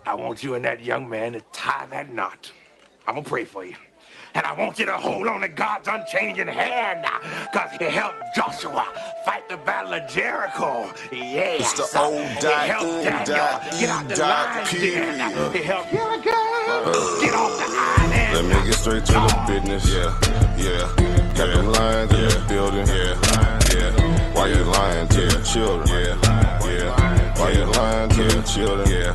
I want you and that young man to tie that knot. I'm gonna pray for you. And I want you to hold on to God's unchanging hand, because he helped Joshua fight the battle of Jericho. It's Yes. the old He helped Daniel get out the lion's den. He helped Gilligan get off the island. Let me get straight to the business. Yeah. Got them lions in the building. Yeah. Why you lying to the children? Yeah. Why you lying to the children? Yeah.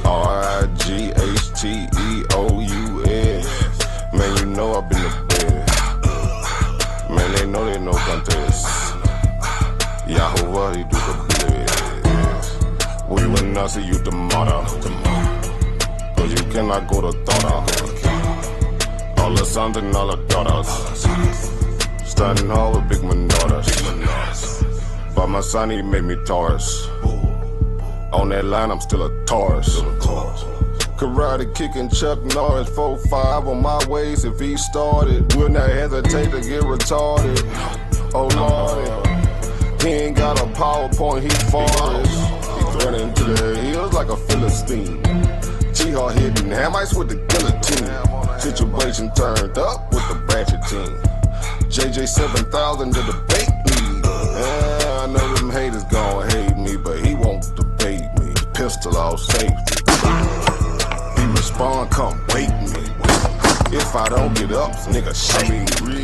RIGHTEOUS. Man, you know I've been the best. Man, they know they no contest. Yahuwah, he do the best. We will not see you tomorrow. Cause you cannot go to Thought. All the sons and all the daughters. Standing hard with big manotas. But my son, he made me Taurus. On that line, I'm still a Taurus. Karate kicking Chuck Norris, 4-5 on my waist. If he started, will not hesitate to get retarded. Oh Lord, he ain't got a PowerPoint, he forest. He threatening to the hills like a Philistine. Jihad hitting Hamites with the guillotine. Situation turned up with the Ratchet team. JJ 7000 to the debate league. Yeah, I know them haters gon' hate me, but he won't debate me. Pistol off safety. He respond, come wake me. If I don't get up, nigga shake me.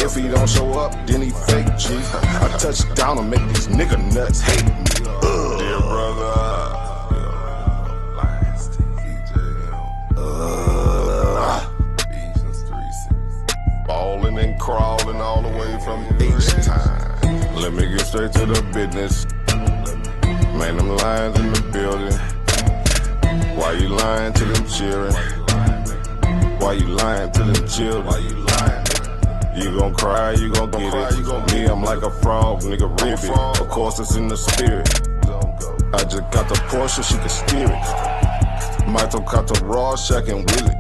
If he don't show up, then he fake G. I touch down and make these nigga nuts hate me. Dear brother. Ballin' and crawling all the way from H-Time. Let me get straight to the business. Man, them lions in the building. Why you lying to them children? Why you lying to them children? You gon' cry, you gon' get it. Me, I'm like a frog, nigga, rip it. Of course, it's in the spirit. I just got the Porsche, she can steer it. Michael got the raw, Shaq and Willie.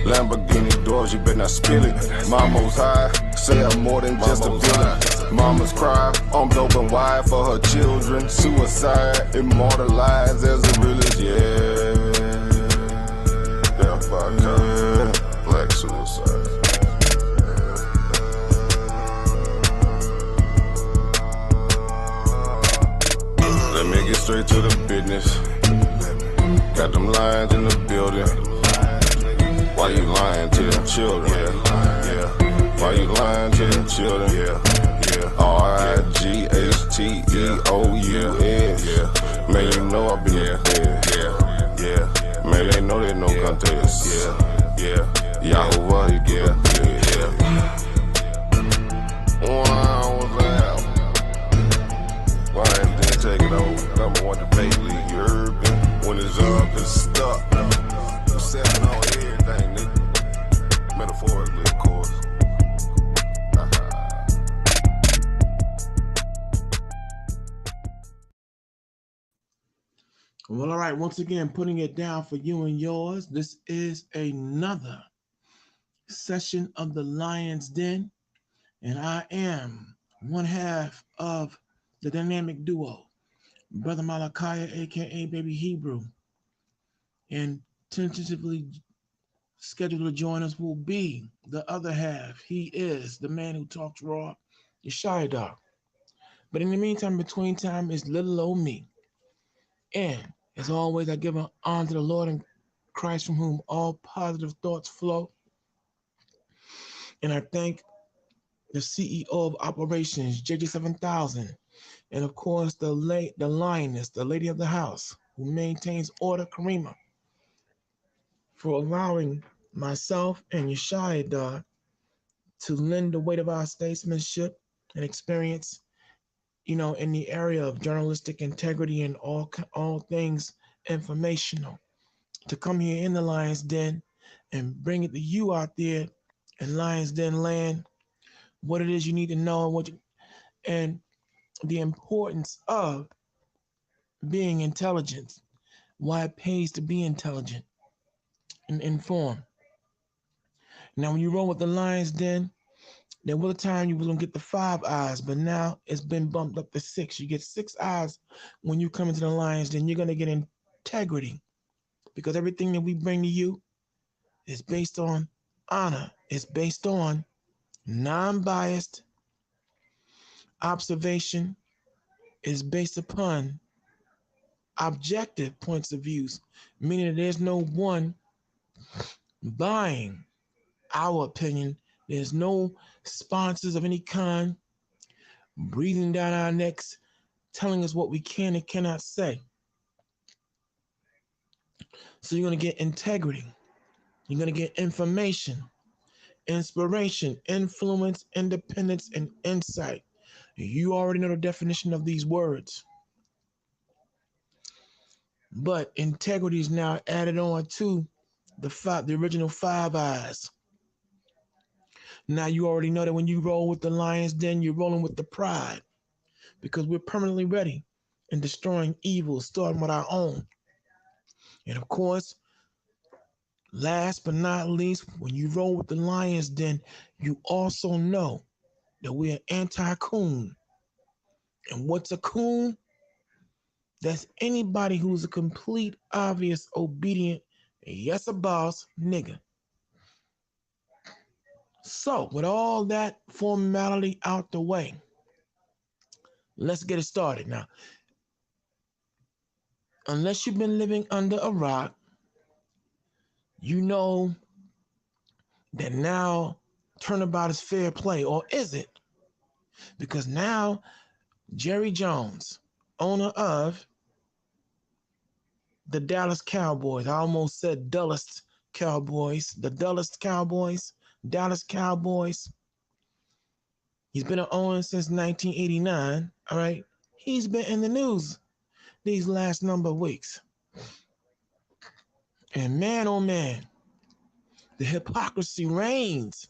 Lamborghini doors, you better not spill it. Mama's high, say I'm more than just a villain. Mama's cry, arms open wide for her children. Suicide, immortalized as a realist, yeah. Black suicide. Let me get straight to the business. Got them lions in the building. Why you lying to them children? Yeah. Why you lying to them children? Yeah. RIGHTEOUS. Man, you know I be there. Man, they know they no contest. Yahuwah, he do the best. Wow, what's that? Why didn't take it over? Number one debate league, you heard me? When it's up, it's stuck. I'm setting on everything, nigga. Metaphorically, of course. Well, all right, once again, putting it down for you and yours. This is another session of the Lion's Den, and I am one half of the dynamic duo, Brother Malachi, aka Baby Hebrew, and tentatively scheduled to join us will be the other half. He is the man who talks raw, Yeshaya. But in the meantime, between time is little old me. And as always, I give an honor to the Lord and Christ, from whom all positive thoughts flow. And I thank the CEO of operations, JJ 7000, and of course the lioness, the lady of the house, who maintains order, Karima, for allowing myself and Yeshaya to lend the weight of our statesmanship and experience, in the area of journalistic integrity and all things informational, to come here in the Lion's Den and bring it to you out there in Lion's Den land, what it is you need to know, and the importance of being intelligent, why it pays to be intelligent and informed. Now, when you roll with the Lion's Den, there was a time you was gonna get the 5 eyes, but now it's been bumped up to 6. You get 6 eyes when you come into the Lion's Den. You're gonna get integrity, because everything that we bring to you is based on honor. It's based on non-biased observation. Is based upon objective points of views, meaning that there's no one buying our opinion. There's no sponsors of any kind breathing down our necks, telling us what we can and cannot say. So you're going to get integrity. You're going to get information, inspiration, influence, independence, and insight. You already know the definition of these words. But integrity is now added on to the original 5 eyes. Now you already know that when you roll with the Lions Den, you're rolling with the pride, because we're permanently ready in destroying evil, starting with our own. And of course, last but not least, when you roll with the Lions Den, you also know that we are anti-coon. And what's a coon? That's anybody who's a complete, obvious, obedient, yes, a boss nigga. So, with all that formality out the way, let's get it started. Now, unless you've been living under a rock, you know that now turnabout is fair play, or is it? Because now Jerry Jones, owner of the Dallas Cowboys, I almost said Dulles Cowboys, the Dulles Cowboys, Dallas Cowboys. He's been an owner since 1989, all right? He's been in the news these last number of weeks. And man, oh man, the hypocrisy reigns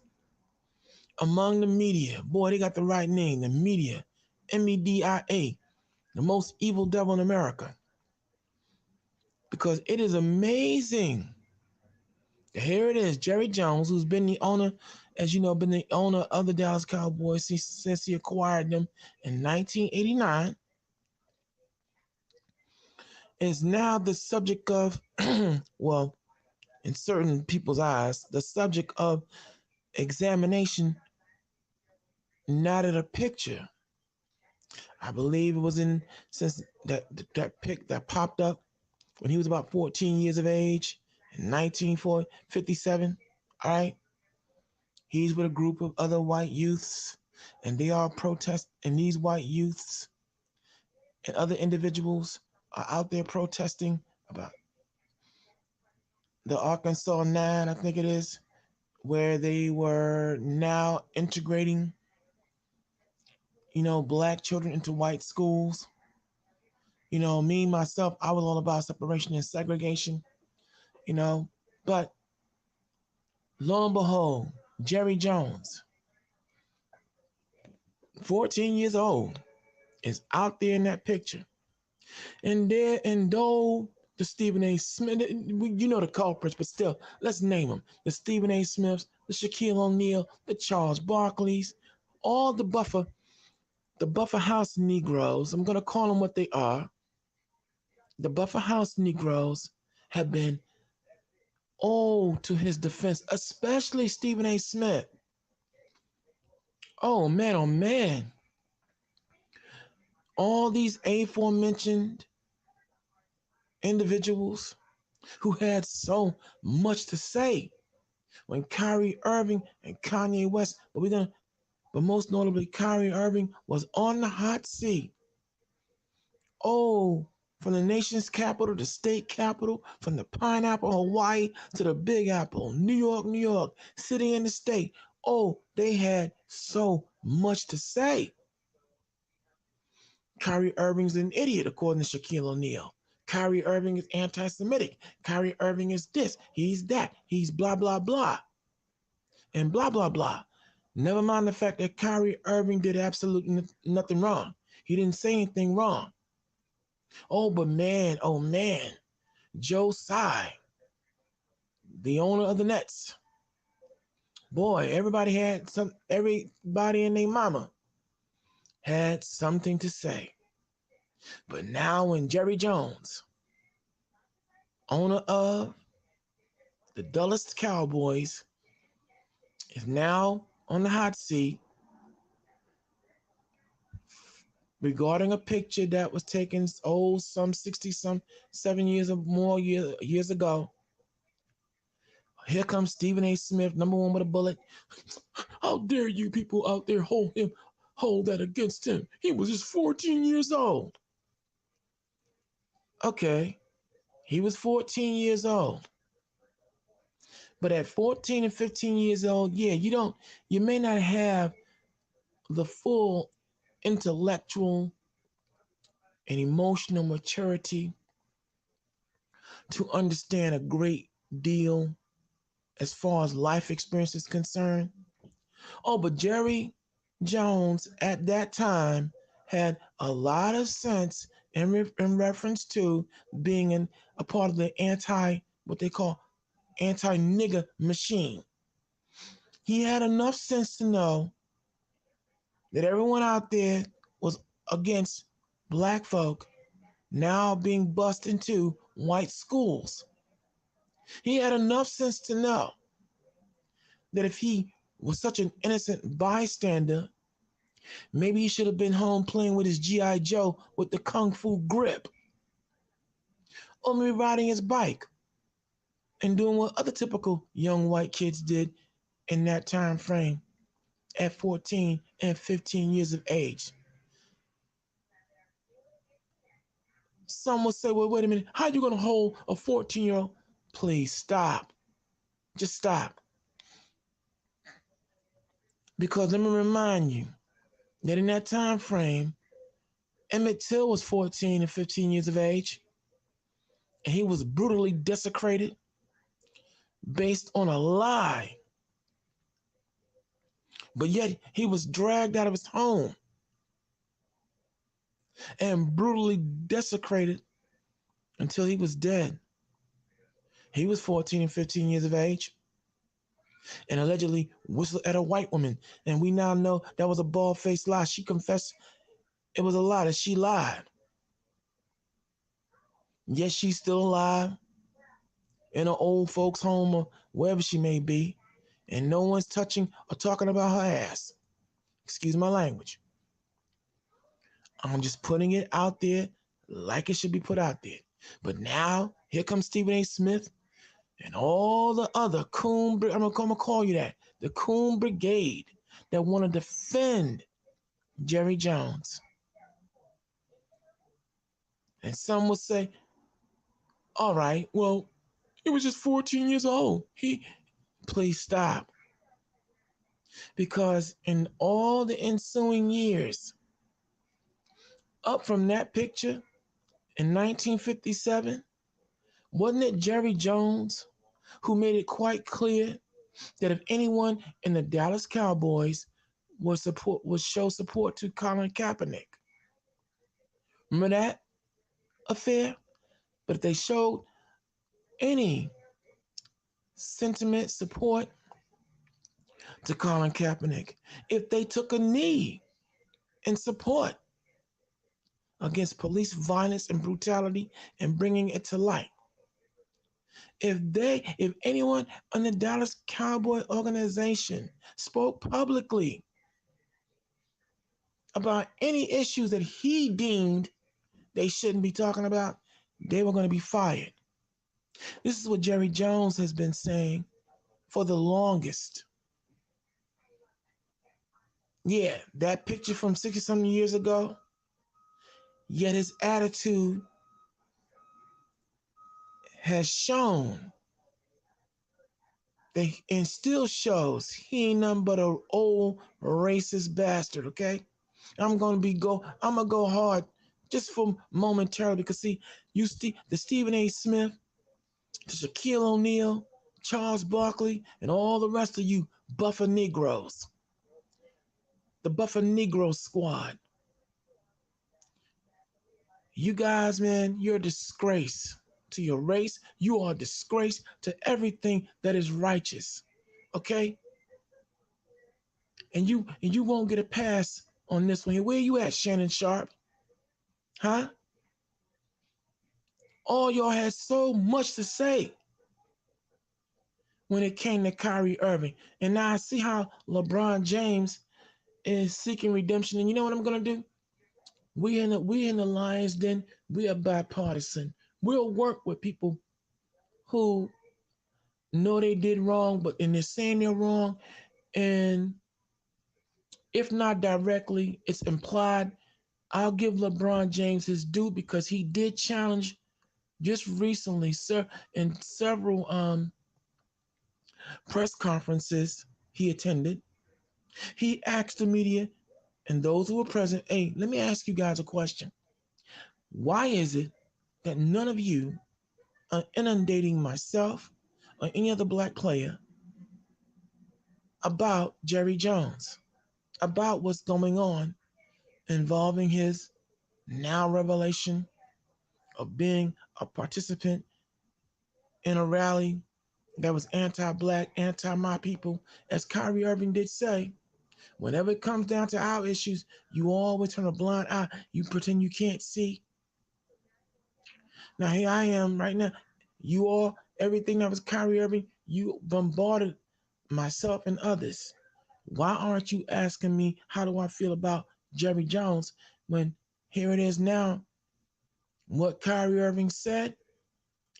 among the media. Boy, they got the right name, the media, MEDIA, the most evil devil in America. Because it is amazing. Here it is, Jerry Jones, who's been the owner, as you know, been the owner of the Dallas Cowboys since he acquired them in 1989, is now the subject of, well, in certain people's eyes, the subject of examination, not at a picture. I believe it was since that pic that popped up when he was about 14 years of age in 1957. All right. He's with a group of other white youths, and they are protesting, and these white youths and other individuals are out there protesting about the Arkansas 9, I think it is, where they were now integrating, black children into white schools. Me, myself, I was all about separation and segregation, but lo and behold, Jerry Jones, 14 years old, is out there in that picture. And though the Stephen A. Smith, the culprits, but still, let's name them. The Stephen A. Smiths, the Shaquille O'Neal, the Charles Barkleys, all the Buffer House Negroes, I'm going to call them what they are. The Buffer House Negroes have been to his defense, especially Stephen A. Smith. Oh man. All these aforementioned individuals who had so much to say when Kyrie Irving and Kanye West, but most notably Kyrie Irving, was on the hot seat. From the nation's capital, the state capital, from the Pineapple, Hawaii, to the Big Apple, New York, city in the state. They had so much to say. Kyrie Irving's an idiot, according to Shaquille O'Neal. Kyrie Irving is anti-Semitic. Kyrie Irving is this, he's that, he's blah, blah, blah. And blah, blah, blah. Never mind the fact that Kyrie Irving did absolutely nothing wrong. He didn't say anything wrong. But man, Joe Tsai, the owner of the Nets. Boy, everybody and their mama had something to say. But now when Jerry Jones owner of the Dallas Cowboys, is now on the hot seat regarding a picture that was taken some 60 some 7 years or more years ago. Here comes Stephen A. Smith, number one with a bullet. How dare you people out there hold that against him? He was just 14 years old. Okay, he was 14 years old. But at 14 and 15 years old, yeah, you may not have the full intellectual and emotional maturity to understand a great deal as far as life experience is concerned. Oh, but Jerry Jones at that time had a lot of sense in reference to being a part of the what they call anti-nigger machine. He had enough sense to know that everyone out there was against black folk now being bussed into white schools. He had enough sense to know that if he was such an innocent bystander, maybe he should have been home playing with his G.I. Joe with the Kung Fu grip, or maybe riding his bike and doing what other typical young white kids did in that time frame at 14 and 15 years of age. Some will say, well, wait a minute, how are you going to hold a 14-year-old? Please stop. Just stop. Because let me remind you that in that time frame, Emmett Till was 14 and 15 years of age, and he was brutally desecrated based on a lie. But yet he was dragged out of his home and brutally desecrated until he was dead. He was 14 and 15 years of age and allegedly whistled at a white woman. And we now know that was a bald-faced lie. She confessed it was a lie, that she lied. Yet she's still alive in an old folks' home or wherever she may be, and no one's touching or talking about her ass. Excuse my language. I'm just putting it out there like it should be put out there. But now, here comes Stephen A. Smith and all the other coon, I'm gonna call you that, the coon brigade that want to defend Jerry Jones. And some will say, all right, well, he was just 14 years old. Please stop. Because in all the ensuing years, up from that picture in 1957, wasn't it Jerry Jones who made it quite clear that if anyone in the Dallas Cowboys would show support to Colin Kaepernick? Remember that affair? But if they showed any sentiment support to Colin Kaepernick, if they took a knee in support against police violence and brutality and bringing it to light, if anyone on the Dallas Cowboy organization spoke publicly about any issues that he deemed they shouldn't be talking about, they were going to be fired. This is what Jerry Jones has been saying for the longest. Yeah, that picture from 60-something years ago, yet his attitude has shown and still shows he ain't nothing but an old racist bastard, okay? I'm gonna go hard just for momentarily, because see, the Stephen A. Smith, the Shaquille O'Neal, Charles Barkley, and all the rest of you buffer Negroes, the buffer Negro squad. You guys, man, you're a disgrace to your race. You are a disgrace to everything that is righteous, okay? And you won't get a pass on this one here. Where you at, Shannon Sharpe? Huh? All y'all had so much to say when it came to Kyrie Irving. And now I see how LeBron James is seeking redemption. And you know what I'm gonna do? We in the Lions Den, we are bipartisan. We'll work with people who know they did wrong, but and they're saying they're wrong. And if not directly, it's implied. I'll give LeBron James his due because he did challenge just recently, sir, in several press conferences he attended. He asked the media and those who were present, hey, let me ask you guys a question. Why is it that none of you are inundating myself or any other black player about Jerry Jones, about what's going on involving his now revelation of being a participant in a rally that was anti-black, anti-my people? As Kyrie Irving did say, whenever it comes down to our issues, you always turn a blind eye. You pretend you can't see. Now here I am right now. You all, everything that was Kyrie Irving, you bombarded myself and others. Why aren't you asking me how do I feel about Jerry Jones when here it is now? What Kyrie Irving said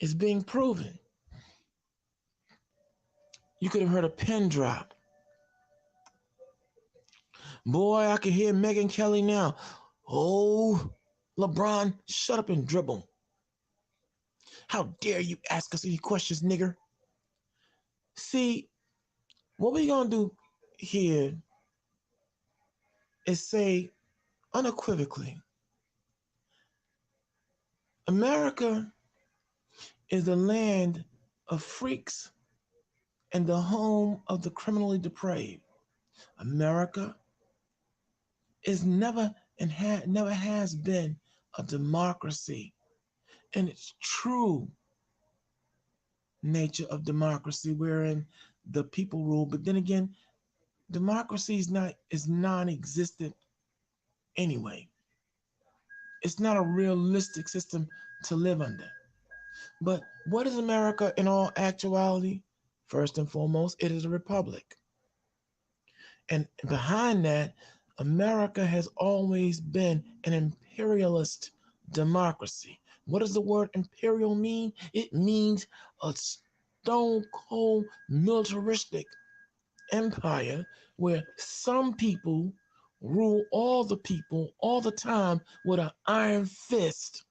is being proven. You could have heard a pin drop. Boy, I can hear Megyn Kelly now. Oh, LeBron, shut up and dribble. How dare you ask us any questions, nigger? See, what we're going to do here is say unequivocally, America is the land of freaks and the home of the criminally depraved. America is never and never has been a democracy in its true nature of democracy, wherein the people rule. But then again, democracy is non-existent anyway. It's not a realistic system to live under. But what is America in all actuality? First and foremost, it is a republic. And behind that, America has always been an imperialist democracy. What does the word imperial mean? It means a stone cold militaristic empire where some people rule all the people all the time with an iron fist.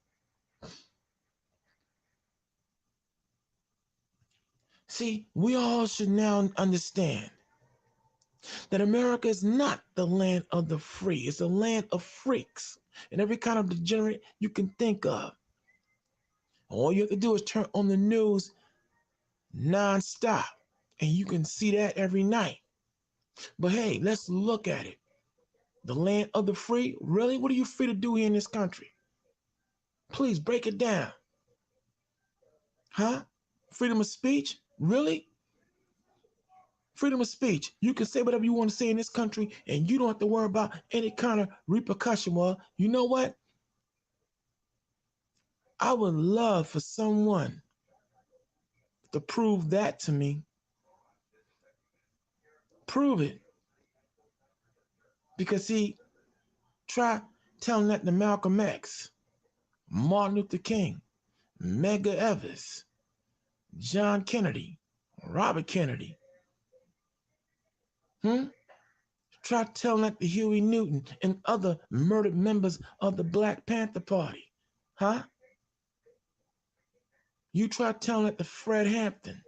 See, we all should now understand that America is not the land of the free. It's a land of freaks and every kind of degenerate you can think of. All you have to do is turn on the news nonstop, and you can see that every night. But hey, let's look at it. The land of the free? Really? What are you free to do here in this country? Please break it down. Huh? Freedom of speech? Really? Freedom of speech. You can say whatever you want to say in this country, and you don't have to worry about any kind of repercussion. Well, you know what? I would love for someone to prove that to me. Prove it. Because see, try telling that to Malcolm X, Martin Luther King, Medgar Evers, John Kennedy, Robert Kennedy. Try telling that to Huey Newton and other murdered members of the Black Panther Party. Huh? You try telling that to Fred Hampton,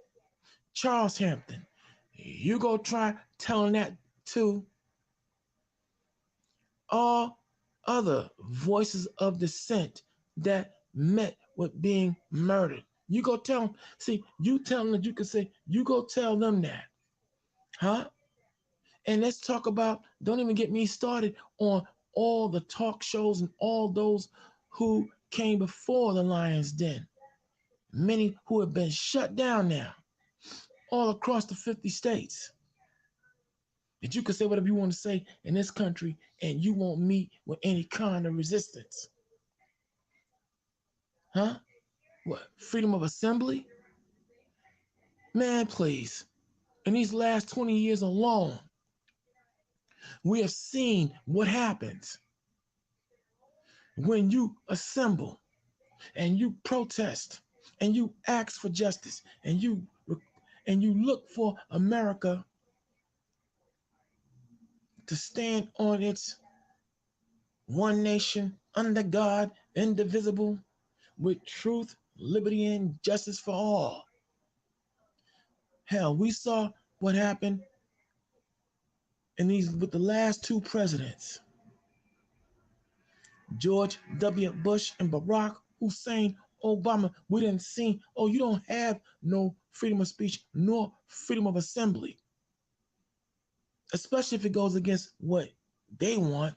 Charles Hampton. You go try telling that to all other voices of dissent that met with being murdered. You go tell them, see, you tell them that you can say, you go tell them that. Huh? And let's talk about, don't even get me started on all the talk shows and all those who came before the Lions Den. Many who have been shut down now, all across the 50 states. That you can say whatever you want to say in this country and you won't meet with any kind of resistance. Huh? what, freedom of assembly? Man, please. In these last 20 years alone, we have seen what happens when you assemble and you protest and you ask for justice and you look for America to stand on its one nation under God, indivisible, with truth, liberty, and justice for all. Hell, we saw what happened with the last two presidents, George W. Bush and Barack Hussein Obama. We didn't see, oh, you don't have no freedom of speech nor freedom of assembly, especially if it goes against what they want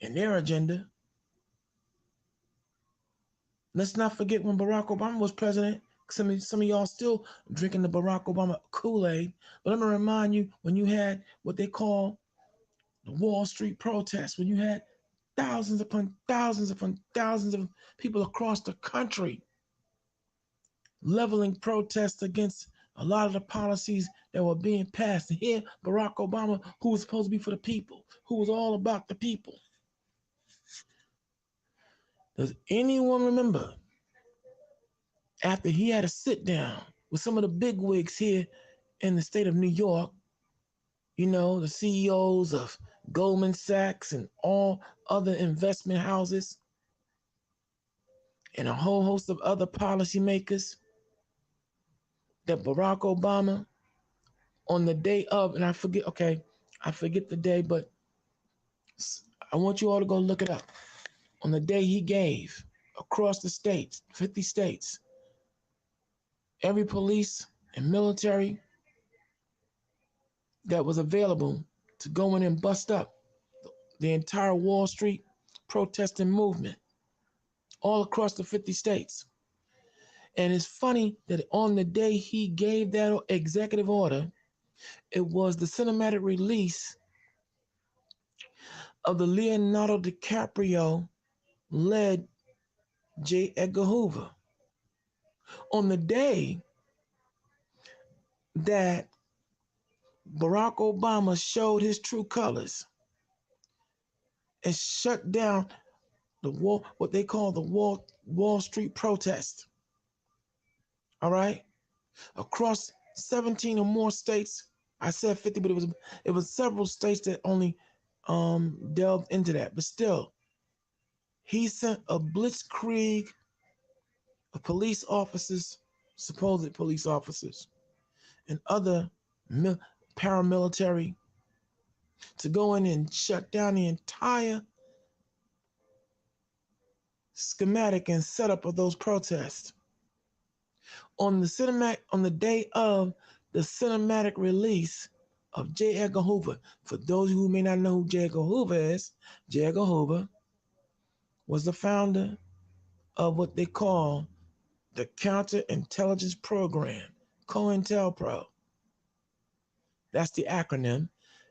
and their agenda. Let's not forget when Barack Obama was president. Some of y'all still drinking the Barack Obama Kool-Aid. But I'm going to remind you, when you had what they call the Wall Street protests, when you had thousands upon thousands upon thousands of people across the country leveling protests against a lot of the policies that were being passed. And here, Barack Obama, who was supposed to be for the people, who was all about the people. Does anyone remember after he had a sit down with some of the big wigs here in the state of New York, you know, the CEOs of Goldman Sachs and all other investment houses and a whole host of other policymakers, that Barack Obama, on the day of, and I forget the day, but I want you all to go look it up. On the day he gave across the states, 50 states, every police and military that was available to go in and bust up the entire Wall Street protesting movement all across the 50 states. And it's funny that on the day he gave that executive order, it was the cinematic release of the Leonardo DiCaprio led J. Edgar Hoover. On the day that Barack Obama showed his true colors and shut down the wall, what they call the Wall Street protest. All right, across 17 or more states. I said 50, but it was several states that only delved into that. But still, he sent a blitzkrieg of police officers, supposed police officers, and other paramilitary to go in and shut down the entire schematic and setup of those protests. On the day of the cinematic release of J. Edgar Hoover, for those who may not know who J. Edgar Hoover is, J. Edgar Hoover was the founder of what they call the Counterintelligence Program, COINTELPRO. That's the acronym.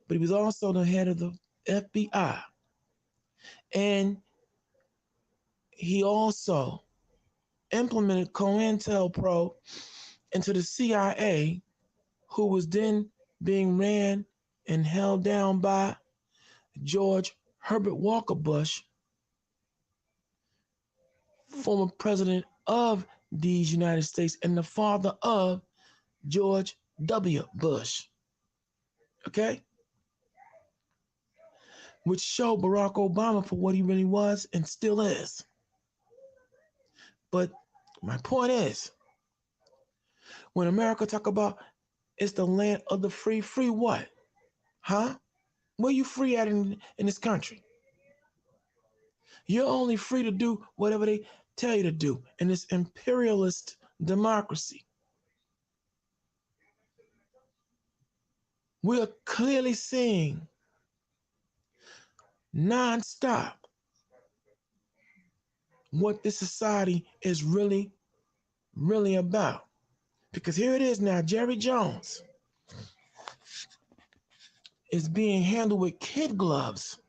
But he was also the head of the FBI. And he also implemented COINTELPRO into the CIA, who was then being ran and held down by George Herbert Walker Bush, former president of these United States and the father of George W. Bush. Okay? Which showed Barack Obama for what he really was and still is. But my point is, when America talk about it's the land of the free, free what? Huh? Where you free at in this country? You're only free to do whatever they tell you to do in this imperialist democracy. We are clearly seeing nonstop what this society is really, really about. Because here it is now, Jerry Jones is being handled with kid gloves.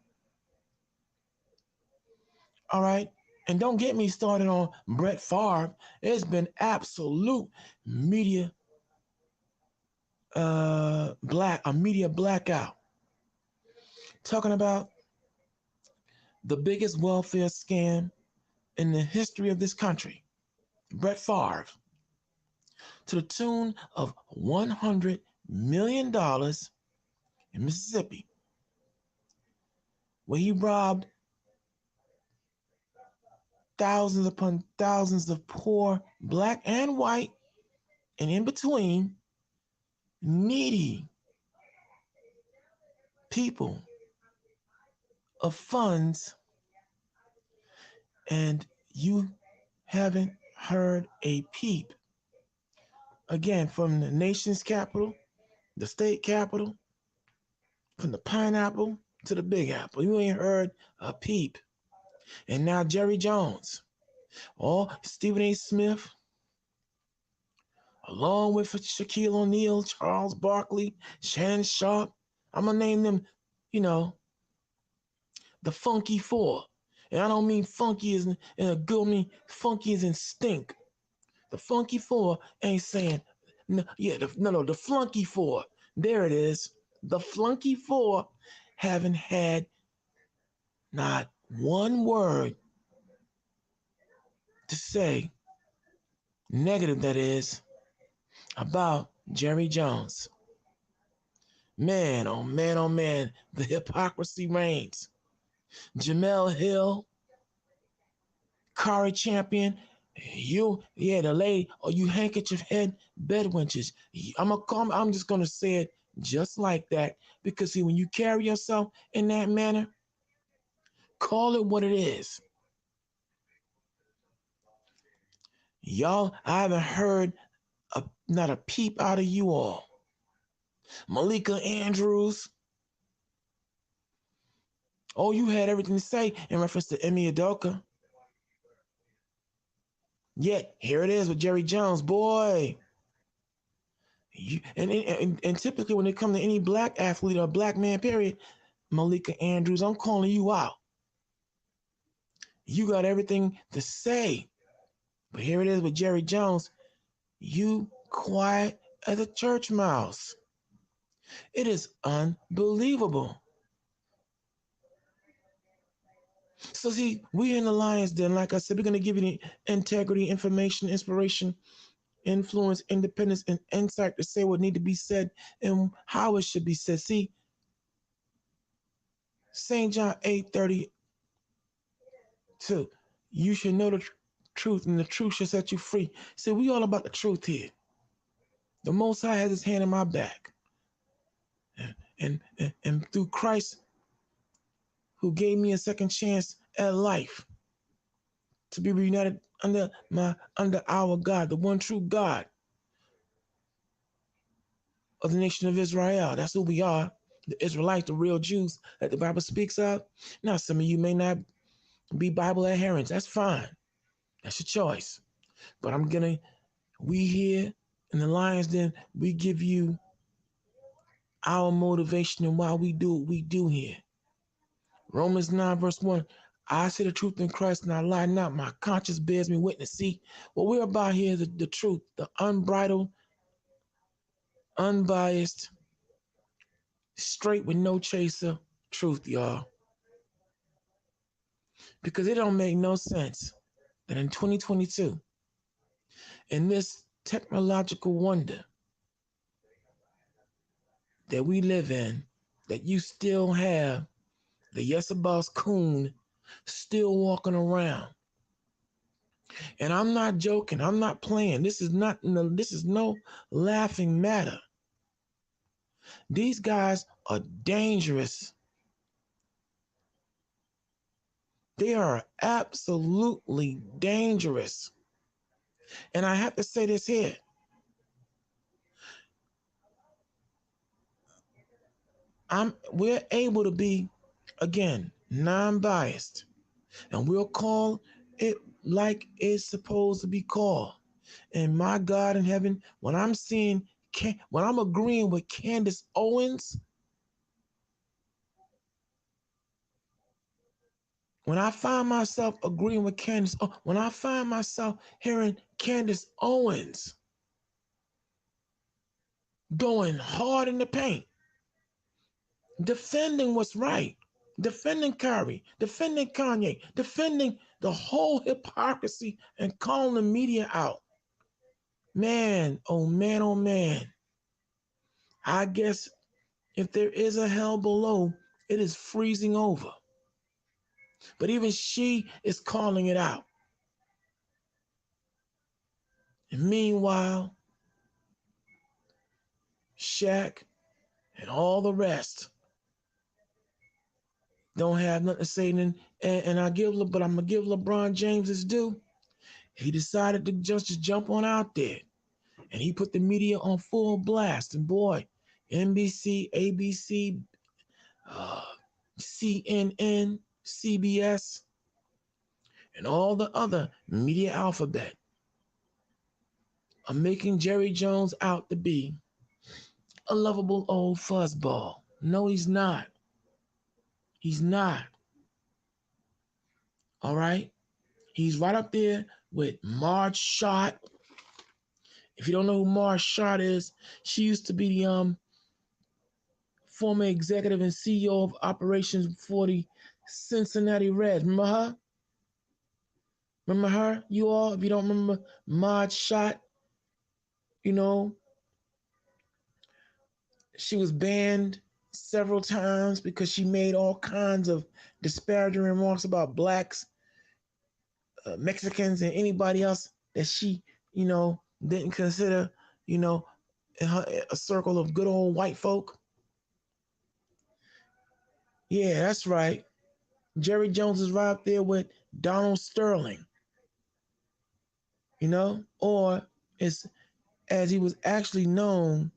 All right? And don't get me started on Brett Favre. It's been absolute media media blackout. Talking about the biggest welfare scam in the history of this country. Brett Favre, to the tune of $100 million in Mississippi, where he robbed thousands upon thousands of poor, black and white, and in between, needy people of funds, and you haven't heard a peep. Again, from the nation's capital, the state capital, from the pineapple to the big apple, you ain't heard a peep. And now Jerry Jones, Stephen A. Smith, along with Shaquille O'Neal, Charles Barkley, Shannon Sharp, I'm gonna name them, the Funky Four. And I don't mean funky as in a good, I mean funky as in stink. The Funky Four ain't saying, the Flunky Four. There it is. The Flunky Four haven't had not one word to say, negative that is, about Jerry Jones. Man, oh man, oh man, the hypocrisy reigns. Jemele Hill, Kari Champion, the lady, or you handkerchief head bedwenches. I'm just gonna say it just like that, because see, when you carry yourself in that manner, call it what it is. Y'all, I haven't heard not a peep out of you all. Malika Andrews. Oh, you had everything to say in reference to Emi Udoka. Yet, here it is with Jerry Jones. Boy. And typically when it comes to any black athlete or black man, period, Malika Andrews, I'm calling you out. You got everything to say. But here it is with Jerry Jones. You quiet as a church mouse. It is unbelievable. So see, we in the Lions Den, like I said, we're going to give you the integrity, information, inspiration, influence, independence, and insight to say what need to be said and how it should be said. See, St. John 8:32, you should know the truth, and the truth shall set you free. See, we all about the truth here. The Most High has his hand in my back. And through Christ, who gave me a second chance at life, to be reunited under our God, the one true God of the nation of Israel. That's who we are, the Israelites, the real Jews that the Bible speaks of. Now, some of you may not be Bible adherents. That's fine. That's your choice. But we here in the Lions Den, we give you our motivation and why we do what we do here. Romans 9 verse 1, I say the truth in Christ and I lie not. My conscience bears me witness. See, what we're about here is the truth, the unbridled, unbiased, straight with no chaser truth, y'all. Because it don't make no sense that in 2022, in this technological wonder that we live in, that you still have the Yesabos coon still walking around. And I'm not joking. I'm not playing. This is no laughing matter. These guys are dangerous. They are absolutely dangerous. And I have to say this here. We're able to be, again, non-biased. And we'll call it like it's supposed to be called. And my God in heaven, when I'm agreeing with Candace Owens, When I find myself agreeing with Candace, when I find myself hearing Candace Owens going hard in the paint, defending what's right, defending Kyrie, defending Kanye, defending the whole hypocrisy and calling the media out. Man, oh man, oh man. I guess if there is a hell below, it is freezing over. But even she is calling it out. And meanwhile, Shaq and all the rest don't have nothing to say. And I'm gonna give LeBron James his due. He decided to just jump on out there, and he put the media on full blast. And boy, NBC, ABC, CNN, CBS, and all the other media alphabet are making Jerry Jones out to be a lovable old fuzzball. No, he's not. He's not. All right? He's right up there with Marge Schott. If you don't know who Marge Schott is, she used to be the former executive and CEO of operations for the Cincinnati Reds. Remember her? Remember her? You all, if you don't remember Marge Schott, you know, she was banned several times because she made all kinds of disparaging remarks about blacks, Mexicans, and anybody else that she, didn't consider, a circle of good old white folk. Yeah, that's right. Jerry Jones is right up there with Donald Sterling, or as he was actually known,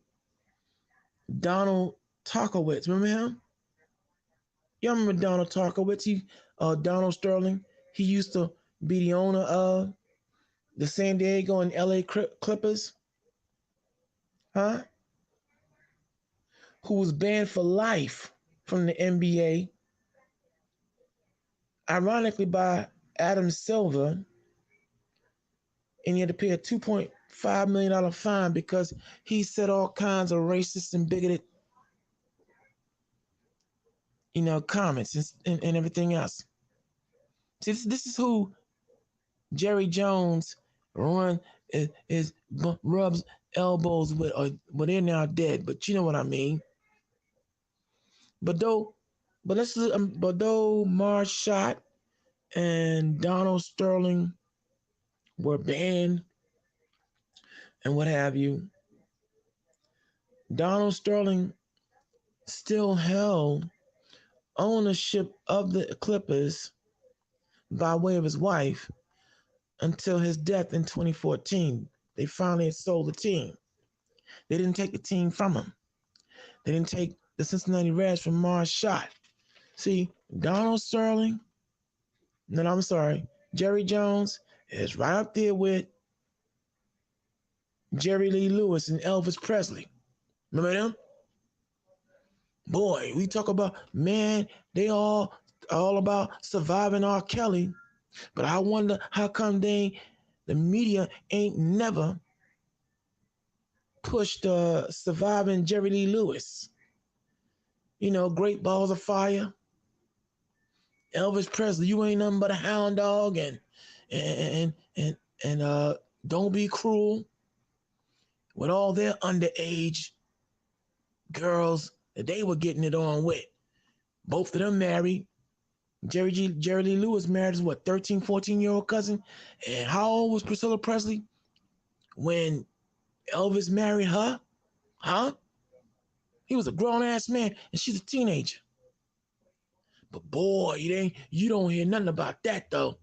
Donald Tarkowitz. Remember him? Y'all remember Donald Tarkowitz? Donald Sterling. He used to be the owner of the San Diego and LA Clippers. Huh? Who was banned for life from the NBA, ironically by Adam Silver, and he had to pay a $2.5 million fine because he said all kinds of racist and bigoted, comments and everything else. See, this is who Jerry Jones rubs elbows with, or they're now dead, but you know what I mean. But though Marge Schott and Donald Sterling were banned and what have you, Donald Sterling still held ownership of the Clippers by way of his wife until his death in 2014. They finally had sold the team. They didn't take the team from him. They didn't take the Cincinnati Reds from Marge Schott. See, Jerry Jones is right up there with Jerry Lee Lewis and Elvis Presley. Remember them? Boy, we talk about, man, they all about surviving R. Kelly. But I wonder how come the media ain't never pushed surviving Jerry Lee Lewis. Great Balls of Fire. Elvis Presley, you ain't nothing but a hound dog, and Don't Be Cruel. With all their underage girls that they were getting it on with. Both of them married. Jerry Lee Lewis married his 13, 14-year-old cousin. And how old was Priscilla Presley when Elvis married her? Huh? He was a grown-ass man, and she's a teenager. But boy, you don't hear nothing about that, though.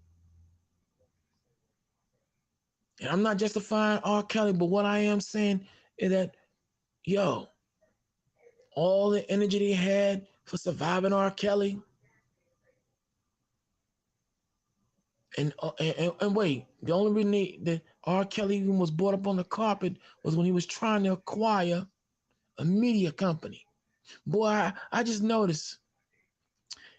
And I'm not justifying R. Kelly, but what I am saying is that, all the energy they had for surviving R. Kelly, and wait, the only reason that R. Kelly even was brought up on the carpet was when he was trying to acquire a media company. Boy, I just noticed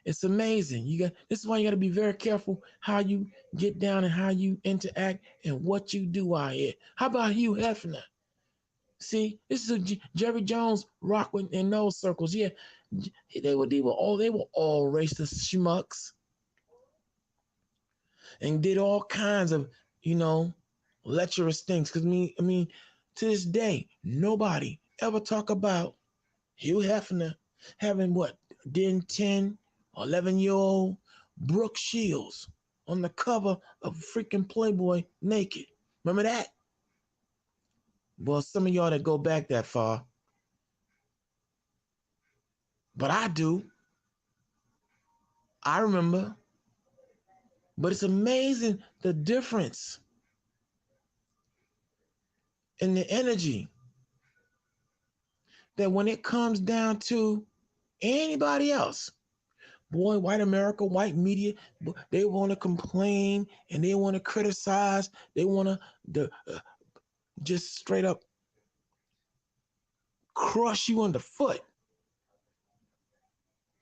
It's amazing. This is why you got to be very careful how you get down and how you interact and what you do out here. How about Hugh Hefner? See, this is a Jerry Jones rock in those circles. Yeah, they were all racist schmucks and did all kinds of lecherous things. Because I mean, to this day, nobody ever talk about Hugh Hefner having what, then 10 or 11-year-old Brooke Shields on the cover of freaking Playboy naked. Remember that? Well, some of y'all that go back that far, but I do. I remember. But it's amazing the difference in the energy that when it comes down to anybody else, boy, white America, white media, they want to complain and they want to criticize. They want to just straight up crush you underfoot.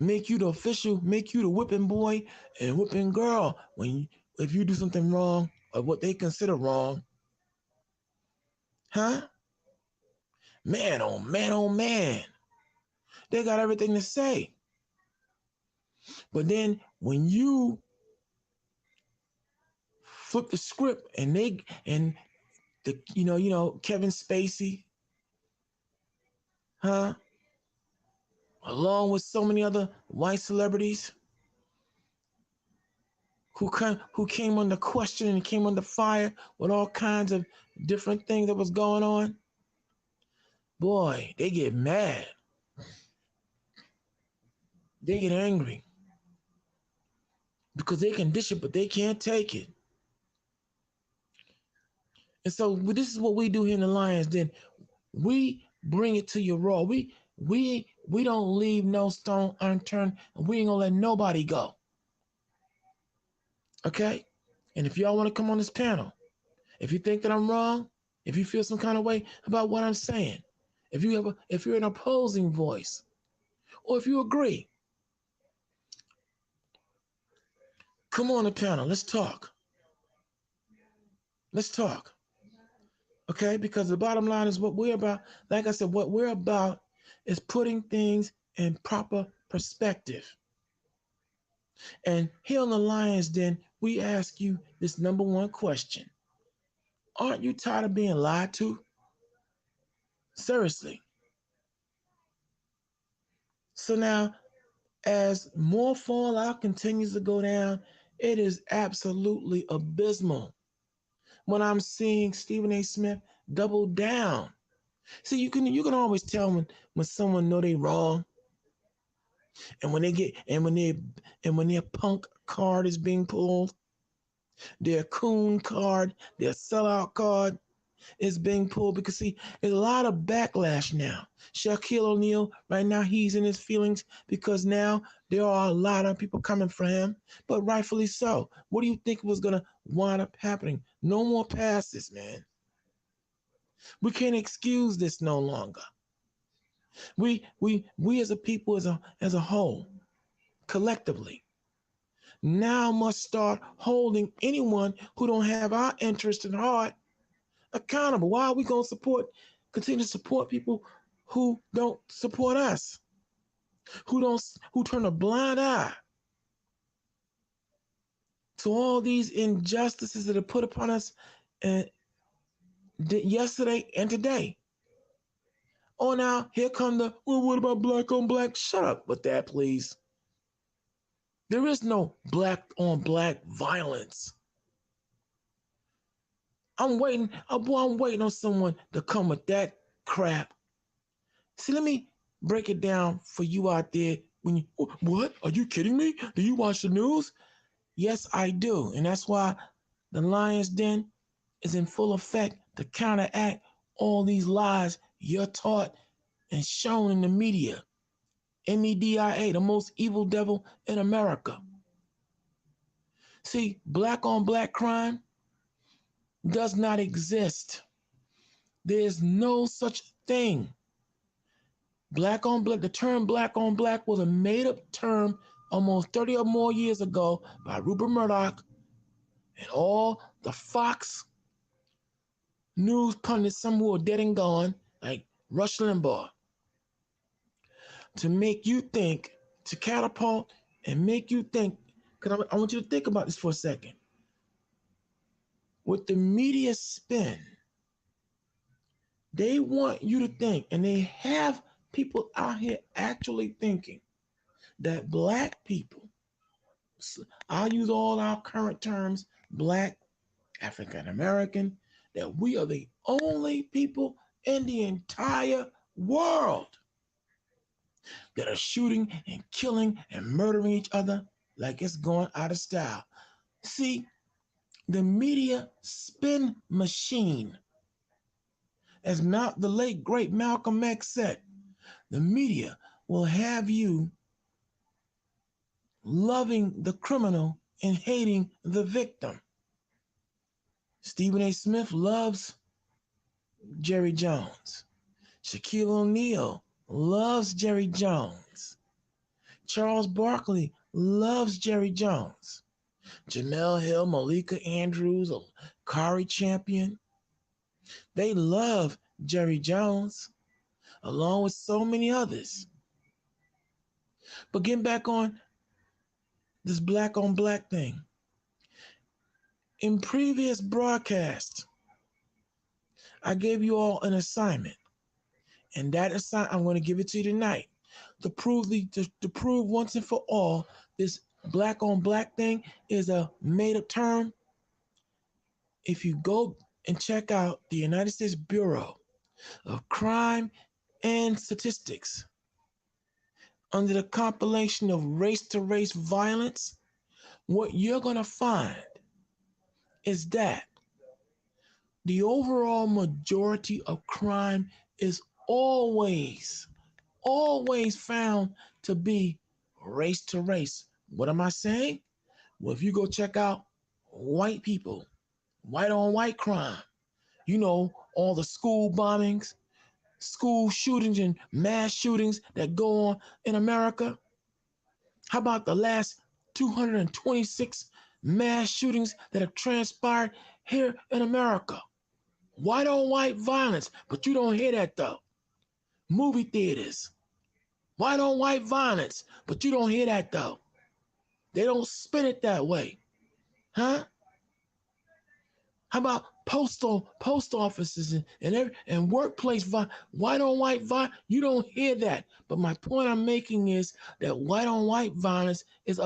Make you the whipping boy and whipping girl if you do something wrong or what they consider wrong. Huh? Man, oh man, oh man. They got everything to say. But then when you flip the script and Kevin Spacey, huh? Along with so many other white celebrities who came under question and came under fire with all kinds of different things that was going on. Boy, they get mad. They get angry. Because they can dish it, but they can't take it. And so this is what we do here in the Lions Den. We bring it to you raw. We don't leave no stone unturned, and we ain't gonna let nobody go. Okay? And if y'all want to come on this panel, if you think that I'm wrong, if you feel some kind of way about what I'm saying, if you're an opposing voice, or if you agree, come on the panel. Let's talk. Let's talk. Okay? Because the bottom line is what we're about. Like I said, what we're about is putting things in proper perspective. And here on the Lions Den, we ask you this number one question. Aren't you tired of being lied to? Seriously. So now, as more fallout continues to go down, it is absolutely abysmal when I'm seeing Stephen A. Smith double down. See, you can always tell when someone know they wrong, and when their punk card is being pulled, their coon card, their sellout card is being pulled, because see, there's a lot of backlash now. Shaquille O'Neal, right now, he's in his feelings because now there are a lot of people coming for him, but rightfully so. What do you think was gonna wind up happening? No more passes, man. We can't excuse this no longer. We as a people, as a whole, collectively, now must start holding anyone who don't have our interest at heart accountable. Why are we going to continue to support people who don't support us, who turn a blind eye to all these injustices that are put upon us yesterday and today? Oh, now here come what about black on black? Shut up with that, please. There is no black on black violence. I'm waiting on someone to come with that crap. See, let me break it down for you out there. What? Are you kidding me? Do you watch the news? Yes, I do. And that's why the Lions Den is in full effect to counteract all these lies you're taught and shown in the media. MEDIA, the most evil devil in America. See, black on black crime does not exist. There's no such thing. Black on black, the term black on black was a made-up term almost 30 or more years ago by Rupert Murdoch and all the Fox News pundits, some who are dead and gone, like Rush Limbaugh, to make you think, to catapult and make you think, because I want you to think about this for a second. With the media spin, they want you to think, and they have people out here actually thinking that black people, I'll use all our current terms, black, African American, that we are the only people in the entire world that are shooting and killing and murdering each other like it's going out of style. See, the media spin machine, as the late great Malcolm X said, the media will have you loving the criminal and hating the victim. Stephen A. Smith loves Jerry Jones. Shaquille O'Neal loves Jerry Jones. Charles Barkley loves Jerry Jones. Jemele Hill, Malika Andrews, Kari Champion, they love Jerry Jones, along with so many others. But getting back on this black on black thing, in previous broadcasts, I gave you all an assignment, and that assignment, I'm going to give it to you tonight, to prove once and for all this black on black thing is a made-up term. If you go and check out the United States Bureau of Crime and Statistics, under the compilation of race-to-race violence, what you're going to find is that the overall majority of crime is always found to be race-to-race. What am I saying? Well, if you go check out white people, white-on-white crime, you know, all the school bombings, school shootings and mass shootings that go on in America. How about the last 226 mass shootings that have transpired here in America? White on white violence, but you don't hear that though. Movie theaters, white on white violence, but you don't hear that though. They don't spin it that way. Huh? How about post offices and workplace white on white violence? You don't hear that. But my point I'm making is that white on white violence is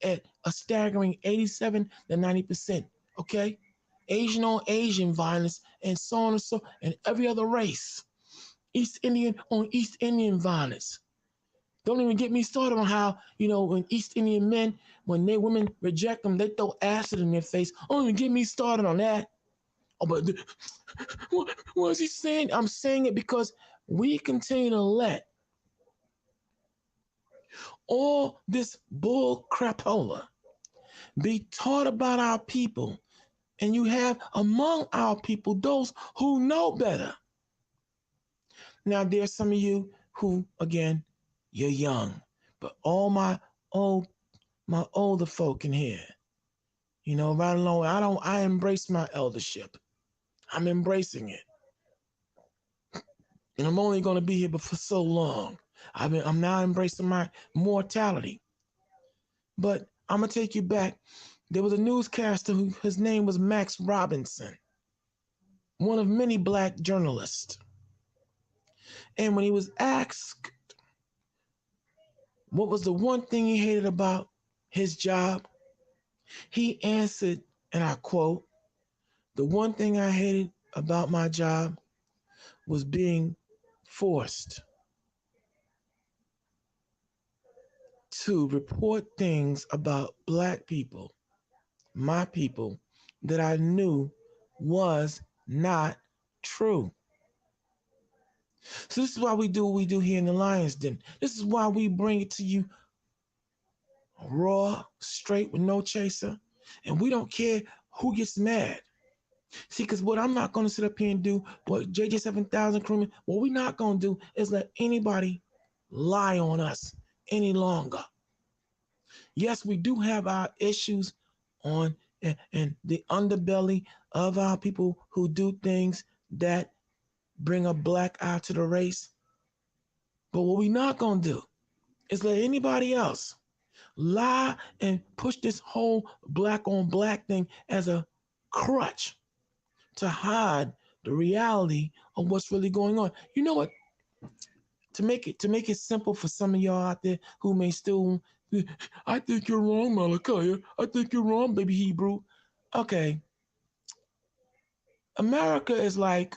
at a staggering 87 to 90%. Okay, Asian on Asian violence and so on and every other race. East Indian on East Indian violence. Don't even get me started on how, when East Indian men, when their women reject them, they throw acid in their face. Don't even get me started on that. Oh, but what is he saying? I'm saying it because we continue to let all this bull crapola be taught about our people. And you have among our people those who know better. Now, there's some of you who, again, you're young, but all my older folk in here, right along, I embrace my eldership. I'm embracing it. And I'm only going to be here for so long. I'm now embracing my mortality. But I'm going to take you back. There was a newscaster his name was Max Robinson, one of many black journalists. And when he was asked what was the one thing he hated about his job, he answered, and I quote, "The one thing I hated about my job was being forced to report things about black people, my people, that I knew was not true." So this is why we do what we do here in the Lions Den. This is why we bring it to you raw, straight, with no chaser. And we don't care who gets mad. See, because what I'm not going to sit up here and do, what JJ 7000 crewman, what we're not going to do is let anybody lie on us any longer. Yes, we do have our issues on and the underbelly of our people who do things that bring a black eye to the race. But what we're not going to do is let anybody else lie and push this whole black on black thing as a crutch to hide the reality of what's really going on. You know what? To make it simple for some of y'all out there who may still, I think you're wrong, Malachi. I think you're wrong, baby Hebrew. Okay, America is like,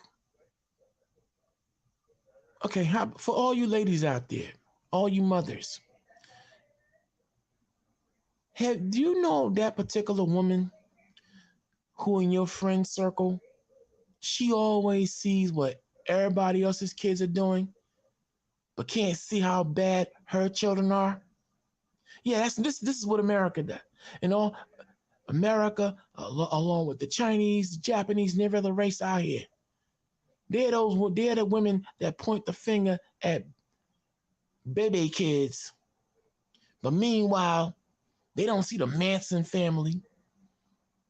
okay, for all you ladies out there, all you mothers, do you know that particular woman who in your friend circle, she always sees what everybody else's kids are doing, but can't see how bad her children are? Yeah, this is what America does. And all America, along with the Chinese, the Japanese, and every other race out here, they're the women that point the finger at baby kids. But meanwhile, they don't see the Manson family,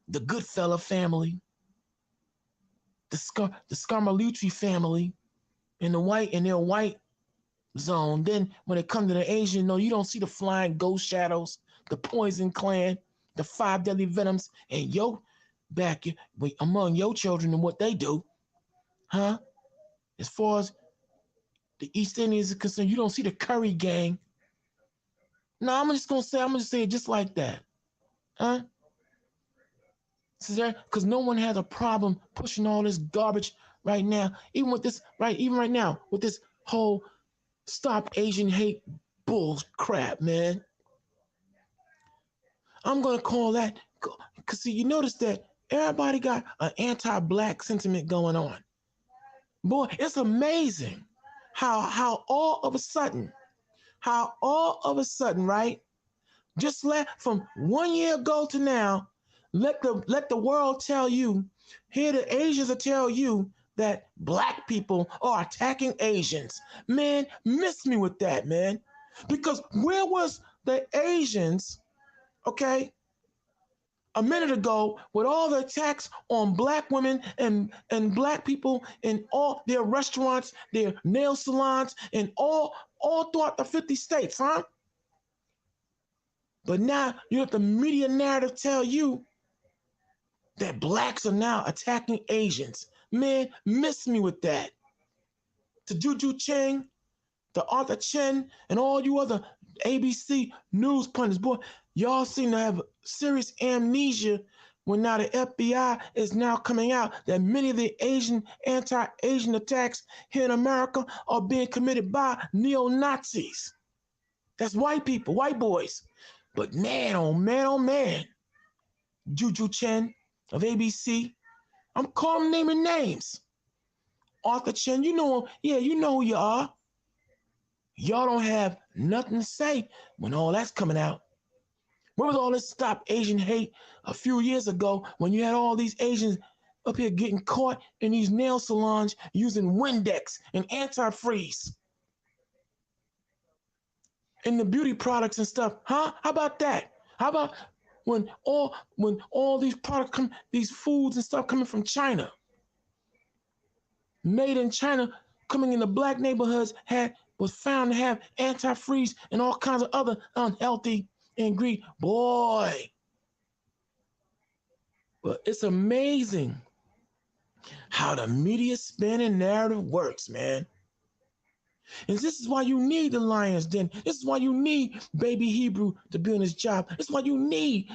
the Goodfella family, the Scarmalucci family, and their white zone. Then when it comes to the Asian, no, you don't see the flying ghost shadows, the Poison Clan, the 5 deadly venoms, and back among your children and what they do, huh? As far as the East Indians are concerned, you don't see the Curry Gang. No, I'm just gonna say it just like that, huh? Because no one has a problem pushing all this garbage right now, even right now with this whole stop Asian hate bull crap, man. I'm gonna call that, because see, you notice that everybody got an anti-black sentiment going on. Boy, it's amazing how all of a sudden, right? Just from 1 year ago to now, let the world tell you, here the Asians will tell you that black people are attacking Asians. Man, miss me with that, man. Because where was the Asians, okay, a minute ago with all the attacks on black women and black people in all their restaurants, their nail salons, and all throughout the 50 states, huh? But now you have the media narrative tell you that blacks are now attacking Asians. Man, miss me with that. To Juju Chang, to Arthur Chen, and all you other ABC news pundits, boy, y'all seem to have serious amnesia when now the FBI is now coming out that many of the anti-Asian attacks here in America are being committed by neo-Nazis. That's white people, white boys. But man, oh man, oh man, Juju Chen of ABC, I'm calling naming names. Arthur Chen, you know, yeah, you know who you are. Y'all don't have nothing to say when all that's coming out. Where was all this stop Asian hate a few years ago when you had all these Asians up here getting caught in these nail salons using Windex and antifreeze in the beauty products and stuff, huh? How about that? How about when all these products come, these foods and stuff coming from China, made in China, coming in the black neighborhoods, was found to have antifreeze and all kinds of other unhealthy ingredients. Boy, but it's amazing how the media spin and narrative works, man. And this is why you need the Lions Den. This is why you need Baby Hebrew to be on his job. This is why you need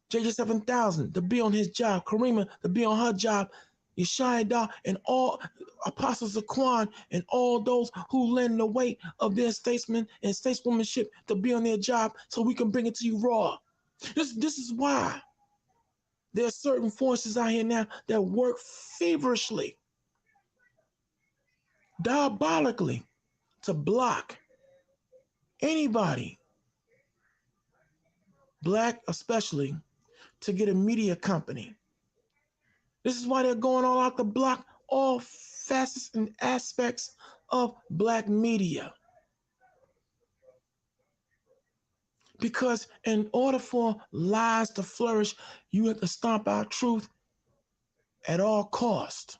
JJ7000 to be on his job, Karima to be on her job, Yeshaya and all Apostles of Quan and all those who lend the weight of their statesmen and stateswomanship to be on their job so we can bring it to you raw. This is why there are certain forces out here now that work feverishly, diabolically, to block anybody, black especially, to get a media company. This is why they're going all out to block all facets and aspects of black media. Because in order for lies to flourish, you have to stomp out truth at all cost.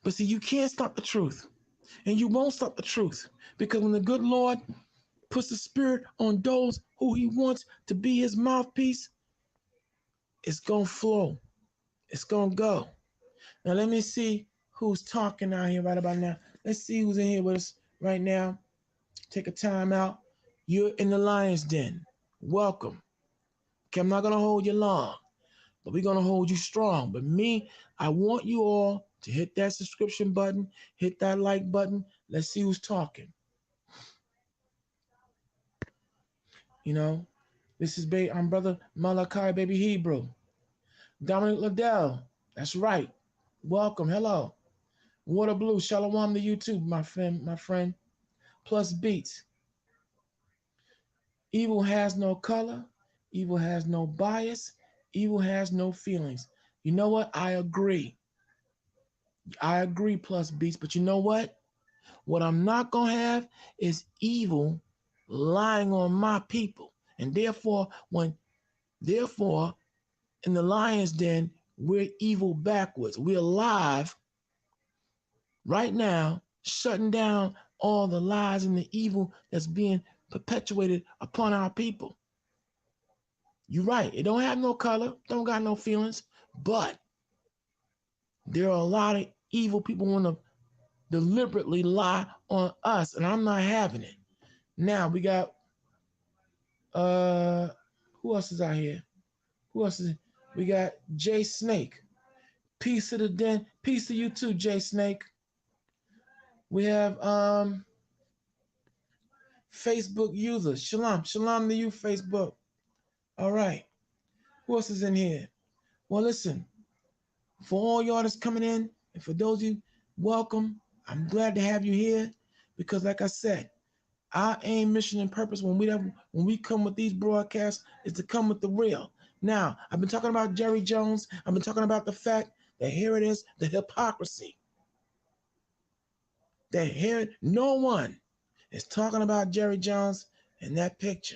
But see, you can't stop the truth, and you won't stop the truth, because when the good Lord puts the Spirit on those who he wants to be his mouthpiece, it's going to flow. It's going to go. Now, let me see who's talking out here right about now. Let's see who's in here with us right now. Take a time out. You're in the Lion's Den. Welcome. Okay, I'm not going to hold you long, but we're going to hold you strong. But me, I want you all to hit that subscription button, hit that like button. Let's see who's talking. You know, this is I'm Brother Malachi, Baby Hebrew. Dominic Liddell, that's right. Welcome, hello. Water Blue, Shalom to you too, my friend. Plus Beats. Evil has no color. Evil has no bias. Evil has no feelings. You know what? I agree. Plus Beats. But you know what? What I'm not going to have is evil lying on my people. And therefore, in the Lion's Den, we're evil backwards. We're alive right now, shutting down all the lies and the evil that's being perpetuated upon our people. You're right. It don't have no color, don't got no feelings, but there are a lot of evil people want to deliberately lie on us, and I'm not having it. Now we got who else is out here? We got Jay Snake. Peace to the den. Peace to you too, Jay Snake. We have Facebook users. Shalom to you, Facebook. All right. Who else is in here? Well, listen, for all y'all that's coming in, and for those of you, welcome. I'm glad to have you here, because like I said, our aim, mission, and purpose when we come with these broadcasts is to come with the real. Now, I've been talking about Jerry Jones. I've been talking about the fact that here it is, the hypocrisy. That here, no one is talking about Jerry Jones in that picture.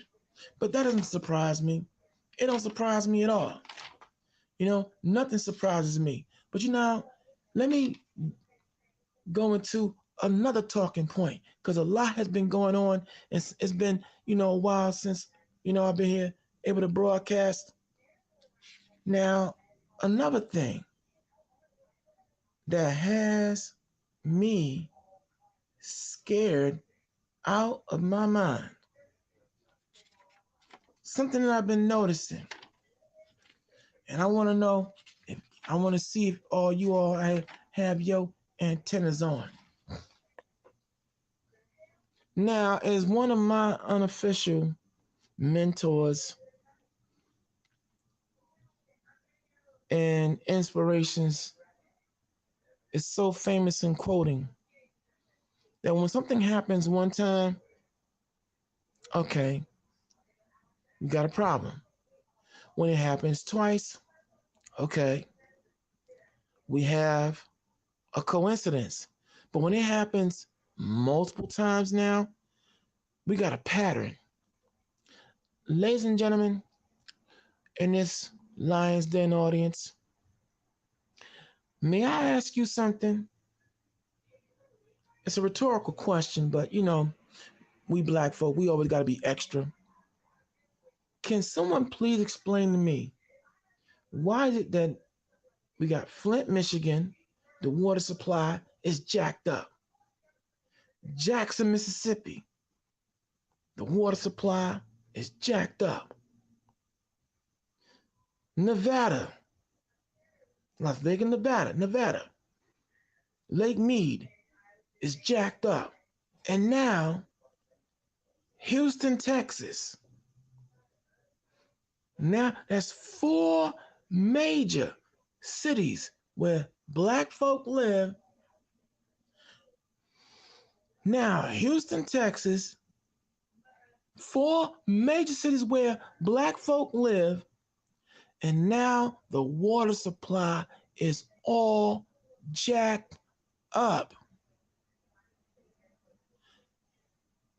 But that doesn't surprise me. It don't surprise me at all. You know, nothing surprises me. But you know, let me go into another talking point, because a lot has been going on. It's been, a while since, I've been here able to broadcast. Now, another thing that has me scared out of my mind, something that I've been noticing, and I want to see if you all have your antennas on. Now, as one of my unofficial mentors and inspirations is so famous in quoting that when something happens one time, okay, you got a problem. When it happens twice, okay, we have a coincidence. But when it happens multiple times now, we got a pattern. Ladies and gentlemen, in this Lion's Den audience, may I ask you something? It's a rhetorical question, but we black folk, we always got to be extra. Can someone please explain to me, why is it that we got Flint, Michigan, the water supply is jacked up? Jackson, Mississippi, the water supply is jacked up. Nevada, Las Vegas, Nevada, Lake Mead is jacked up. And now, Houston, Texas. Now, that's 4 major cities where black folk live. Now, Houston, Texas, 4 major cities where black folk live, and now the water supply is all jacked up.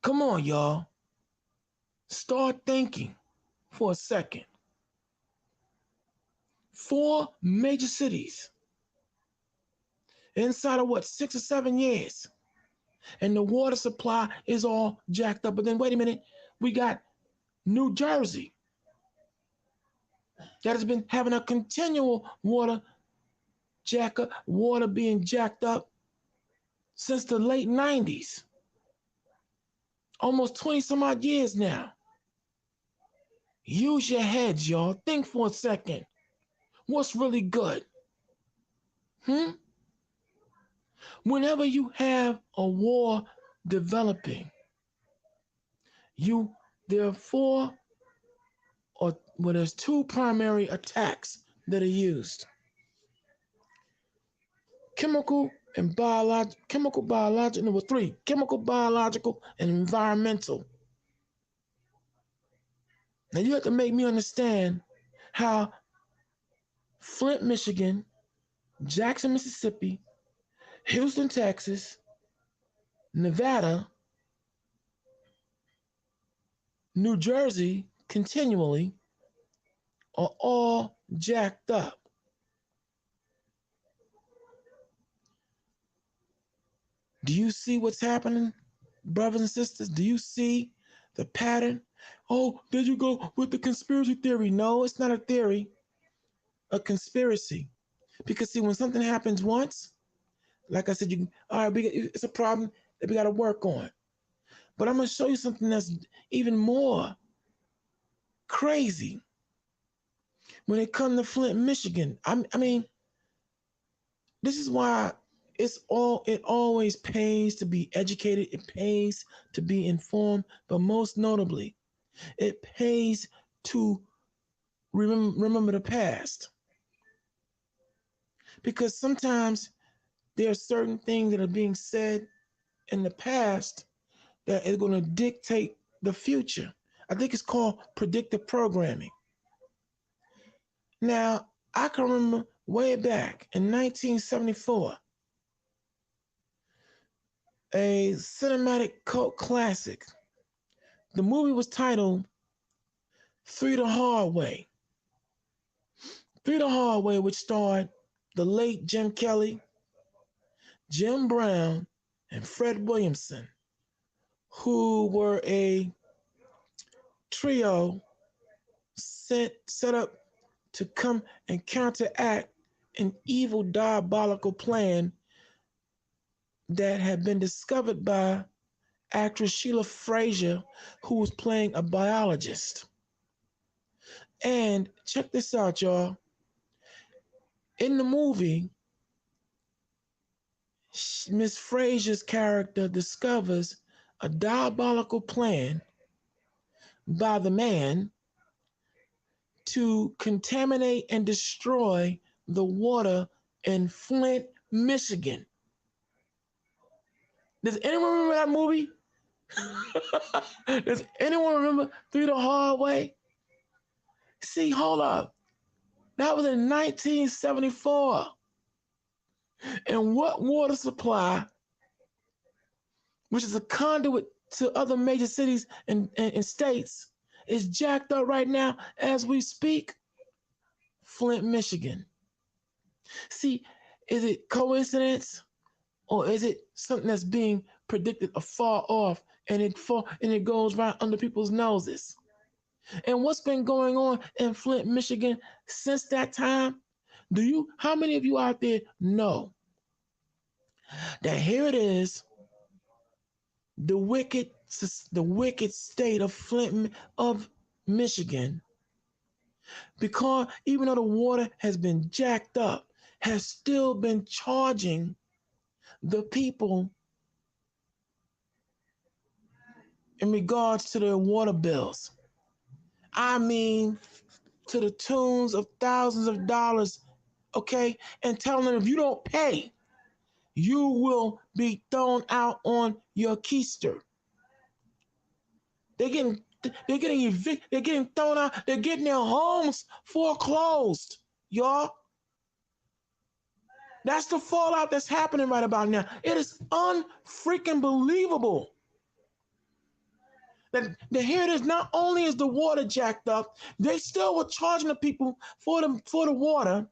Come on, y'all. Start thinking for a second. 4 major cities inside of what, 6 or 7 years, and the water supply is all jacked up. But then wait a minute, we got New Jersey that has been having a continual water being jacked up since the late 90s, almost 20 some odd years now. Use your heads, y'all. Think for a second. What's really good? Whenever you have a war developing, there's 2 primary attacks that are used. Chemical, biological, number 3, chemical, biological, and environmental. Now you have to make me understand how Flint, Michigan, Jackson, Mississippi, Houston, Texas, Nevada, New Jersey continually are all jacked up. Do you see what's happening, brothers and sisters? Do you see the pattern? Oh, there you go with the conspiracy theory. No, it's not a theory, a conspiracy. Because see, when something happens once, like I said, it's a problem that we got to work on. But I'm going to show you something that's even more crazy when it comes to Flint, Michigan. I mean, this is why it always pays to be educated. It pays to be informed, but most notably, it pays to remember the past. Because sometimes there are certain things that are being said in the past that is going to dictate the future. I think it's called predictive programming. Now, I can remember way back in 1974, a cinematic cult classic. The movie was titled 3 the Hard Way. 3 the Hard Way, which starred the late Jim Kelly, Jim Brown, and Fred Williamson, who were a trio set up to come and counteract an evil, diabolical plan that had been discovered by actress Sheila Frazier, who was playing a biologist. And check this out, y'all. In the movie, Miss Frazier's character discovers a diabolical plan by the man to contaminate and destroy the water in Flint, Michigan. Does anyone remember that movie? Does anyone remember 3 the Hard Way? See, hold up. That was in 1974. And what water supply, which is a conduit to other major cities and states, is jacked up right now as we speak? Flint, Michigan. See, is it coincidence, or is it something that's being predicted afar off, and it goes right under people's noses? And what's been going on in Flint, Michigan since that time? How many of you out there know that here it is, the wicked state of Flint, of Michigan, because even though the water has been jacked up, has still been charging the people in regards to their water bills. I mean, to the tunes of thousands of dollars, okay? And telling them if you don't pay, you will be thrown out on your keister. They're getting evicted, they're getting thrown out, they're getting their homes foreclosed, y'all. That's the fallout that's happening right about now. It is unfreaking believable. That here it is. Not only is the water jacked up, they still were charging the people for the water,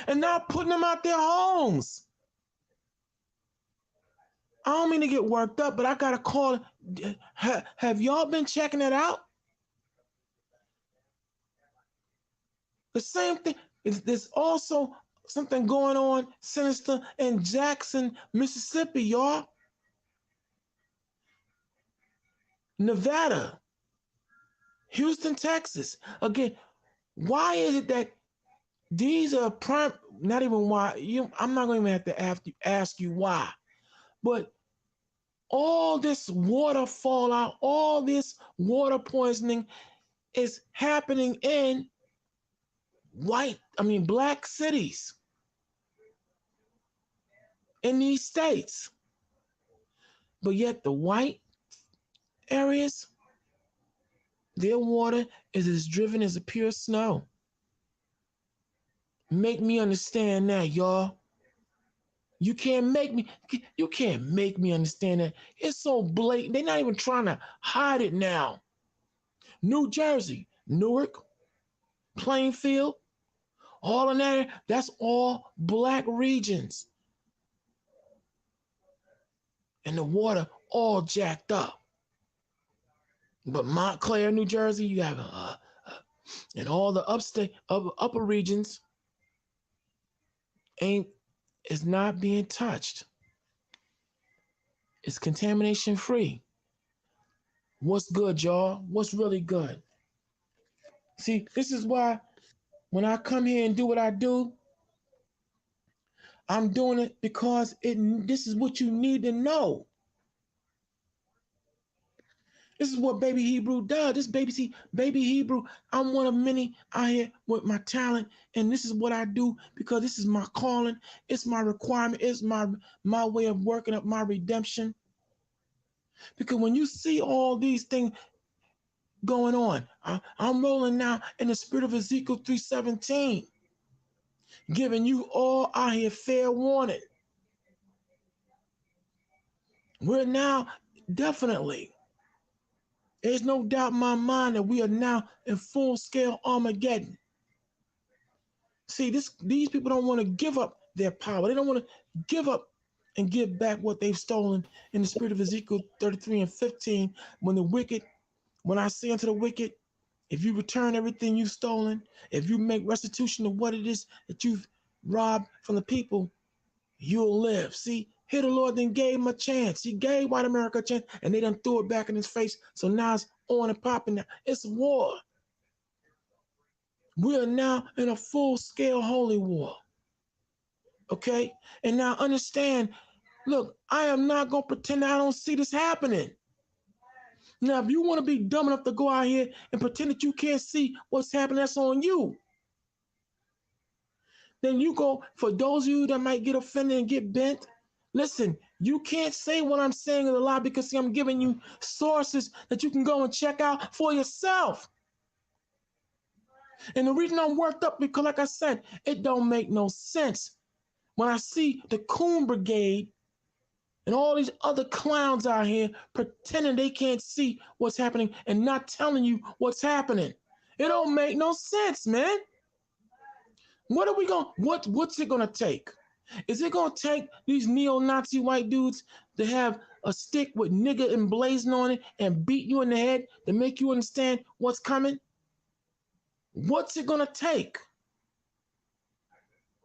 and now putting them out their homes. I don't mean to get worked up, but I got to call. Have y'all been checking it out? The same thing. There's also something going on sinister in Jackson, Mississippi, y'all. Nevada, Houston, Texas. Again, why is it that these are prime? Not even why. I'm not going to even have to ask you why, but all this water fallout, all this water poisoning is happening in black cities in these states. But yet the white areas, their water is as driven as a pure snow. Make me understand that, y'all. You can't make me understand that. It's so blatant. They're not even trying to hide it now. New Jersey, Newark, Plainfield, all in that, that's all black regions. And the water all jacked up. But Montclair, New Jersey, you have and all the upper regions is not being touched. It's contamination free. What's good, y'all? What's really good? See, this is why when I come here and do what I do, I'm doing it because this is what you need to know. This is what Baby Hebrew does. This Baby Hebrew, I'm one of many out here with my talent, and this is what I do because this is my calling. It's my requirement. It's my way of working up my redemption. Because when you see all these things going on, I'm rolling now in the spirit of Ezekiel 3:17, giving you all out here fair warning. We're now definitely, there's no doubt in my mind that we are now in full-scale Armageddon. See, these people don't want to give up their power. They don't want to give up and give back what they've stolen in the spirit of Ezekiel 33:15. When I say unto the wicked, if you return everything you've stolen, if you make restitution of what it is that you've robbed from the people, you'll live. See, here the Lord then gave him a chance. He gave white America a chance, and they done threw it back in his face. So now it's on and popping now. It's war. We are now in a full-scale holy war. Okay? And now understand, look, I am not going to pretend I don't see this happening. Now, if you want to be dumb enough to go out here and pretend that you can't see what's happening, that's on you. Then you go, for those of you that might get offended and get bent, listen, you can't say what I'm saying is a lie because see, I'm giving you sources that you can go and check out for yourself. And the reason I'm worked up, because like I said, it don't make no sense when I see the Coon Brigade and all these other clowns out here pretending they can't see what's happening and not telling you what's happening. It don't make no sense, man. What's it gonna take? Is it gonna take these neo-Nazi white dudes to have a stick with nigger emblazoned on it and beat you in the head to make you understand what's coming? What's it gonna take?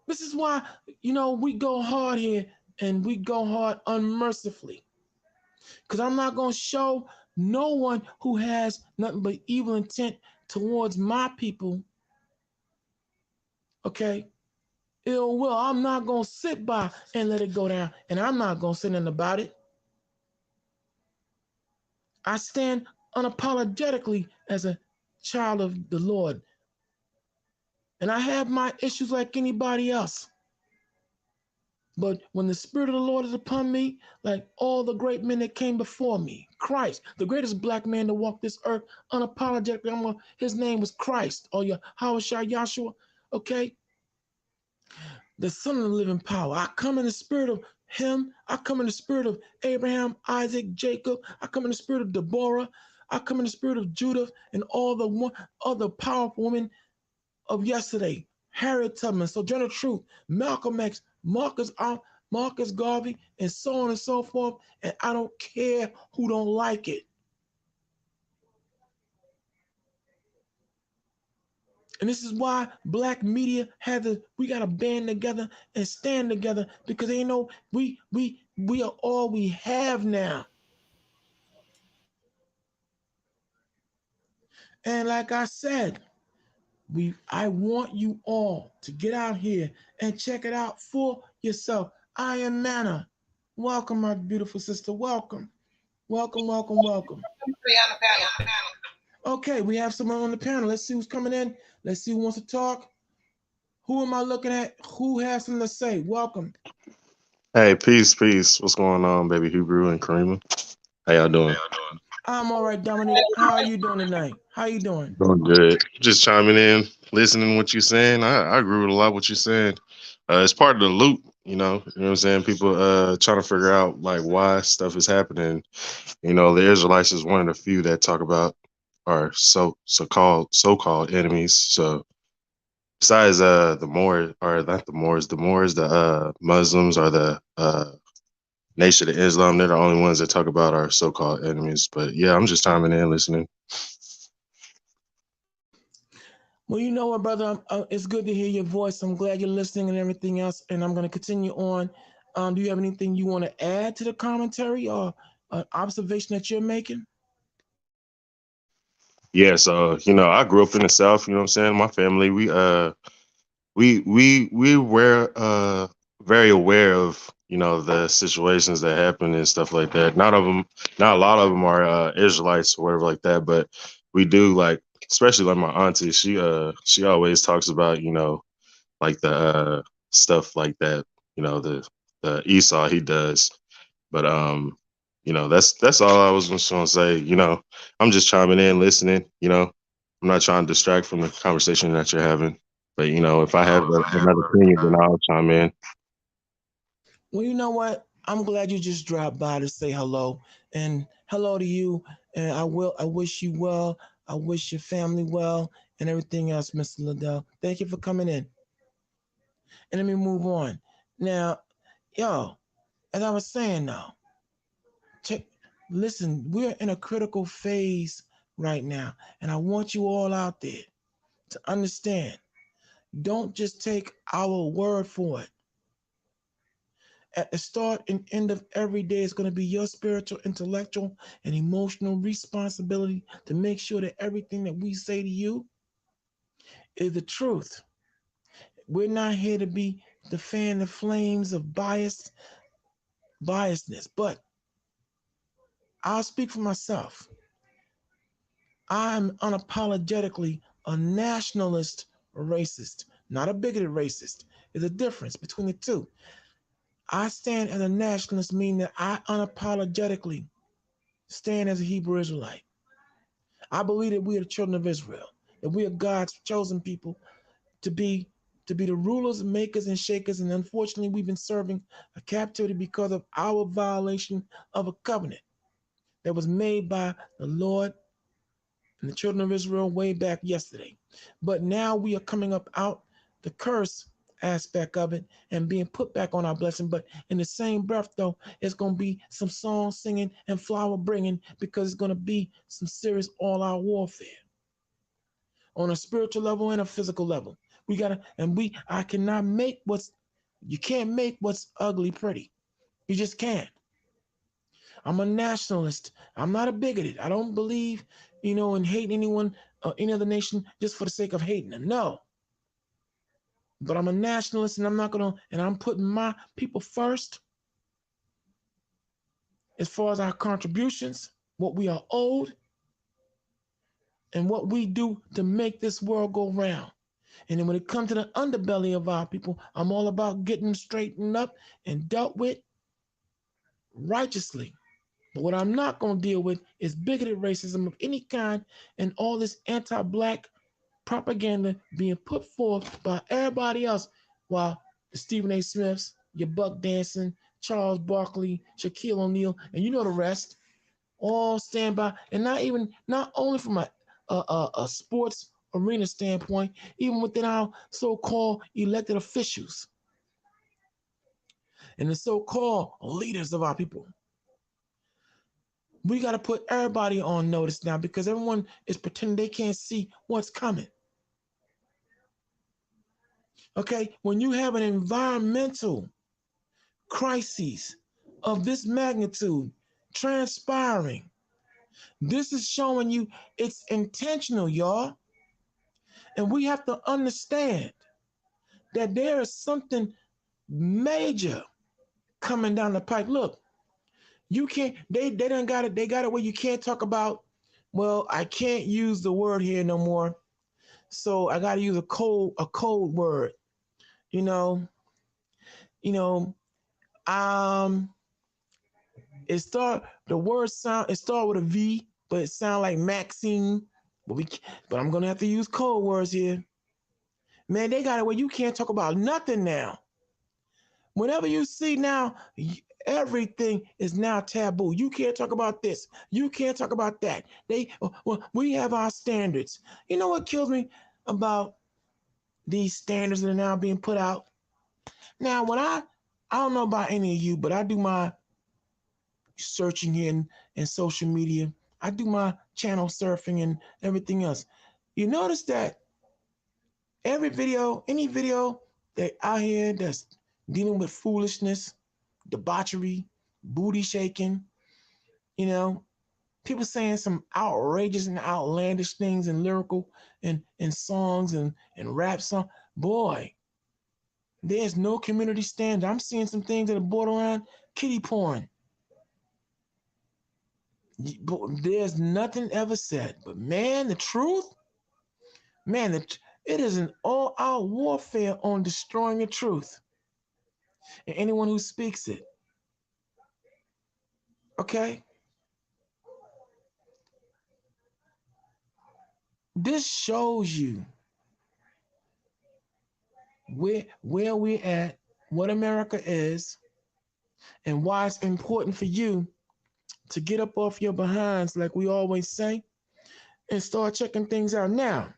This is why, we go hard here and we go hard unmercifully. Because I'm not gonna show no one who has nothing but evil intent towards my people, okay, ill will. I'm not gonna sit by and let it go down, and I'm not gonna say nothing about it. I stand unapologetically as a child of the Lord, and I have my issues like anybody else. But when the Spirit of the Lord is upon me, like all the great men that came before me, Christ, the greatest black man to walk this earth unapologetically, his name was Christ, or Yahweh Yahshua, okay? The Son of the living power. I come in the spirit of him. I come in the spirit of Abraham, Isaac, Jacob. I come in the spirit of Deborah. I come in the spirit of Judith and all the other powerful women of yesterday. Harriet Tubman, Sojourner Truth, Malcolm X, Marcus Garvey, and so on and so forth. And I don't care who don't like it. And this is why black media we gotta band together and stand together, because they know we are all we have now. And like I said, I want you all to get out here and check it out for yourself. Iron Manna. Welcome, my beautiful sister. Welcome. Welcome, welcome, welcome. Okay, we have someone on the panel. Let's see who's coming in. Let's see who wants to talk. Who am I looking at? Who has something to say? Welcome. Hey, peace. What's going on, baby Hebrew and Karima? How y'all doing? I'm all right, Dominic. How are you doing tonight? How you doing? Doing good. Just chiming in, listening to what you're saying. I agree with a lot of what you're saying. It's part of the loop, you know what I'm saying? People trying to figure out like why stuff is happening. You know, the Israelites is one of the few that talk about our so-called enemies. So besides the Moors, or not the Moors, the Muslims, or the Nation of Islam, they're the only ones that talk about our so-called enemies. But yeah, I'm just chiming in, listening. Well, you know what, brother? It's good to hear your voice. I'm glad you're listening and everything else. And I'm going to continue on. Do you have anything you want to add to the commentary or an observation that you're making? Yeah, so you know, I grew up in the South. You know what I'm saying? My family, we were very aware of, you know, the situations that happen and stuff like that. Not a lot of them are Israelites or whatever like that, but we do, like, especially like my auntie. She always talks about, you know, like the stuff like that. You know, the Esau he does. But you know, that's all I was just gonna say. You know, I'm just chiming in, listening. You know, I'm not trying to distract from the conversation that you're having. But you know, if I have another opinion, then I'll chime in. Well, you know what? I'm glad you just dropped by to say hello, and hello to you. And I wish you well. I wish your family well and everything else, Mr. Liddell. Thank you for coming in. And let me move on. Now, yo, as I was saying now, listen, we're in a critical phase right now. And I want you all out there to understand. Don't just take our word for it. At the start and end of every day is going to be your spiritual, intellectual, and emotional responsibility to make sure that everything that we say to you is the truth. We're not here to be to fan the flames of biasness, but I'll speak for myself. I'm unapologetically a nationalist racist, not a bigoted racist. There's a difference between the two. I stand as a nationalist, meaning that I unapologetically stand as a Hebrew Israelite. I believe that we are the children of Israel, that we are God's chosen people to be the rulers, makers, and shakers. And unfortunately, we've been serving a captivity because of our violation of a covenant that was made by the Lord and the children of Israel way back yesterday. But now we are coming up out the curse aspect of it and being put back on our blessing. But in the same breath, though, it's going to be some song singing and flower bringing, because it's going to be some serious all-out warfare on a spiritual level and a physical level. You can't make what's ugly pretty. You just can't. I'm a nationalist. I'm not a bigoted. I don't believe, in hating anyone or any other nation just for the sake of hating them. No. But I'm a nationalist, and I'm putting my people first as far as our contributions, what we are owed, and what we do to make this world go round. And then when it comes to the underbelly of our people, I'm all about getting them straightened up and dealt with righteously. But what I'm not going to deal with is bigoted racism of any kind and all this anti-Black propaganda being put forth by everybody else, while the Stephen A. Smiths, your Buck Danson, Charles Barkley, Shaquille O'Neal, and you know the rest, all stand by, and not only from a sports arena standpoint, even within our so-called elected officials and the so-called leaders of our people. We got to put everybody on notice now because everyone is pretending they can't see what's coming. Okay, when you have an environmental crisis of this magnitude transpiring, this is showing you it's intentional, y'all. And we have to understand that there is something major coming down the pipe. Look, you can't, they done got it, they got it where you can't talk about, well, I can't use the word here no more. So I gotta use a code word. You know, the word sound, it start with a V, but it sound like Maxine. But I'm gonna have to use code words here. Man, they got it where you can't talk about nothing now. Whenever you see now, everything is now taboo. You can't talk about this. You can't talk about that. We have our standards. You know what kills me about these standards that are now being put out? Now, when I don't know about any of you, but I do my searching in social media. I do my channel surfing and everything else. You notice that any video that out here that's dealing with foolishness, debauchery, booty shaking, people saying some outrageous and outlandish things in lyrical and songs and rap songs. Boy, there's no community standard. I'm seeing some things that are borderline kiddie porn. There's nothing ever said. But man, the truth, man, it is an all-out warfare on destroying the truth and anyone who speaks it. Okay? This shows you where we're at, what America is, and why it's important for you to get up off your behinds, like we always say, and start checking things out. Now,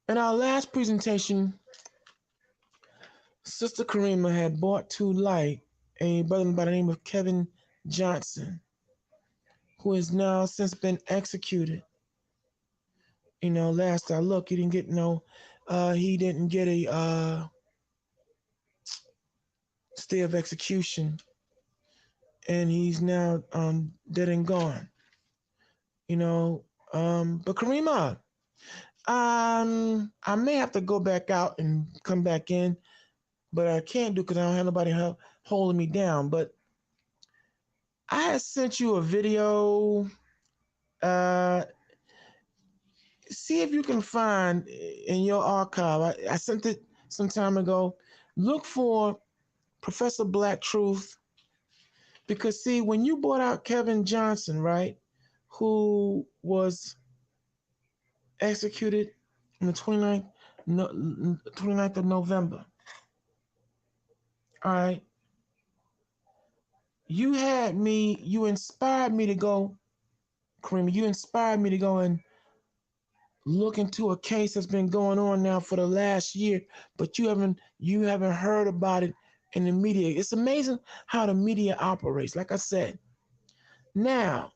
in our last presentation, Sister Karima had brought to light a brother by the name of Kevin Johnson, who has now since been executed. Last I looked, he didn't get a stay of execution, and he's now dead and gone. But Karima, I may have to go back out and come back in, but I can't do because I don't have nobody holding me down. But I had sent you a video. See if you can find in your archive. I sent it some time ago. Look for Professor Black Truth, because see, when you brought out Kevin Johnson, right, who was executed on the 29th of November. All right. You inspired me to go, Karima, you inspired me to go and look into a case that's been going on now for the last year, but you haven't heard about it in the media. It's amazing how the media operates, like I said. Now,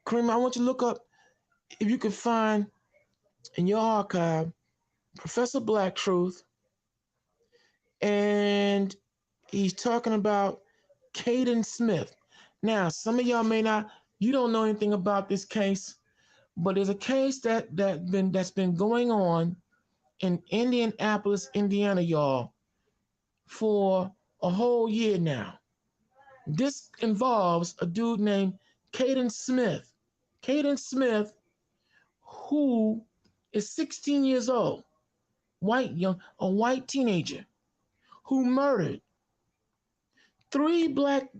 Karima, I want you to look up, if you can find in your archive, Professor Black Truth, and he's talking about Caden Smith. Now, some of y'all you don't know anything about this case, but there's a case that's been going on in Indianapolis, Indiana, y'all, for a whole year now. This involves a dude named Caden Smith. Caden Smith, who is 16 years old, a white teenager, who murdered 3 black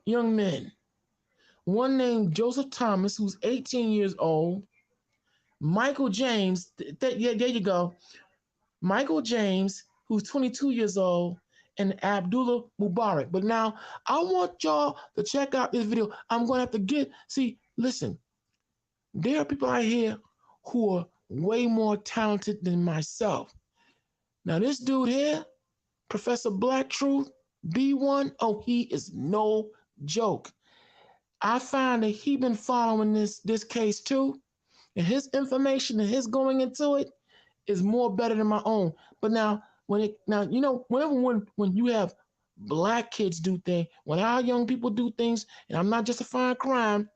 young men. One named Joseph Thomas, who's 18 years old. Michael James, there you go. Michael James, who's 22 years old, and Abdullah Mubarak. But now I want y'all to check out this video. I'm going to have to listen, there are people out here who are way more talented than myself. Now this dude here, Professor Black Truth, B1, oh, he is no joke. I find that he been following this case too, and his information and his going into it is more better than my own. But now, when you have black kids do things, when our young people do things, and I'm not justifying crime,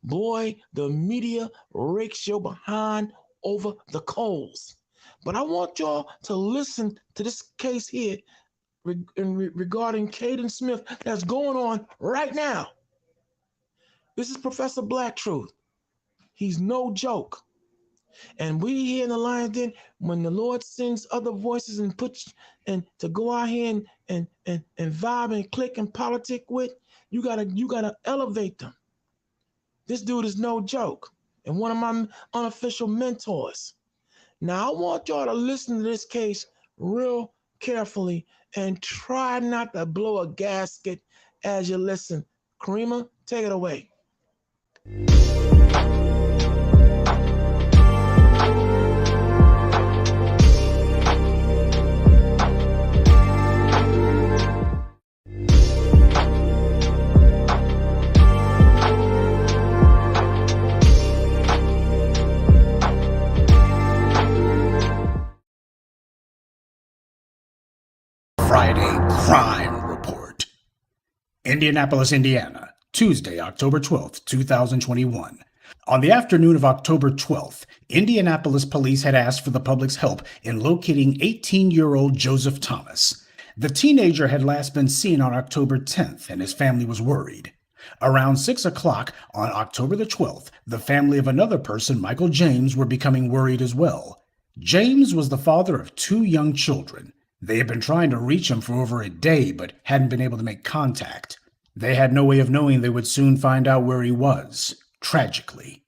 boy, the media rakes your behind over the coals. But I want y'all to listen to this case here regarding Caden Smith that's going on right now. This is Professor Black Truth. He's no joke. And we here in the Lions Den, when the Lord sends other voices and to go out here and vibe and click and politic with, you gotta elevate them. This dude is no joke, and one of my unofficial mentors. Now I want y'all to listen to this case real carefully and try not to blow a gasket as you listen. Karima, take it away. Friday Crime Report. Indianapolis, Indiana, Tuesday, October 12th, 2021. On the afternoon of October 12th, Indianapolis police had asked for the public's help in locating 18-year-old Joseph Thomas. The teenager had last been seen on October 10th, and his family was worried. Around 6 o'clock on October the 12th, the family of another person, Michael James, were becoming worried as well. James was the father of 2 young children. They had been trying to reach him for over a day, but hadn't been able to make contact. They had no way of knowing they would soon find out where he was, tragically.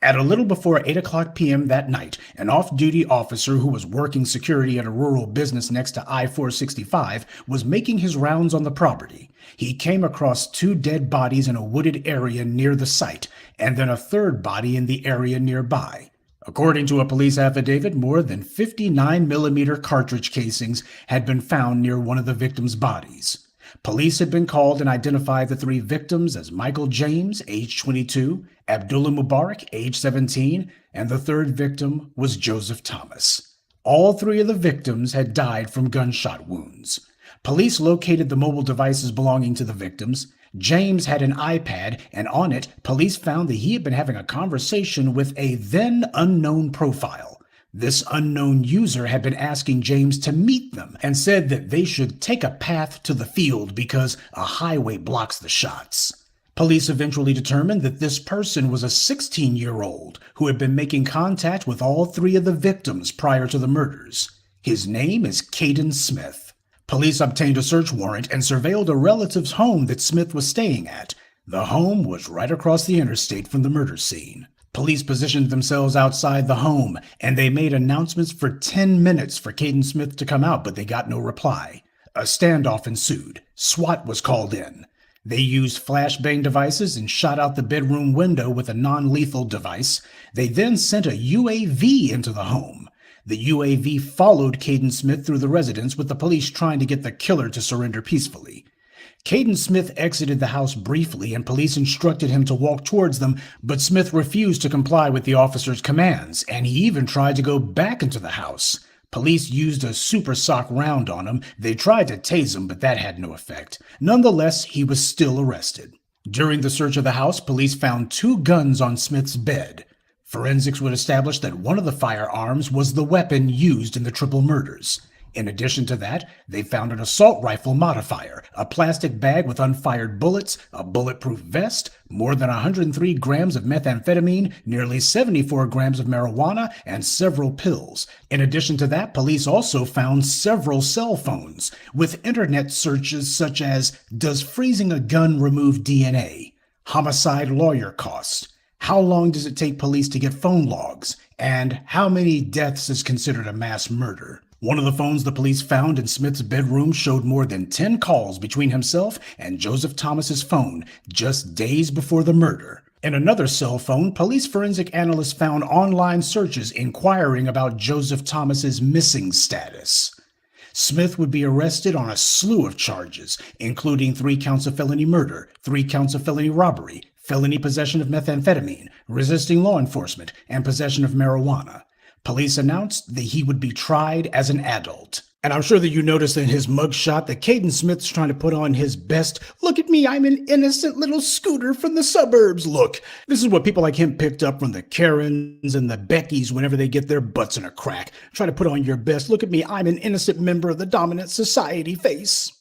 At a little before 8 o'clock p.m. that night, an off-duty officer who was working security at a rural business next to I-465 was making his rounds on the property. He came across 2 dead bodies in a wooded area near the site, and then a third body in the area nearby. According to a police affidavit, more than 59mm cartridge casings had been found near one of the victims' bodies. Police had been called and identified the 3 victims as Michael James, age 22, Abdullah Mubarak, age 17, and the third victim was Joseph Thomas. All 3 of the victims had died from gunshot wounds. Police located the mobile devices belonging to the victims. James had an iPad, and on it, police found that he had been having a conversation with a then-unknown profile. This unknown user had been asking James to meet them and said that they should take a path to the field because a highway blocks the shots. Police eventually determined that this person was a 16-year-old who had been making contact with all 3 of the victims prior to the murders. His name is Caden Smith. Police obtained a search warrant and surveilled a relative's home that Smith was staying at. The home was right across the interstate from the murder scene. Police positioned themselves outside the home, and they made announcements for 10 minutes for Caden Smith to come out, but they got no reply. A standoff ensued. SWAT was called in. They used flashbang devices and shot out the bedroom window with a non-lethal device. They then sent a UAV into the home. The UAV followed Caden Smith through the residence, with the police trying to get the killer to surrender peacefully. Caden Smith exited the house briefly, and police instructed him to walk towards them, but Smith refused to comply with the officer's commands, and he even tried to go back into the house. Police used a super sock round on him. They tried to tase him, but that had no effect. Nonetheless, he was still arrested. During the search of the house, police found 2 guns on Smith's bed. Forensics would establish that one of the firearms was the weapon used in the triple murders. In addition to that, they found an assault rifle modifier, a plastic bag with unfired bullets, a bulletproof vest, more than 103 grams of methamphetamine, nearly 74 grams of marijuana, and several pills. In addition to that, police also found several cell phones, with internet searches such as, "Does freezing a gun remove DNA?" "Homicide lawyer costs?" "How long does it take police to get phone logs?" and "How many deaths is considered a mass murder?" One of the phones the police found in Smith's bedroom showed more than 10 calls between himself and Joseph Thomas's phone just days before the murder. In another cell phone, police forensic analysts found online searches inquiring about Joseph Thomas's missing status. Smith would be arrested on a slew of charges, including 3 counts of felony murder, 3 counts of felony robbery, felony possession of methamphetamine, resisting law enforcement, and possession of marijuana. Police announced that he would be tried as an adult. And I'm sure that you noticed in his mugshot that Caden Smith's trying to put on his best, look at me, I'm an innocent little scooter from the suburbs look. This is what people like him picked up from the Karens and the Beckys whenever they get their butts in a crack. Try to put on your best, look at me, I'm an innocent member of the dominant society face.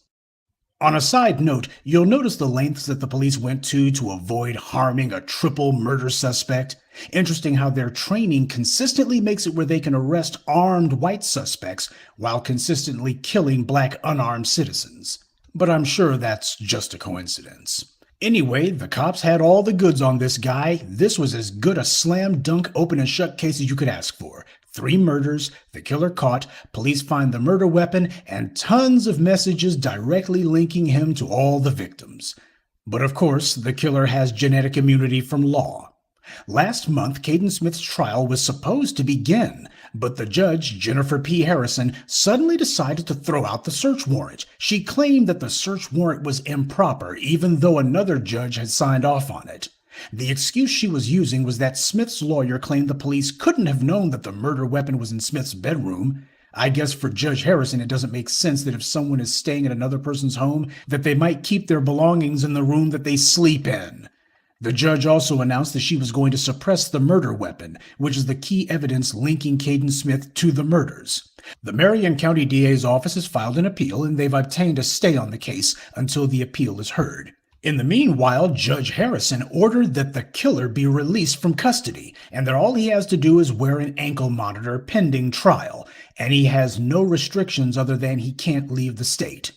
On a side note, you'll notice the lengths that the police went to avoid harming a triple murder suspect. Interesting how their training consistently makes it where they can arrest armed white suspects while consistently killing black unarmed citizens. But I'm sure that's just a coincidence. Anyway, the cops had all the goods on this guy. This was as good a slam dunk open and shut case as you could ask for. 3 murders, the killer caught, police find the murder weapon, and tons of messages directly linking him to all the victims. But of course, the killer has genetic immunity from law. Last month, Caden Smith's trial was supposed to begin, but the judge, Jennifer P. Harrison, suddenly decided to throw out the search warrant. She claimed that the search warrant was improper, even though another judge had signed off on it. The excuse she was using was that Smith's lawyer claimed the police couldn't have known that the murder weapon was in Smith's bedroom. I guess for Judge Harrison, it doesn't make sense that if someone is staying at another person's home, that they might keep their belongings in the room that they sleep in. The judge also announced that she was going to suppress the murder weapon, which is the key evidence linking Caden Smith to the murders. The Marion County DA's office has filed an appeal, and they've obtained a stay on the case until the appeal is heard. In the meanwhile, Judge Harrison ordered that the killer be released from custody, and that all he has to do is wear an ankle monitor pending trial, and he has no restrictions other than he can't leave the state.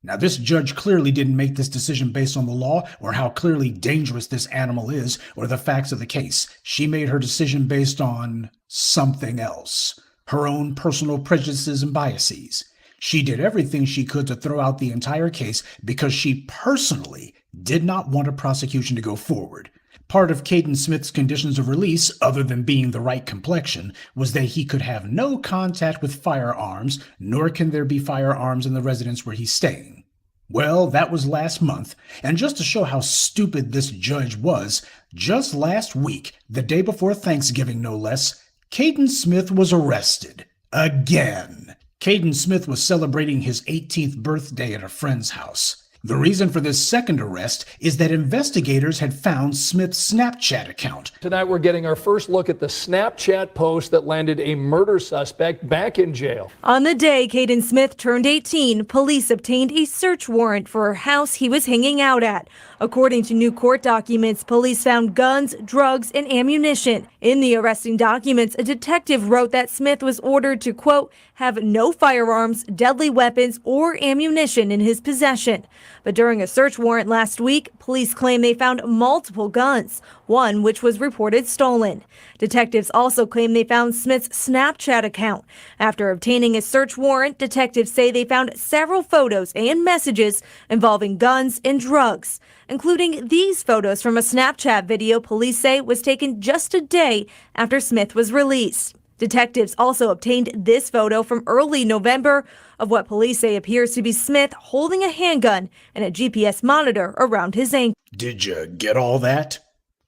Now, this judge clearly didn't make this decision based on the law or how clearly dangerous this animal is or the facts of the case. She made her decision based on something else, her own personal prejudices and biases. She did everything she could to throw out the entire case because she personally did not want a prosecution to go forward. Part of Caden Smith's conditions of release, other than being the right complexion, was that he could have no contact with firearms, nor can there be firearms in the residence where he's staying. Well, that was last month, and just to show how stupid this judge was, just last week, the day before Thanksgiving no less, Caden Smith was arrested. Again. Caden Smith was celebrating his 18th birthday at a friend's house. The reason for this second arrest is that investigators had found Smith's Snapchat account. Tonight we're getting our first look at the Snapchat post that landed a murder suspect back in jail. On the day Caden Smith turned 18, police obtained a search warrant for a house he was hanging out at. According to new court documents, police found guns, drugs, and ammunition. In the arresting documents, a detective wrote that Smith was ordered to, quote, have no firearms, deadly weapons, or ammunition in his possession. But during a search warrant last week, police claim they found multiple guns, one which was reported stolen. Detectives also claim they found Smith's Snapchat account. After obtaining a search warrant, detectives say they found several photos and messages involving guns and drugs, including these photos from a Snapchat video police say was taken just a day after Smith was released. Detectives also obtained this photo from early November of what police say appears to be Smith holding a handgun and a GPS monitor around his ankle. Did you get all that?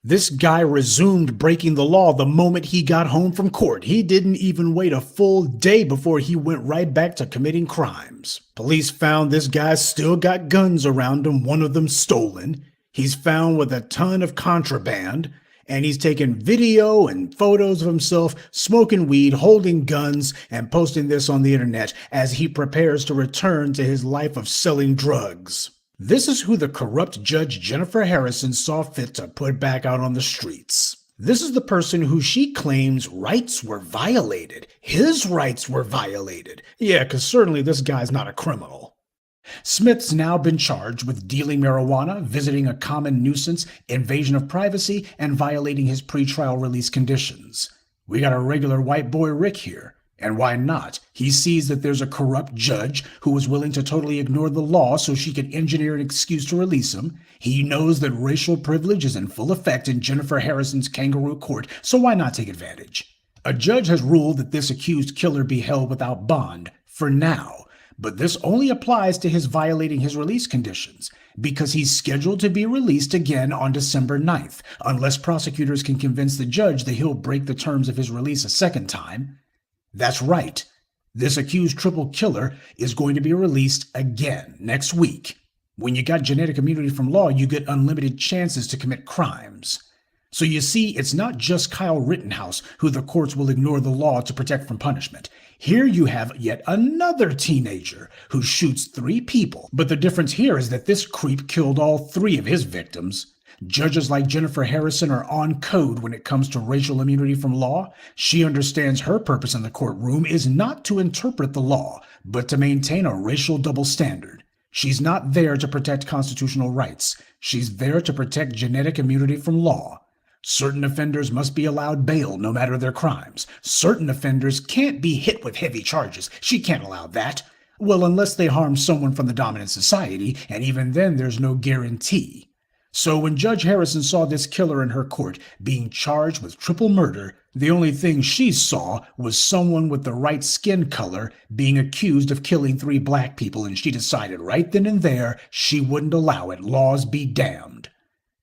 This guy resumed breaking the law the moment he got home from court. He didn't even wait a full day before he went right back to committing crimes. Police found this guy still got guns around him, one of them stolen. He's found with a ton of contraband, and he's taken video and photos of himself smoking weed, holding guns, and posting this on the internet as he prepares to return to his life of selling drugs. This is who the corrupt Judge Jennifer Harrison saw fit to put back out on the streets. This is the person who she claims rights were violated. His rights were violated. Yeah, because certainly this guy's not a criminal. Smith's now been charged with dealing marijuana, visiting a common nuisance, invasion of privacy, and violating his pretrial release conditions. We got a regular white boy Rick here. And why not? He sees that there's a corrupt judge who was willing to totally ignore the law so she could engineer an excuse to release him. He knows that racial privilege is in full effect in Jennifer Harrison's kangaroo court, so why not take advantage? A judge has ruled that this accused killer be held without bond, for now, but this only applies to his violating his release conditions, because he's scheduled to be released again on December 9th, unless prosecutors can convince the judge that he'll break the terms of his release a second time. That's right. This accused triple killer is going to be released again next week. When you got genetic immunity from law, you get unlimited chances to commit crimes. So you see, it's not just Kyle Rittenhouse who the courts will ignore the law to protect from punishment. Here you have yet another teenager who shoots 3 people. But the difference here is that this creep killed all 3 of his victims. Judges like Jennifer Harrison are on code when it comes to racial immunity from law. She understands her purpose in the courtroom is not to interpret the law, but to maintain a racial double standard. She's not there to protect constitutional rights. She's there to protect genetic immunity from law. Certain offenders must be allowed bail no matter their crimes. Certain offenders can't be hit with heavy charges. She can't allow that. Well, unless they harm someone from the dominant society, and even then there's no guarantee. So when Judge Harrison saw this killer in her court being charged with triple murder, the only thing she saw was someone with the right skin color being accused of killing 3 black people, and she decided right then and there she wouldn't allow it. Laws be damned.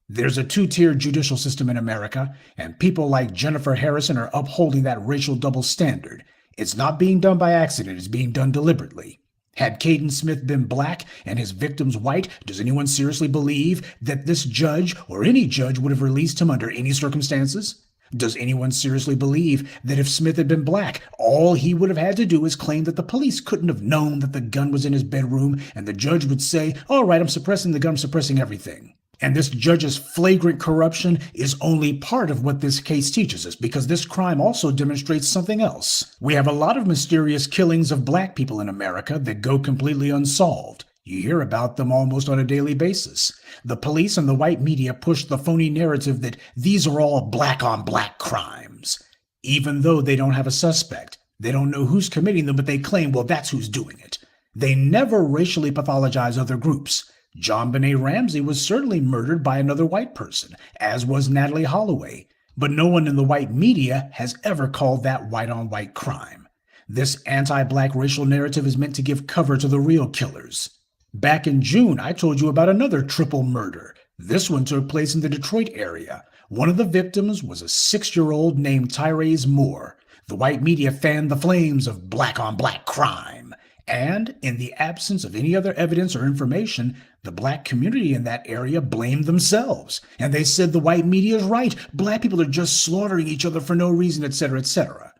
There's a 2-tier judicial system in America, and people like Jennifer Harrison are upholding that racial double standard. It's not being done by accident, it's being done deliberately. Had Caden Smith been black and his victims white, does anyone seriously believe that this judge or any judge would have released him under any circumstances? Does anyone seriously believe that if Smith had been black, all he would have had to do is claim that the police couldn't have known that the gun was in his bedroom, and the judge would say, all right, I'm suppressing the gun, I'm suppressing everything. And this judge's flagrant corruption is only part of what this case teaches us, because this crime also demonstrates something else. We have a lot of mysterious killings of black people in America that go completely unsolved. You hear about them almost on a daily basis. The police and the white media push the phony narrative that these are all black-on-black crimes, even though they don't have a suspect. They don't know who's committing them, but they claim, well, that's who's doing it. They never racially pathologize other groups. JonBenet Ramsey was certainly murdered by another white person, as was Natalee Holloway, but no one in the white media has ever called that white-on-white crime. This anti-black racial narrative is meant to give cover to the real killers. Back in June, I told you about another triple murder. This one took place in the Detroit area. One of the victims was a 6-year-old named Tyrese Moore. The white media fanned the flames of black-on-black crime. And, in the absence of any other evidence or information, the black community in that area blamed themselves. And they said the white media is right. Black people are just slaughtering each other for no reason, etc., etc.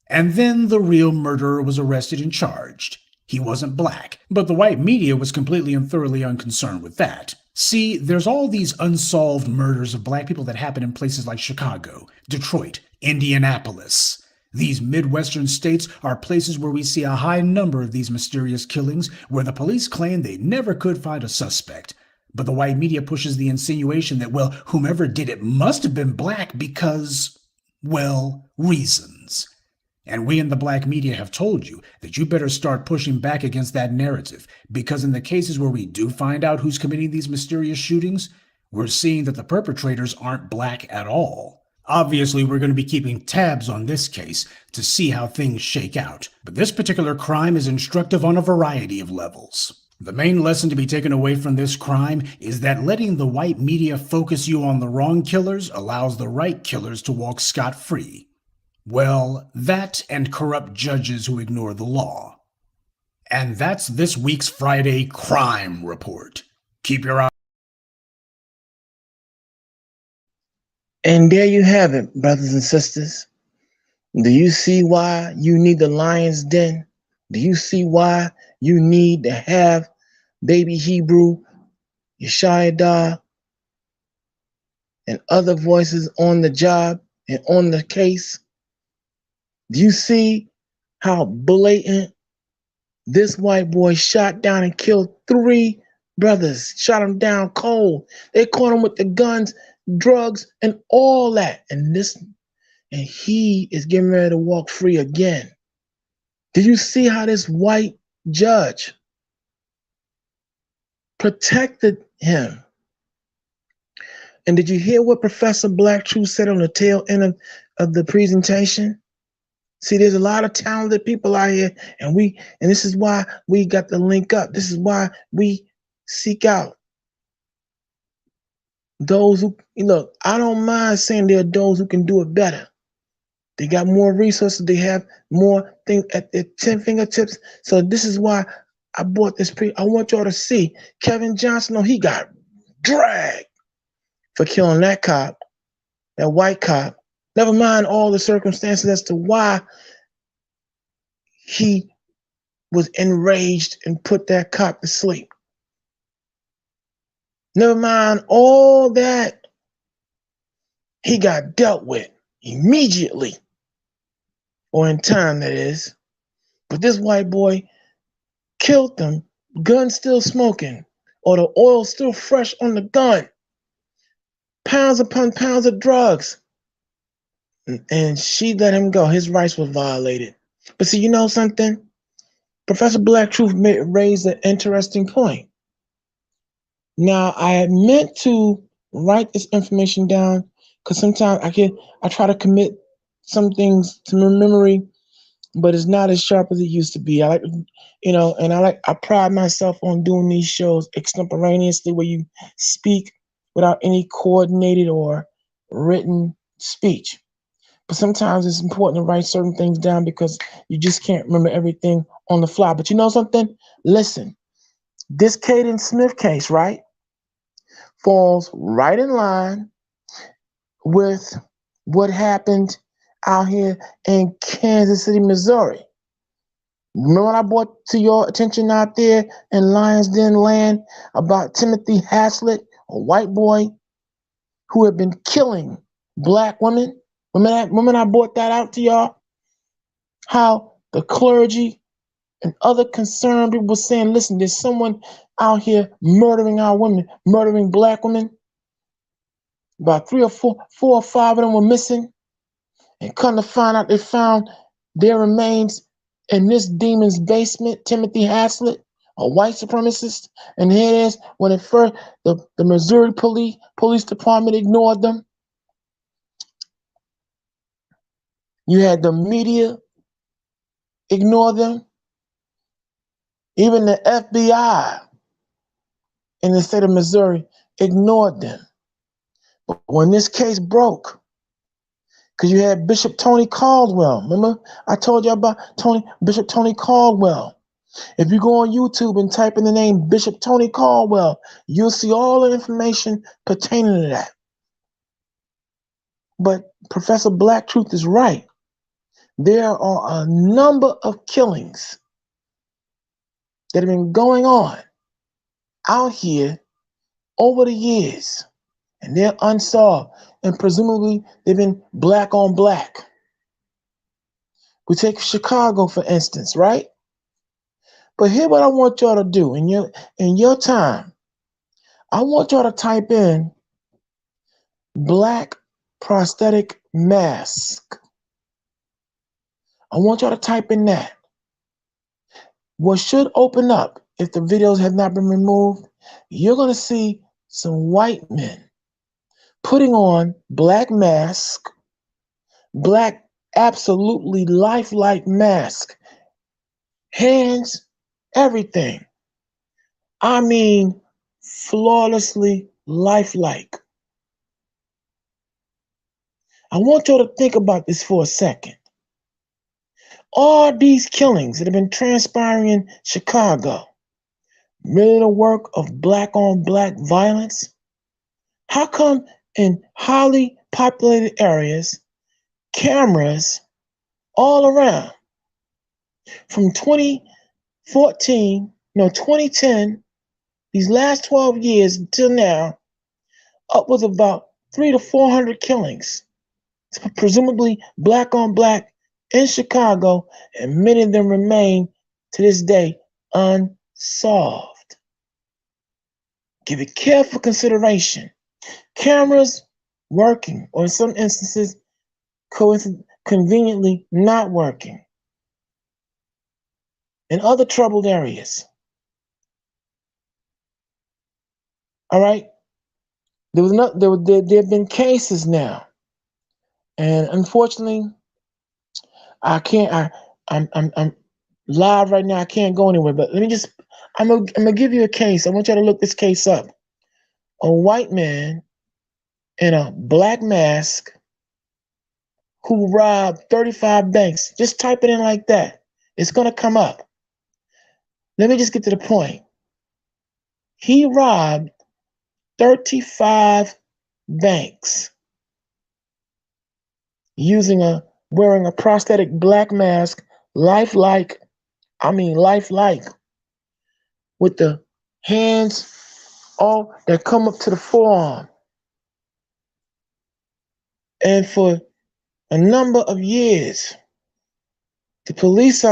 And then the real murderer was arrested and charged. He wasn't black, but the white media was completely and thoroughly unconcerned with that. See, there's all these unsolved murders of black people that happen in places like Chicago, Detroit, Indianapolis. These Midwestern states are places where we see a high number of these mysterious killings where the police claim they never could find a suspect. But the white media pushes the insinuation that, well, whomever did it must have been black because, well, reasons. And we in the black media have told you that you better start pushing back against that narrative, because in the cases where we do find out who's committing these mysterious shootings, we're seeing that the perpetrators aren't black at all. Obviously, we're going to be keeping tabs on this case to see how things shake out, but this particular crime is instructive on a variety of levels. The main lesson to be taken away from this crime is that letting the white media focus you on the wrong killers allows the right killers to walk scot-free. Well, that and corrupt judges who ignore the law. And that's this week's Friday Crime Report. Keep your eye. And there you have it, brothers and sisters. Do you see why you need the Lion's Den? Do you see why you need to have Baby Hebrew, Yeshaya, and other voices on the job and on the case? Do you see how blatant this white boy shot down and killed 3 brothers, shot them down cold? They caught him with the guns, drugs, and all that. And he is getting ready to walk free again. Did you see how this white judge protected him? And did you hear what Professor Black Truth said on the tail end of the presentation? See, there's a lot of talented people out here, and this is why we got to link up. This is why we seek out those who, look, I don't mind saying there are those who can do it better. They got more resources. They have more things at their 10 fingertips. So this is why I bought this I want y'all to see Kevin Johnson. No, he got dragged for killing that cop, that white cop. Never mind all the circumstances as to why he was enraged and put that cop to sleep. Never mind all that. He got dealt with immediately, or in time, that is. But this white boy killed them, gun still smoking, or the oil still fresh on the gun. Pounds upon pounds of drugs. And she let him go. His rights were violated. But see, you know something? Professor Black Truth raised an interesting point. Now, I had meant to write this information down because sometimes I try to commit some things to my memory, but it's not as sharp as it used to be. I like, and I pride myself on doing these shows extemporaneously, where you speak without any coordinated or written speech. But sometimes it's important to write certain things down because you just can't remember everything on the fly. But you know something? Listen, this Caden Smith case, right, falls right in line with what happened out here in Kansas City, Missouri. Remember when I brought to your attention out there in Lions Den land about Timothy Haslett, a white boy who had been killing black women? Remember I brought that out to y'all? How the clergy and other concerned people were saying, listen, there's someone out here murdering our women, murdering black women. About 4 or 5 of them were missing. And come to find out, they found their remains in this demon's basement, Timothy Haslett, a white supremacist. And here it is, when at first the Missouri police department ignored them. You had the media ignore them. Even the FBI in the state of Missouri ignored them. But when this case broke, because you had Bishop Tony Caldwell. Remember I told you about Bishop Tony Caldwell. If you go on YouTube and type in the name Bishop Tony Caldwell, you'll see all the information pertaining to that. But Professor Black Truth is right. There are a number of killings that have been going on out here over the years, and they're unsolved, and presumably they've been black on black. We take Chicago, for instance, right? But here's what I want y'all to do in your time. I want y'all to type in black prosthetic mask. I want y'all to type in that. What should open up, if the videos have not been removed, you're going to see some white men putting on black mask, black absolutely lifelike mask, hands, everything. I mean, flawlessly lifelike. I want y'all to think about this for a second. All these killings that have been transpiring in Chicago, really the work of black on black violence? How come in highly populated areas, cameras all around, from 2010, these last 12 years until now, upwards of about 300 to 400 killings, presumably black on black, in Chicago, and many of them remain to this day unsolved. Give it careful consideration. Cameras working, or in some instances, conveniently not working. and other troubled areas. All right, there have been cases now, and unfortunately, I'm live right now. I can't go anywhere, but I'm gonna give you a case. I want you to look this case up. A white man in a black mask who robbed 35 banks. Just type it in like that. It's gonna come up. Let me just get to the point. He robbed 35 banks wearing a prosthetic black mask, lifelike, with the hands all that come up to the forearm. And for a number of years, the police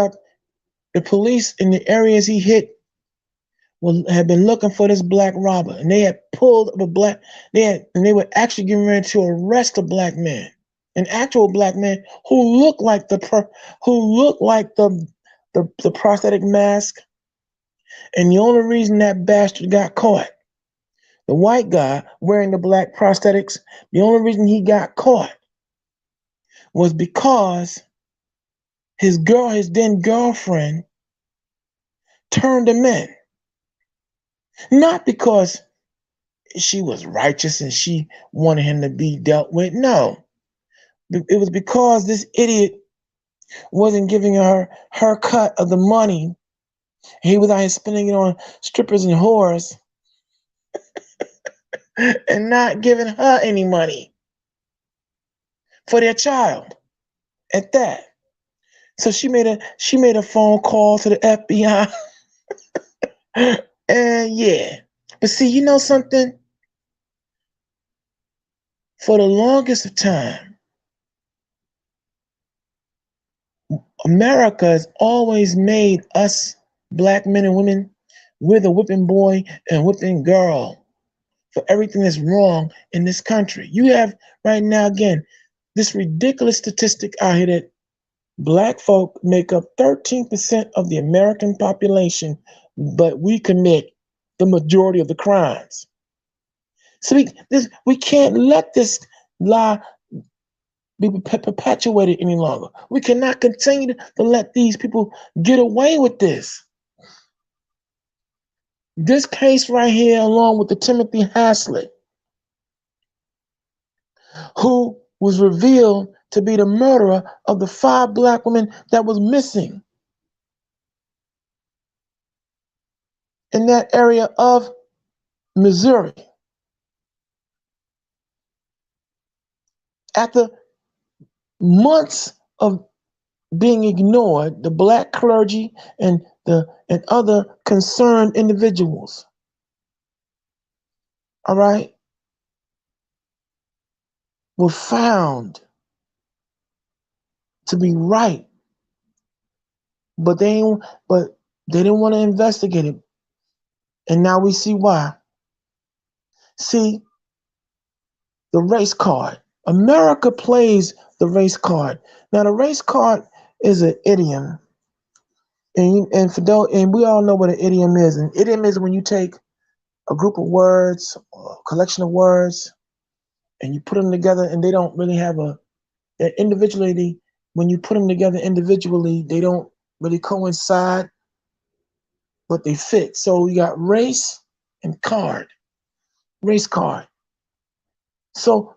in the areas he hit had been looking for this black robber, and they had pulled up they were actually getting ready to arrest a black man, an actual black man who looked like the prosthetic mask. And the only reason that bastard got caught, the white guy wearing the black prosthetics, the only reason he got caught was because his then girlfriend turned him in. Not because she was righteous and she wanted him to be dealt with. No. It was because this idiot wasn't giving her her cut of the money. He was out here spending it on strippers and whores and not giving her any money for their child at that. So she made a phone call to the FBI. And yeah. But see, you know something? For the longest of time, America has always made us black men and women, we're the whipping boy and whipping girl for everything that's wrong in this country. You have right now, again, this ridiculous statistic out here that black folk make up 13% of the American population, but we commit the majority of the crimes. So we can't let this lie be perpetuated any longer. We cannot continue to let these people get away with this. This case right here, along with the Timothy Haslett, who was revealed to be the murderer of the 5 black women that was missing in that area of Missouri. After months of being ignored, the black clergy and other concerned individuals, all right, were found to be right, but they didn't want to investigate it. And now we see why. See, the race card. America plays the race card. Now, the race card is an idiom, and we all know what an idiom is. An idiom is when you take a group of words, or a collection of words, and you put them together, and they don't really have individually. When you put them together individually, they don't really coincide, but they fit. So you got race and card, race card. So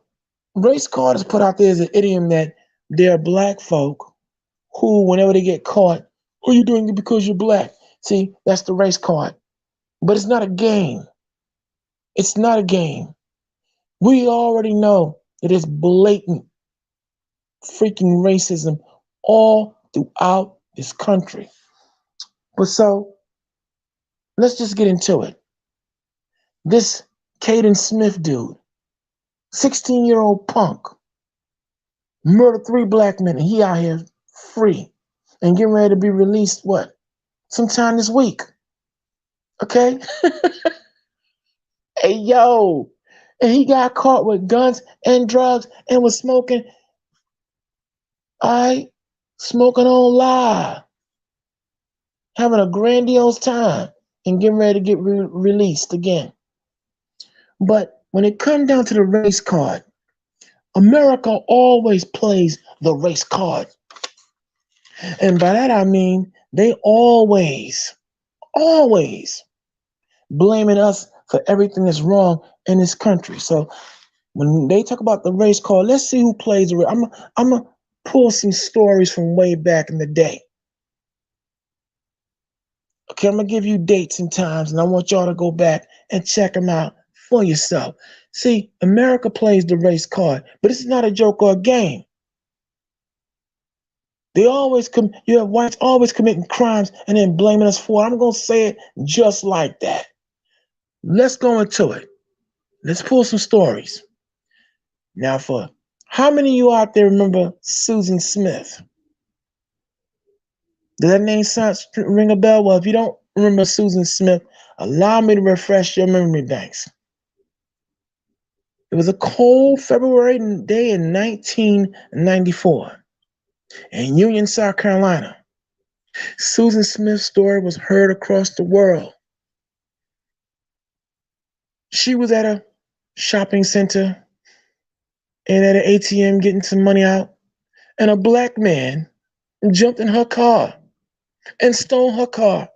race card is put out there as an idiom that there are black folk who, whenever they get caught, oh, you're doing it because you're black. See, that's the race card. But it's not a game. It's not a game. We already know that it's blatant freaking racism all throughout this country. But so, let's just get into it. This Caden Smith dude, 16-year-old punk, murdered 3 black men, and he out here free and getting ready to be released, sometime this week. Okay? Hey, yo. And he got caught with guns and drugs and was smoking, smoking on live. having a grandiose time and getting ready to get released again. But when it comes down to the race card, America always plays the race card. And by that I mean they always blaming us for everything that's wrong in this country. So when they talk about the race card, let's see who plays the race. I'm gonna pull some stories from way back in the day. Okay, I'm gonna give you dates and times, and I want y'all to go back and check them out for yourself. See, America plays the race card, but this is not a joke or a game. They always you have whites always committing crimes and then blaming us for it. I'm gonna say it just like that. Let's go into it. Let's pull some stories. Now, for how many of you out there remember Susan Smith? Does that name ring a bell? Well, if you don't remember Susan Smith, allow me to refresh your memory banks. It was a cold February day in 1994 in Union, South Carolina. Susan Smith's story was heard across the world. She was at a shopping center and at an ATM getting some money out, and a black man jumped in her car and stole her car.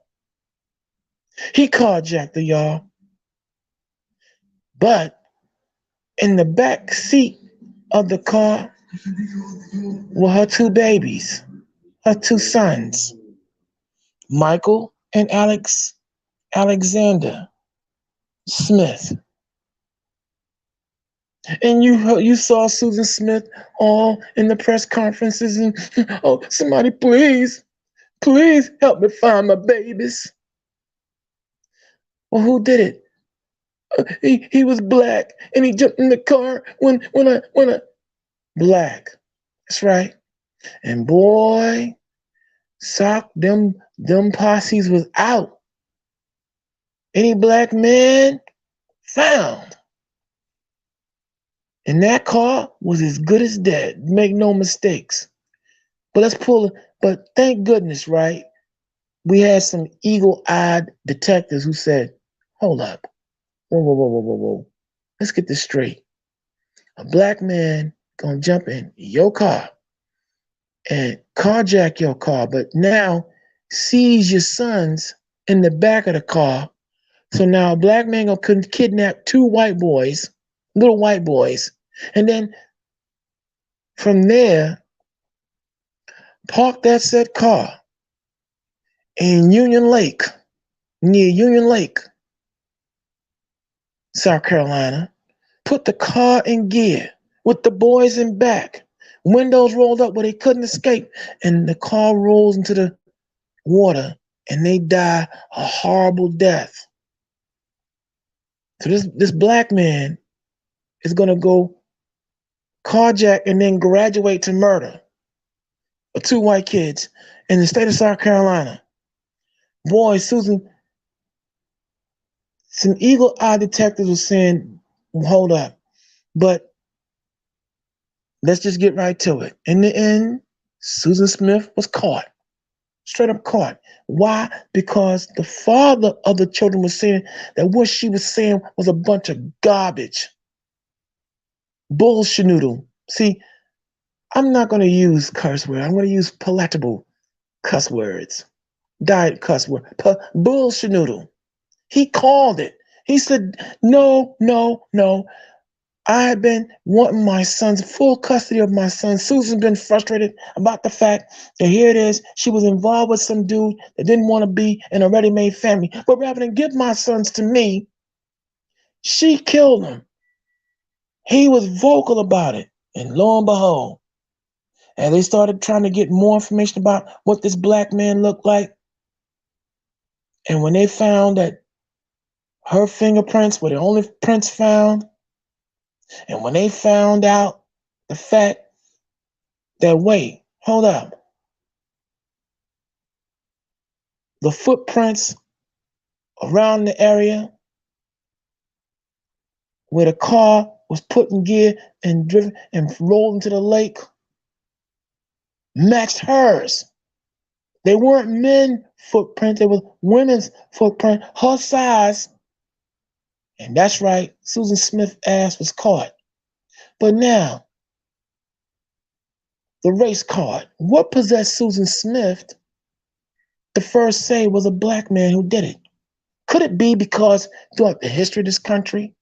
He carjacked her, y'all. But in the back seat of the car were her two babies, her two sons, Michael and Alexander Smith. And you saw Susan Smith all in the press conferences and, oh, somebody please help me find my babies. Well, who did it? He was black, and he jumped in the car when I black. That's right. And boy, sock them posses was out. Any black man found. And that car was as good as dead. Make no mistakes. But but thank goodness, right? We had some eagle-eyed detectives who said, hold up. Whoa. Let's get this straight. A black man gonna jump in your car and carjack your car, but now sees your sons in the back of the car. So now a black man gonna kidnap two white boys, little white boys, and then from there, park that said car in Union Lake, near Union Lake, South Carolina, put the car in gear with the boys in back, windows rolled up where they couldn't escape, and the car rolls into the water and they die a horrible death. So this black man is gonna go carjack and then graduate to murder of two white kids in the state of South Carolina. Boy, Susan, some eagle-eyed detectives were saying, hold up, but let's just get right to it. In the end, Susan Smith was caught, straight up caught. Why? Because the father of the children was saying that what she was saying was a bunch of garbage. Bullshit. See, I'm not going to use curse words. I'm going to use palatable cuss words. Diet cuss word. Bullshit. He called it. He said, no. I have been wanting my son's full custody of my son. Susan's been frustrated about the fact that here it is. She was involved with some dude that didn't want to be in a ready-made family. But rather than give my sons to me, she killed him. He was vocal about it. And lo and behold, and they started trying to get more information about what this black man looked like. And when they found that her fingerprints were the only prints found, and when they found out the fact that, wait, hold up, the footprints around the area where the car was put in gear and driven and rolled into the lake matched hers. They weren't men footprints, it was women's footprint, her size. And that's right, Susan Smith's ass was caught. But now, the race card. What possessed Susan Smith to first say was a black man who did it? Could it be because throughout the history of this country,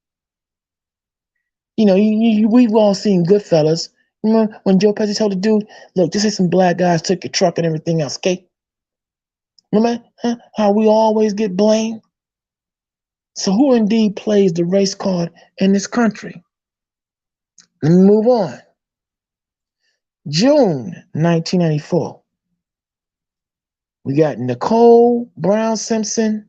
we've all seen Goodfellas. Remember when Joe Pesci told the dude, look, just say some black guys took your truck and everything else, okay? Remember how we always get blamed? So who indeed plays the race card in this country? Let me move on. June 1994. We got Nicole Brown Simpson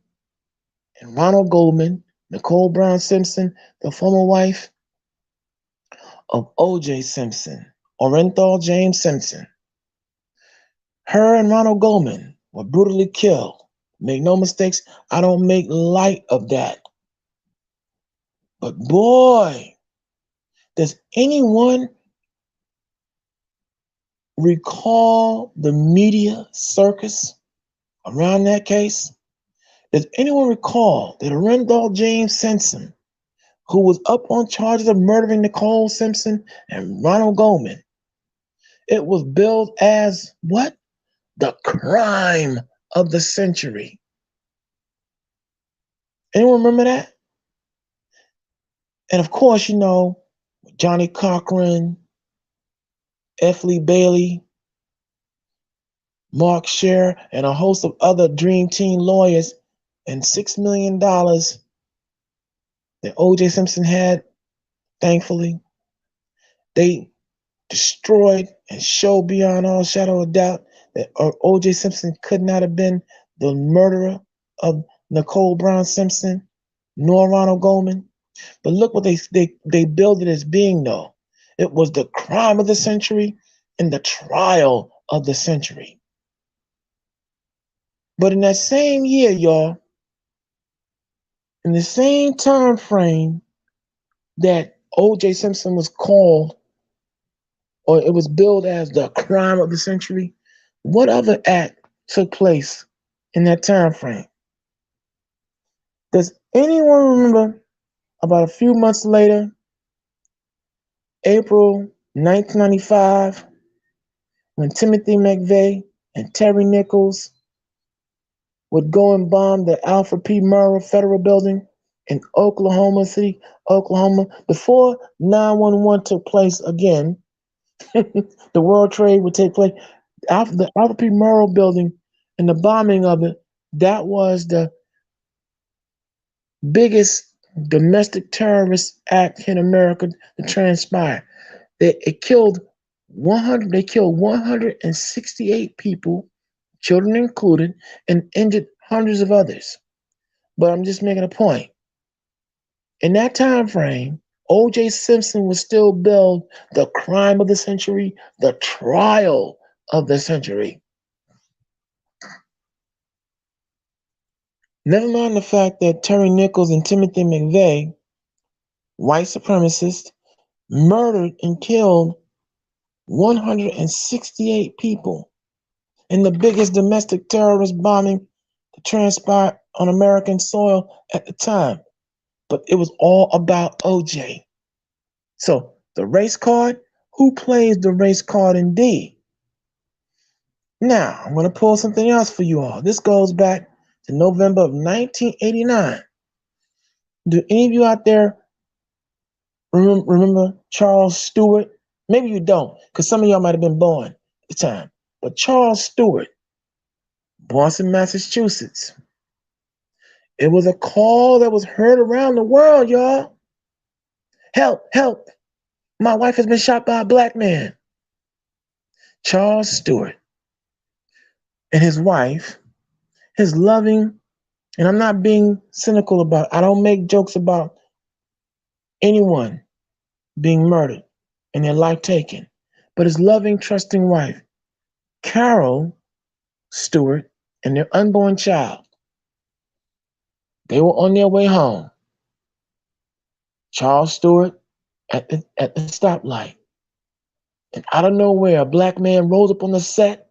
and Ronald Goldman. Nicole Brown Simpson, the former wife of O.J. Simpson, Orenthal James Simpson. Her and Ronald Goldman were brutally killed. Make no mistakes, I don't make light of that. But boy, does anyone recall the media circus around that case? Does anyone recall that Orenthal James Simpson, who was up on charges of murdering Nicole Simpson and Ronald Goldman, it was billed as what? The crime of the century. Anyone remember that? And of course, Johnny Cochran, F. Lee Bailey, Mark Scherer, and a host of other Dream Team lawyers, and $6 million that O.J. Simpson had, thankfully, they destroyed and showed beyond all shadow of doubt that O.J. Simpson could not have been the murderer of Nicole Brown Simpson, nor Ronald Goldman. But look what they billed it as being, though. It was the crime of the century and the trial of the century. But in that same year, y'all, in the same time frame that O.J. Simpson was called, or it was billed as the crime of the century, what other act took place in that time frame? Does anyone remember about a few months later, April 1995, when Timothy McVeigh and Terry Nichols would go and bomb the Alfred P. Murrah Federal Building in Oklahoma City, Oklahoma, before 9/11 took place again? The World Trade would take place. The Alfred P. Murrah Building and the bombing of it, that was the biggest domestic terrorist act in America to transpire. They killed 168 people, children included, and injured hundreds of others. But I'm just making a point. In that time frame, O.J. Simpson was still billed the crime of the century, the trial of the century. Never mind the fact that Terry Nichols and Timothy McVeigh, white supremacists, murdered and killed 168 people in the biggest domestic terrorist bombing to transpire on American soil at the time. But it was all about O.J. So the race card, who plays the race card indeed? Now, I'm going to pull something else for you all. This goes back to November of 1989. Do any of you out there remember Charles Stewart? Maybe you don't, because some of y'all might have been born at the time. But Charles Stewart, Boston, Massachusetts. It was a call that was heard around the world, y'all. Help, help. My wife has been shot by a black man. Charles Stewart and his wife, his loving, and I'm not being cynical about it. I don't make jokes about anyone being murdered and their life taken. But his loving, trusting wife, Carol Stewart, and their unborn child, they were on their way home. Charles Stewart at the stoplight. And out of nowhere, a black man rose up on the set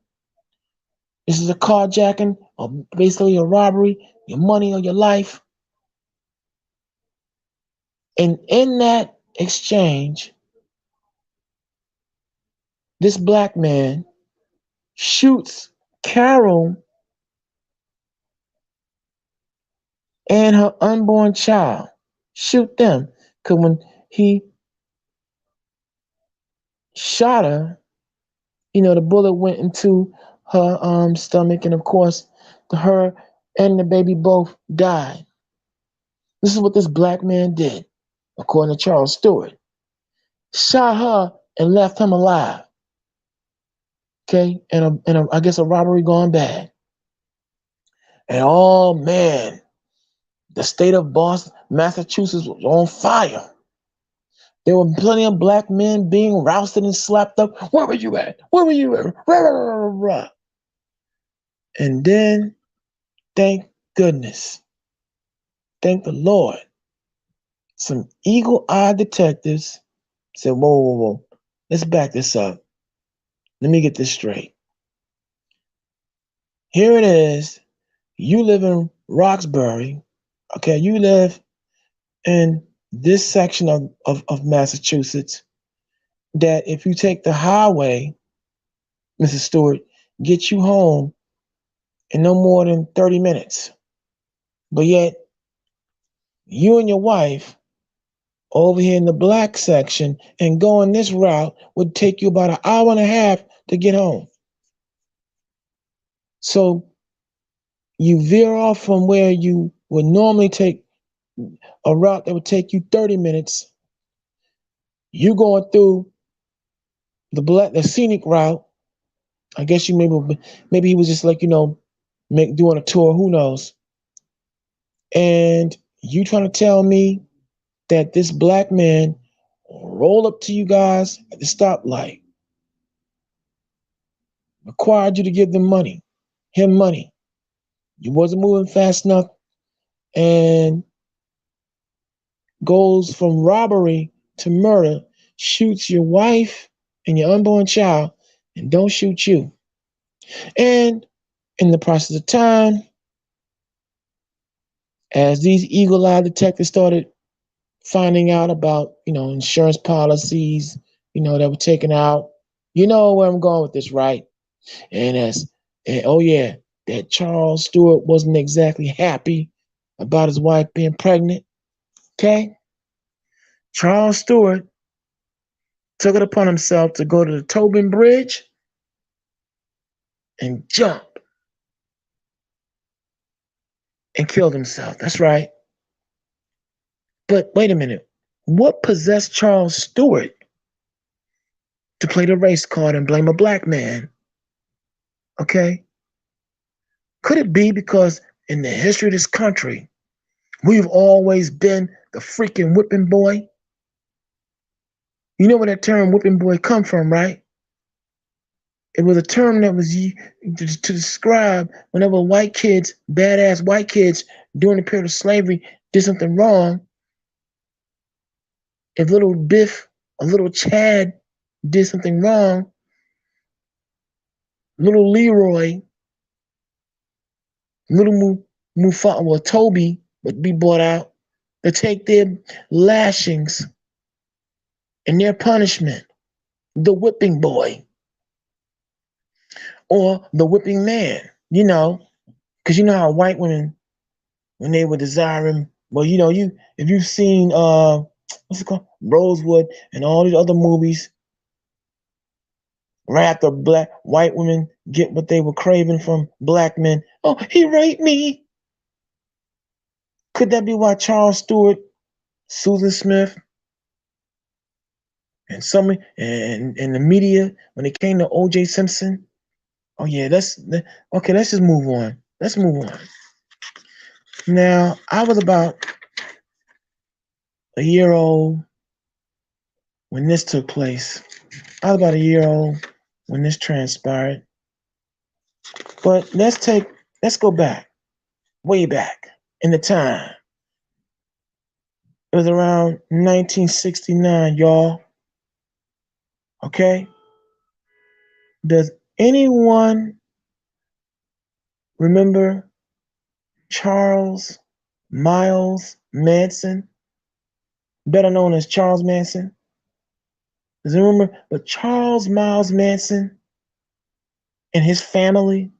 This is a carjacking or basically a robbery, your money or your life. And in that exchange, this black man shoots Carol and her unborn child. Shoot them. Because when he shot her, the bullet went into her stomach, and of course, her and the baby both died. This is what this black man did, according to Charles Stewart. Shot her and left him alive. Okay, and I guess a robbery gone bad. And oh man, the state of Boston, Massachusetts was on fire. There were plenty of black men being rousted and slapped up. Where were you at? Where were you at? Rah, rah, rah, rah. And then, thank goodness, thank the Lord, some eagle-eyed detectives said, whoa, whoa, whoa, let's back this up. Let me get this straight. Here it is. You live in Roxbury. Okay, you live in this section of Massachusetts that if you take the highway, Mrs. Stewart, get you home in no more than 30 minutes. But yet, you and your wife over here in the black section and going this route would take you about an hour and a half to get home. So you veer off from where you would normally take a route that would take you 30 minutes. You going through the scenic route. I guess you maybe he was just like, doing a tour, who knows. And you trying to tell me that this black man rolled up to you guys at the stoplight, required you to give him money. You wasn't moving fast enough, and goes from robbery to murder, shoots your wife and your unborn child, and don't shoot you. And in the process of time, as these eagle-eyed detectives started finding out about, insurance policies, that were taken out, you know where I'm going with this, right? And oh yeah, that Charles Stewart wasn't exactly happy about his wife being pregnant. Okay? Charles Stewart took it upon himself to go to the Tobin Bridge and jump and killed himself. That's right. But wait a minute. What possessed Charles Stewart to play the race card and blame a black man? Okay? Could it be because in the history of this country, we've always been the freaking whipping boy? You know where that term whipping boy come from, right? It was a term that was used to describe whenever white kids, badass white kids during the period of slavery did something wrong. If little Biff or little Chad did something wrong, little Leroy, little Mufasa, well, Toby would be brought out to take their lashings and their punishment, the whipping boy or the whipping man, because you know how white women, when they were desiring, well, if you've seen what's it called, Rosewood and all these other movies, right after white women get what they were craving from black men, oh, he raped me. Could that be why Charles Stewart, Susan Smith, and the media, when it came to O.J. Simpson, oh yeah, okay, let's just move on. Let's move on. Now, I was about a year old when this took place. I was about a year old when this transpired. But let's go back, way back in the time. It was around 1969, y'all. Okay? Does anyone Remember Charles Miles Manson, better known as Charles Manson? Does anyone remember? But Charles Miles Manson and his family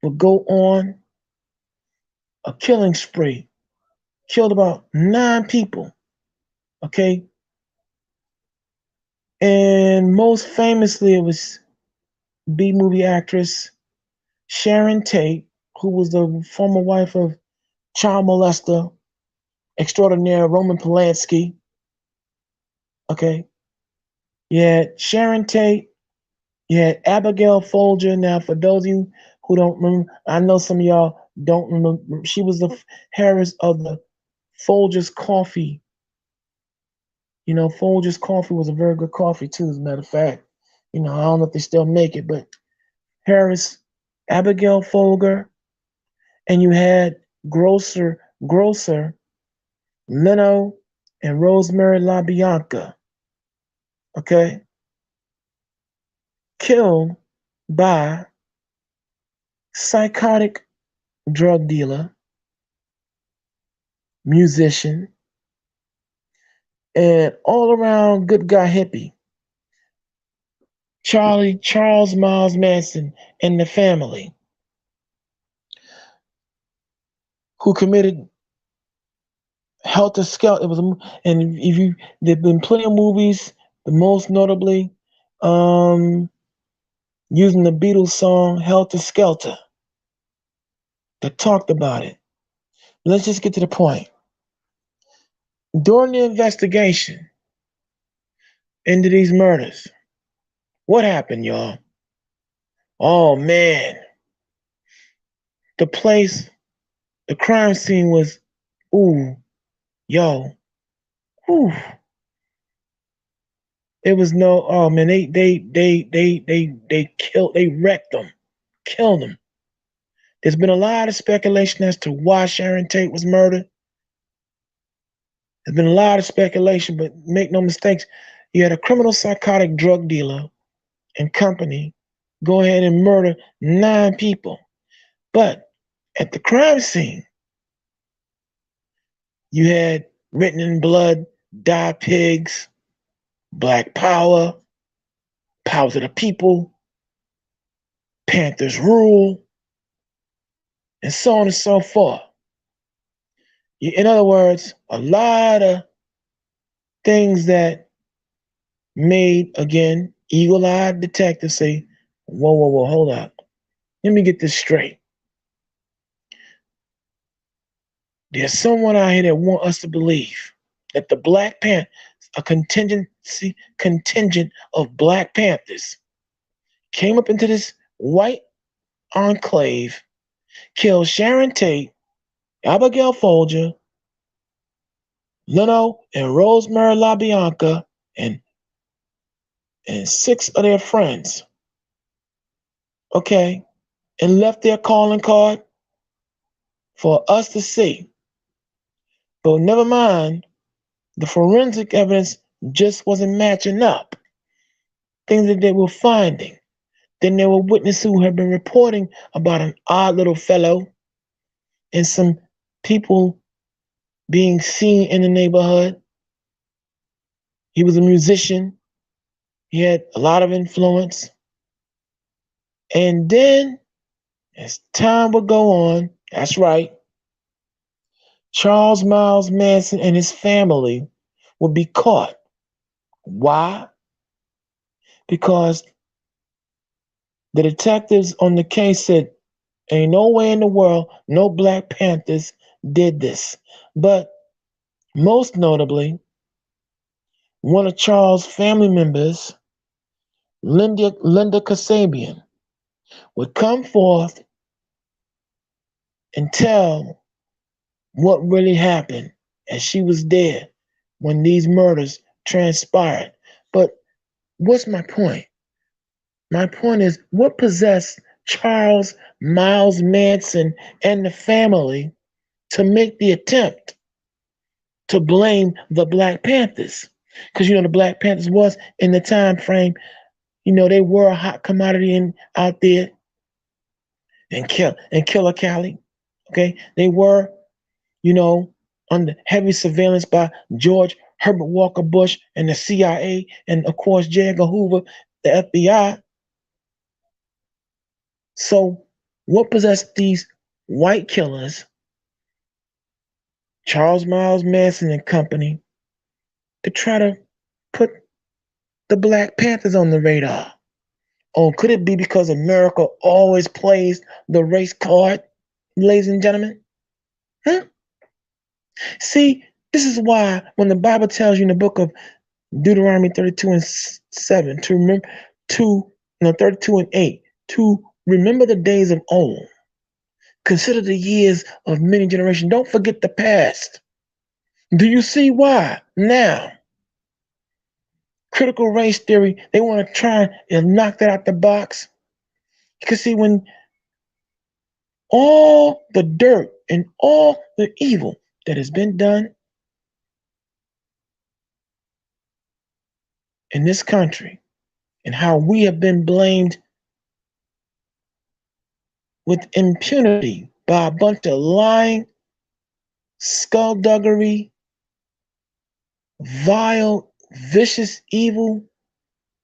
would go on a killing spree, killed about 9 people, okay? And most famously, it was B-movie actress Sharon Tate, who was the former wife of child molester extraordinaire Roman Polanski. Okay. You had Sharon Tate. You had Abigail Folger. Now, for those of you who don't remember, I know some of y'all don't remember. She was the heiress of the Folger's coffee. You know, Folger's coffee was a very good coffee too, as a matter of fact. You know, I don't know if they still make it, but Harris, Abigail Folger, and you had Grocer, Leno, and Rosemary LaBianca. Okay? Killed by psychotic drug dealer, musician, and all around good guy hippie, Charles Miles Manson and the family, who committed Helter Skelter. It was, and if you, there've been plenty of movies. The most notably, using the Beatles song Helter Skelter, that talked about it. Let's just get to the point. During the investigation into these murders, what happened, y'all? Oh man, the crime scene was, ooh, yo, ooh. It was no, oh man, they wrecked them, killed them. There's been a lot of speculation as to why Sharon Tate was murdered. There's been a lot of speculation, but make no mistakes, you had a criminal psychotic drug dealer and company go ahead and murder 9 people. But at the crime scene, you had written in blood, die pigs, Black Power, power to the people, Panthers rule, and so on and so forth. In other words, a lot of things that made, again, eagle-eyed detectives say, whoa, hold up. Let me get this straight. There's someone out here that want us to believe that the Black Panther, a contingent of Black Panthers, came up into this white enclave, killed Sharon Tate, Abigail Folger, Leno and Rosemary LaBianca, and 6 of their friends. Okay, and left their calling card for us to see. But never mind, the forensic evidence just wasn't matching up. Things that they were finding. Then there were witnesses who had been reporting about an odd little fellow and some people being seen in the neighborhood. He was a musician. He had a lot of influence. And then, as time would go on, that's right, Charles Miles Manson and his family would be caught. Why? Because the detectives on the case said, ain't no way in the world no Black Panthers did this. But most notably, one of Charles' family members, Linda Kasabian, would come forth and tell what really happened, as she was there when these murders transpired. But what's my point? My point is, what possessed Charles Miles Manson and the family to make the attempt to blame the Black Panthers? Because, the Black Panthers was, in the time frame, they were a hot commodity out there. and Killer Cali. Okay, they were, under heavy surveillance by George Herbert Walker Bush and the CIA, and of course J. Edgar Hoover, the FBI. So, what possessed these white killers, Charles Miles Manson and company, to try to put the Black Panthers on the radar? Or could it be because America always plays the race card, ladies and gentlemen? See, this is why when the Bible tells you in the book of Deuteronomy 32:7 to remember 32:8 to remember the days of old, consider the years of many generations. Don't forget the past. Do you see why now? Critical race theory, they want to try and knock that out the box. Because see, when all the dirt and all the evil that has been done in this country and how we have been blamed with impunity by a bunch of lying, skullduggery, vile, vicious, evil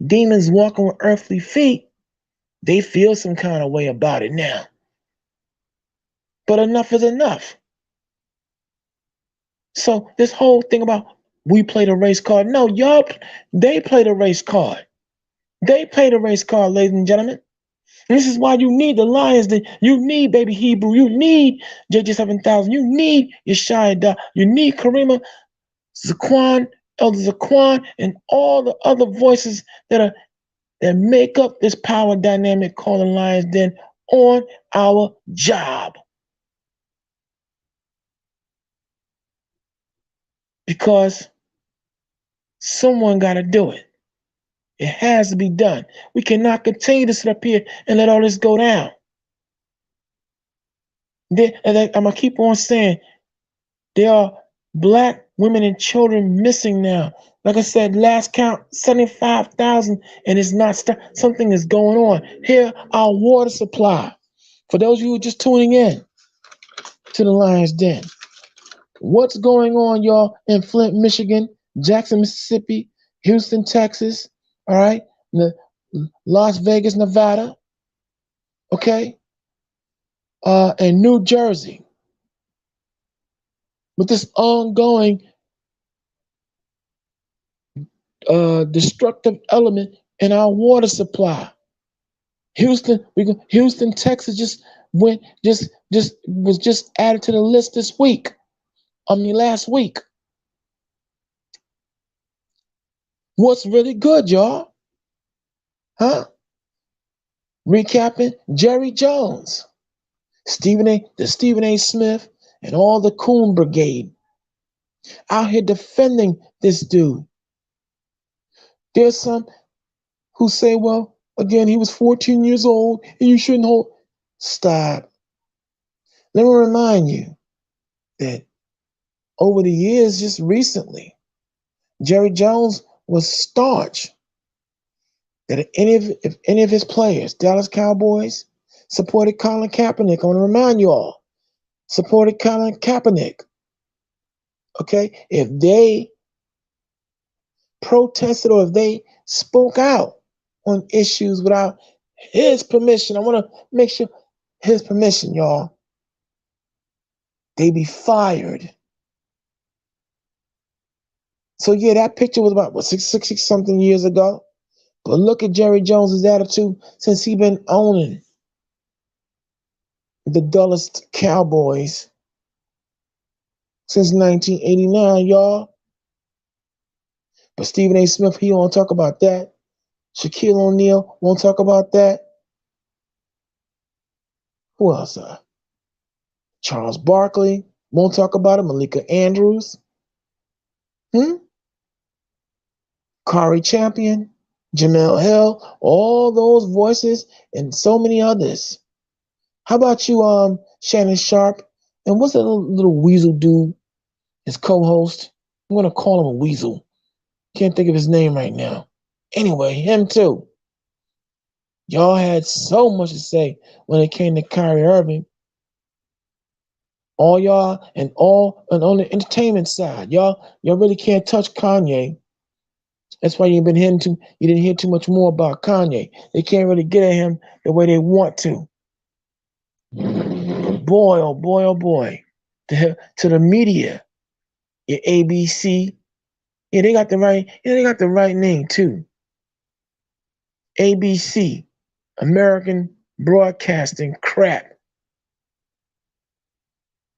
demons walking with earthly feet, they feel some kind of way about it now. But enough is enough. So this whole thing about we play the race card, no, they play the race card. They play the race card, ladies and gentlemen. And this is why you need the Lions. You need Baby Hebrew. You need JJ 7000. You need Yeshaya. You need Karima, Zaquan, Elder Zaquan, and all the other voices that make up this power dynamic called the Lions Den on our job. Because someone got to do it. It has to be done. We cannot continue to sit up here and let all this go down. I'm going to keep on saying, there are Black women and children missing now. Like I said, last count, 75,000, and it's not something is going on. Here, our water supply. For those of you who are just tuning in to the Lions Den, what's going on, y'all, in Flint, Michigan, Jackson, Mississippi, Houston, Texas, all right, Las Vegas, Nevada, okay, and New Jersey, with this ongoing destructive element in our water supply. Houston, Texas was just added to the list this week. Last week. What's really good, y'all? Huh? Recapping, Jerry Jones, the Stephen A. Smith, and all the Coon Brigade out here defending this dude. There's some who say, well, again, he was 14 years old and you shouldn't hold. Stop. Let me remind you that over the years, just recently, Jerry Jones was staunch that if any of his players, Dallas Cowboys, supported Colin Kaepernick, I want to remind you all, supported Colin Kaepernick, okay? If they protested or if they spoke out on issues without his permission, I want to make sure his permission, y'all, they be fired. So yeah, that picture was about 60 something years ago. But look at Jerry Jones's attitude since he been owning the Dallas Cowboys since 1989, y'all. But Stephen A. Smith, he won't talk about that. Shaquille O'Neal won't talk about that. Who else? Charles Barkley won't talk about it. Malika Andrews. Kari Champion, Jamel Hill, all those voices, and so many others. How about you, Shannon Sharp? And what's that little weasel dude, his co-host? I'm going to call him a weasel. Can't think of his name right now. Anyway, him too. Y'all had so much to say when it came to Kyrie Irving. All y'all and on the entertainment side, y'all really can't touch Kanye. That's why you didn't hear too much more about Kanye. They can't really get at him the way they want to. But boy, oh boy, oh boy, to the media, your ABC, yeah, they got the right name too. ABC, American Broadcasting Crap.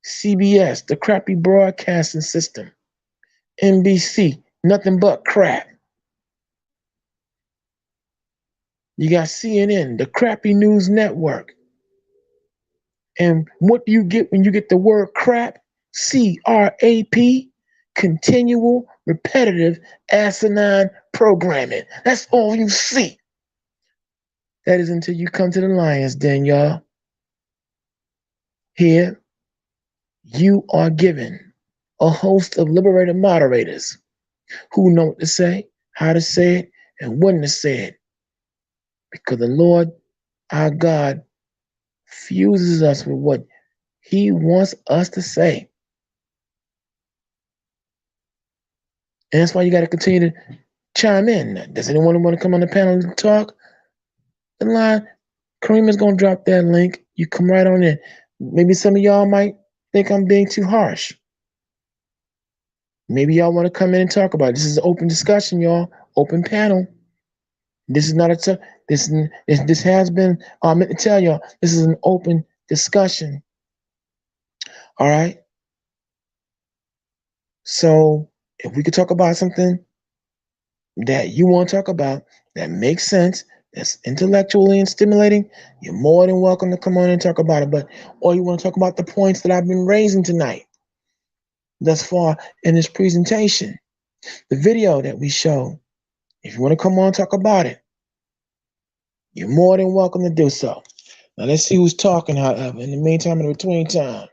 CBS, the crappy broadcasting system. NBC, nothing but crap. You got CNN, the crappy news network. And what do you get when you get the word crap? C-R-A-P, continual, repetitive, asinine programming. That's all you see. That is until you come to the Lions Den, y'all. Here, you are given a host of liberated moderators who know what to say, how to say it, and when to say it. Because the Lord, our God, fuses us with what He wants us to say. And that's why you got to continue to chime in. Does anyone want to come on the panel and talk? The line, Kareem is going to drop that link. You come right on in. Maybe some of y'all might think I'm being too harsh. Maybe y'all want to come in and talk about it. This is an open discussion, y'all. Open panel. This is not this has been, I meant to tell y'all, this is an open discussion. All right? So if we could talk about something that you want to talk about that makes sense, that's intellectually and stimulating, you're more than welcome to come on and talk about it. Or you want to talk about the points that I've been raising tonight, thus far in this presentation, the video that we showed. If you want to come on and talk about it, you're more than welcome to do so. Now let's see who's talking, however, in the meantime, in between time.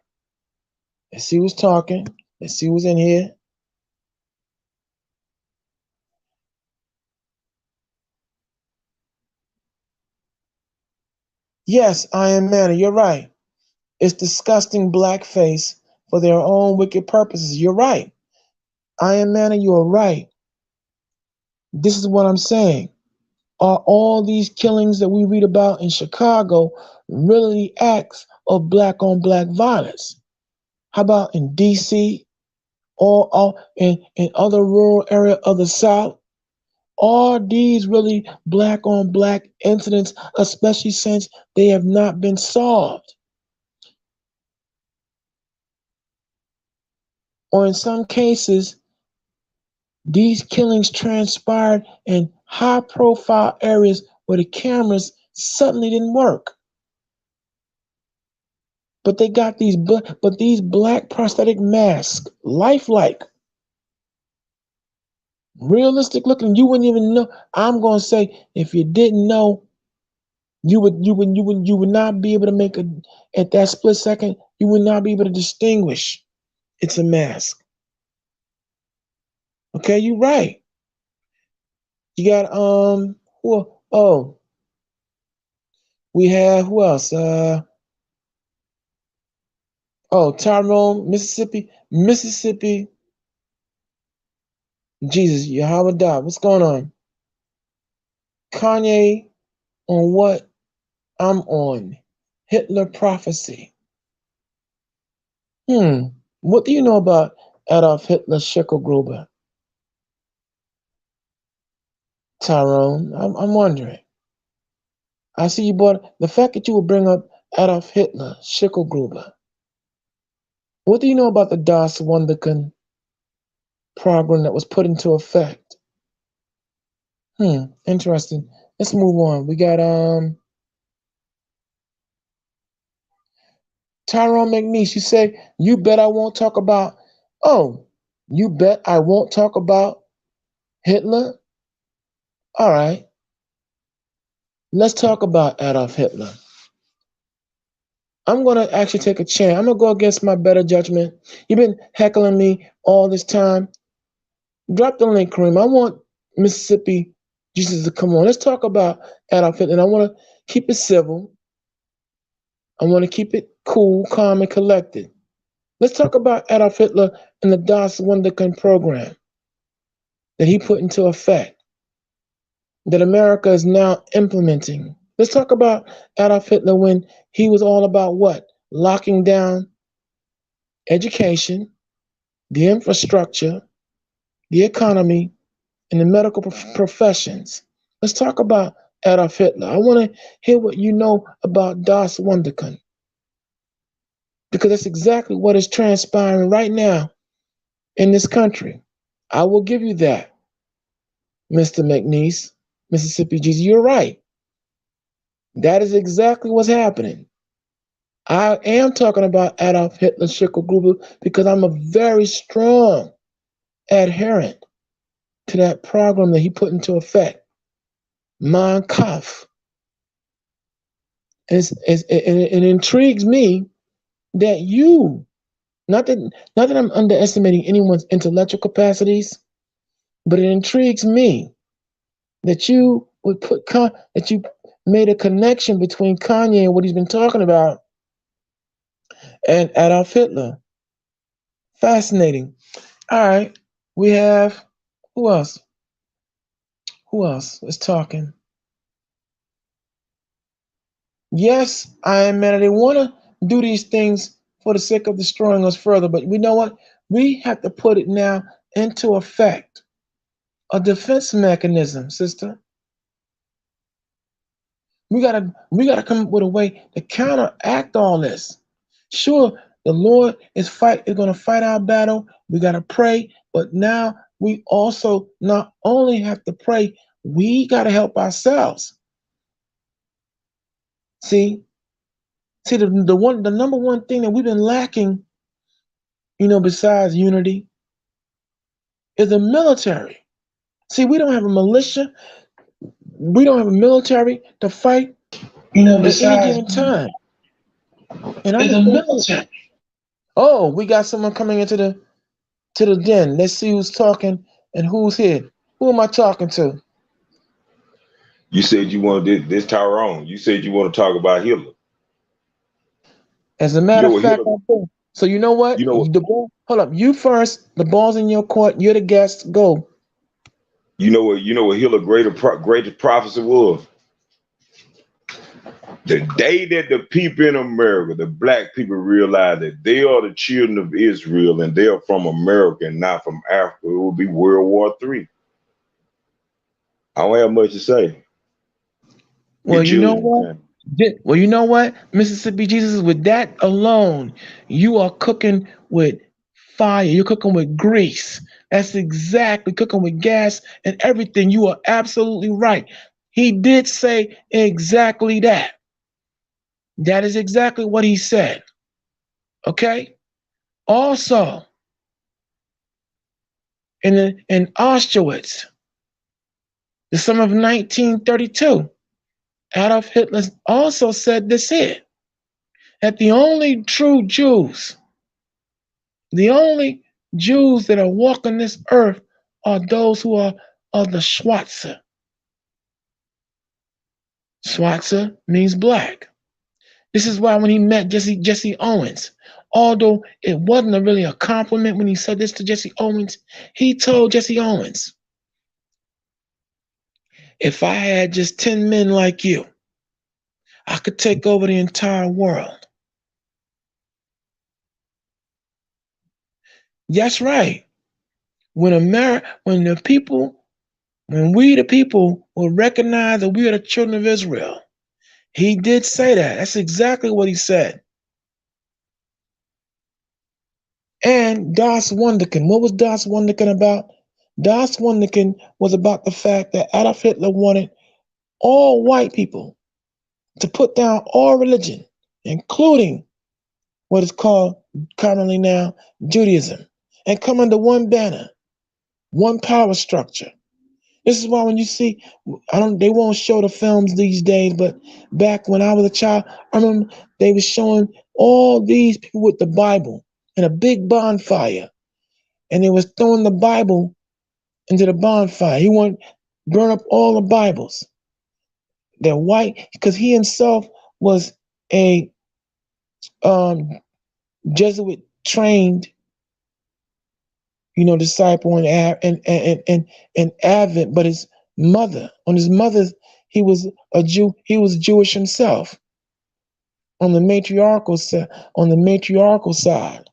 Let's see who's talking. Let's see who's in here. Yes, I am Manna. You're right. It's disgusting blackface for their own wicked purposes. You're right. I am Manna. You are right. This is what I'm saying. Are all these killings that we read about in Chicago really acts of black on black violence? How about in DC or in other rural area of the South? Are these really black on black incidents, especially since they have not been solved? Or in some cases, these killings transpired in high profile areas where the cameras suddenly didn't work. But they got these black prosthetic masks, lifelike, realistic looking. You wouldn't even know. I'm gonna say, if you didn't know, you would not be able to make at that split second, you would not be able to distinguish it's a mask. Okay, you're right. You got we have who else? Tyrone, Mississippi. Jesus, Yahweh, what's going on? Kanye on what? I'm on Hitler prophecy. What do you know about Adolf Hitler Schicklgruber? Tyrone, I'm wondering. I see you brought the fact that you would bring up Adolf Hitler Schicklgruber. What do you know about the Das Wunderkind program that was put into effect? Interesting. Let's move on. We got Tyrone McNeese. You say, you bet I won't talk about, you bet I won't talk about Hitler? All right. Let's talk about Adolf Hitler. I'm going to actually take a chance. I'm going to go against my better judgment. You've been heckling me all this time. Drop the link, Kareem. I want Mississippi Jesus to come on. Let's talk about Adolf Hitler. And I want to keep it civil. I want to keep it cool, calm, and collected. Let's talk about Adolf Hitler and the Das Wunderkind program that he put into effect, that America is now implementing. Let's talk about Adolf Hitler when he was all about what? Locking down education, the infrastructure, the economy, and the medical professions. Let's talk about Adolf Hitler. I want to hear what you know about Das Wunderkind, because that's exactly what is transpiring right now in this country. I will give you that, Mr. McNeese, Mississippi Jesus. You're right. That is exactly what's happening. I am talking about Adolf Hitler Schicklgruber because I'm a very strong adherent to that program that he put into effect, Mein Kampf. It intrigues me that you, not that I'm underestimating anyone's intellectual capacities, but it intrigues me that you would that you made a connection between Kanye and what he's been talking about and Adolf Hitler. Fascinating. All right, we have, who else? Who else is talking? Yes, I am mad. They want to do these things for the sake of destroying us further, but we know what? We have to put it now into effect. A defense mechanism, sister. We gotta come up with a way to counteract all this. Sure, the Lord is gonna fight our battle. We gotta pray, but now we also not only have to pray, we gotta help ourselves. See, the number one thing that we've been lacking, besides unity, is the military. See, we don't have a militia. We don't have a military to fight, at any given time. And I'm the military. Oh, we got someone coming into the den. Let's see who's talking and who's here. Who am I talking to? You said you wanted this Tyrone. You said you want to talk about Hitler. As a matter of fact, so you know what? Hold up. You first. The ball's in your court. You're the guest. Go. You know what Hitler's greatest prophecy was? The day that the people in America, the black people, realize that they are the children of Israel and they are from America and not from Africa, it will be World War III. I don't have much to say. Well, you know what? Well, you know what, Mississippi Jesus, with that alone, you are cooking with fire. You're cooking with grease. That's exactly, cooking with gas and everything. You are absolutely right. He did say exactly that. That is exactly what he said. Okay? Also, in Auschwitz, the summer of 1932, Adolf Hitler also said this here, that the only true Jews, the only Jews that are walking this earth are those who are of the Schwarzer. Schwarzer means black. This is why when he met Jesse Owens, although it wasn't really a compliment when he said this to Jesse Owens, he told Jesse Owens, if I had just 10 men like you, I could take over the entire world. That's right. When we the people will recognize that we are the children of Israel. He did say that. That's exactly what he said. And Das Wunderkind. What was Das Wunderkind about? Das Wunderkind was about the fact that Adolf Hitler wanted all white people to put down all religion, including what is called commonly now Judaism, and come under one banner, one power structure. This is why when you see, they won't show the films these days, but back when I was a child, I remember they were showing all these people with the Bible in a big bonfire, and they was throwing the Bible into the bonfire. He wanted to burn up all the Bibles. that white, because he himself was a Jesuit trained, disciple and Advent, but his mother, he was a Jew. He was Jewish himself on the matriarchal side.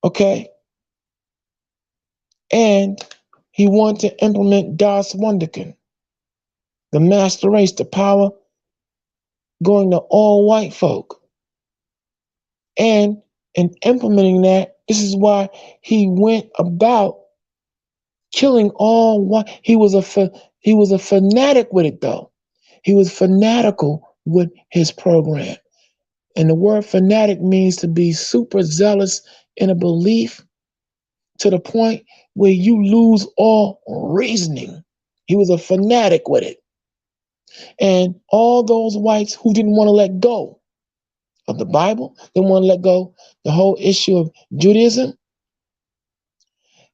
Okay, and he wanted to implement Das Wunderkind, the master race, the power going to all white folk. And in implementing that, this is why he went about killing all white. He was a fanatic with it, though. He was fanatical with his program. And the word fanatic means to be super zealous in a belief to the point where you lose all reasoning. He was a fanatic with it. And all those whites who didn't want to let go of the Bible, didn't want to let go the whole issue of Judaism,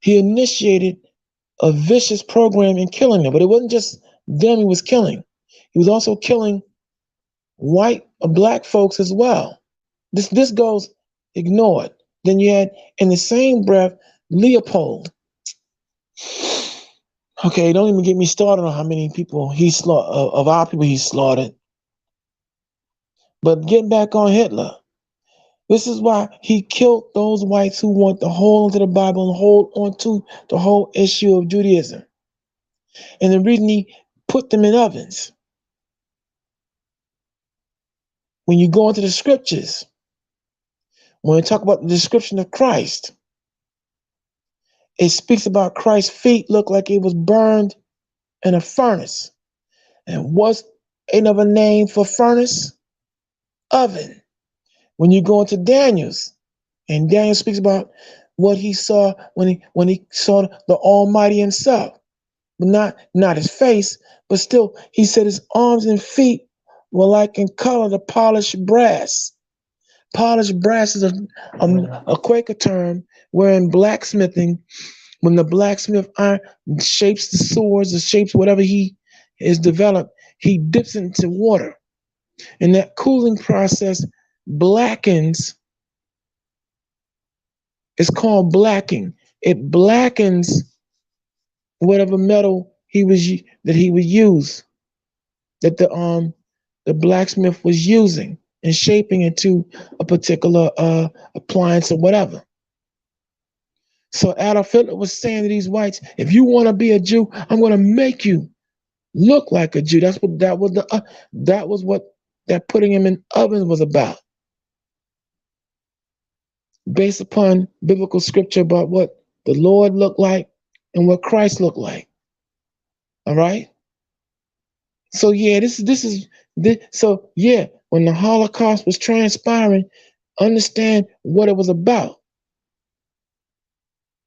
he initiated a vicious program in killing them. But it wasn't just them he was killing. He was also killing white or black folks as well. This goes ignored. Then you had, in the same breath, Leopold. Okay, don't even get me started on how many people he slaughtered, of our people he slaughtered. But getting back on Hitler, this is why he killed those whites who want to hold onto the Bible and hold onto the whole issue of Judaism. And the reason he put them in ovens. When you go into the scriptures, when we talk about the description of Christ, it speaks about Christ's feet look like it was burned in a furnace. And what's another name for furnace? Oven. When you go into Daniel's, and Daniel speaks about what he saw when he saw the Almighty himself, but not his face, but still he said his arms and feet were like in color to polished brass. Polished brass is a Quaker term where in blacksmithing, when the blacksmith shapes the swords or shapes whatever he is developed, he dips it into water. And that cooling process blackens. It's called blacking. It blackens whatever metal he would use, that the blacksmith was using and shaping it to a particular appliance or whatever. So Adolf Hitler was saying to these whites, if you want to be a Jew, I'm going to make you look like a Jew. That was what that putting him in ovens was about. Based upon biblical scripture about what the Lord looked like and what Christ looked like. All right? So yeah, when the Holocaust was transpiring, understand what it was about.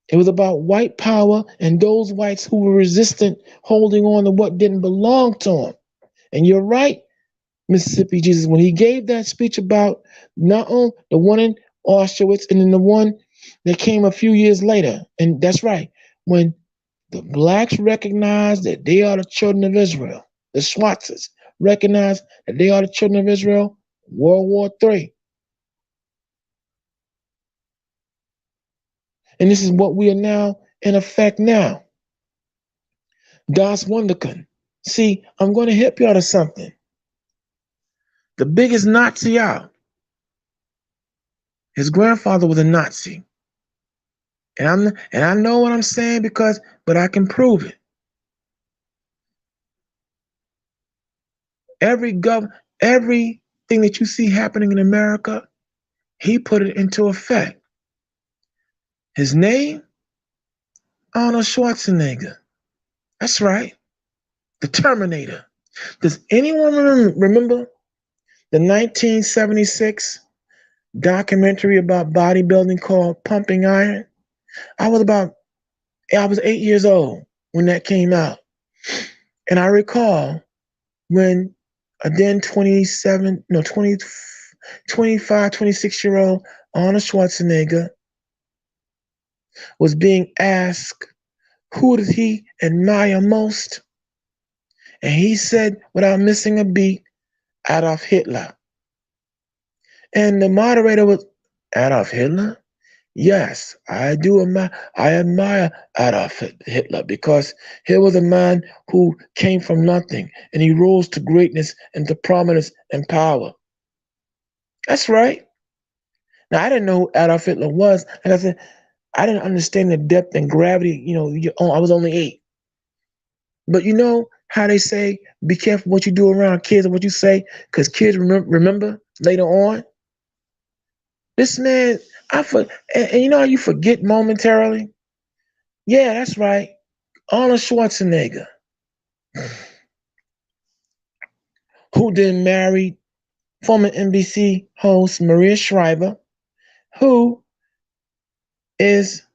It was about white power and those whites who were resistant, holding on to what didn't belong to them. And you're right, Mississippi Jesus, when he gave that speech about not only the one in Auschwitz and then the one that came a few years later. And that's right, when the blacks recognized that they are the children of Israel, the Schwarzes recognized that they are the children of Israel, World War III. And this is what we are now in effect now. Das Wunderkind. See, I'm going to help you out of something. The biggest Nazi out, his grandfather was a Nazi. And I know what I'm saying but I can prove it. Everything that you see happening in America, he put it into effect. His name, Arnold Schwarzenegger. That's right, the Terminator. Does anyone remember the 1976 documentary about bodybuilding called Pumping Iron? I was 8 years old when that came out. And I recall when a then 25, 26-year-old Arnold Schwarzenegger was being asked, who did he admire most? And he said, without missing a beat, Adolf Hitler. And the moderator was, Adolf Hitler? Yes, I admire Adolf Hitler because he was a man who came from nothing and he rose to greatness and to prominence and power. That's right. Now, I didn't know who Adolf Hitler was. Like I said, I didn't understand the depth and gravity. I was only 8. But you know how they say, be careful what you do around kids and what you say, because kids remember later on. This man, and you know how you forget momentarily? Yeah, that's right. Arnold Schwarzenegger, who then married former NBC host Maria Shriver, who is,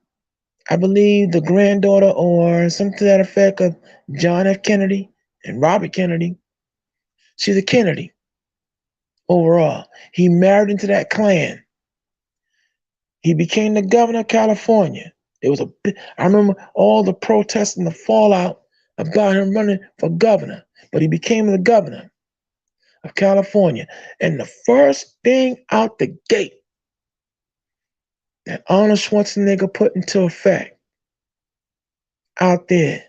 I believe, the granddaughter or something to that effect of John F. Kennedy and Robert Kennedy. She's a Kennedy overall. He married into that clan. He became the governor of California. I remember all the protests and the fallout about him running for governor, but he became the governor of California. And the first thing out the gate that Arnold Schwarzenegger put into effect out there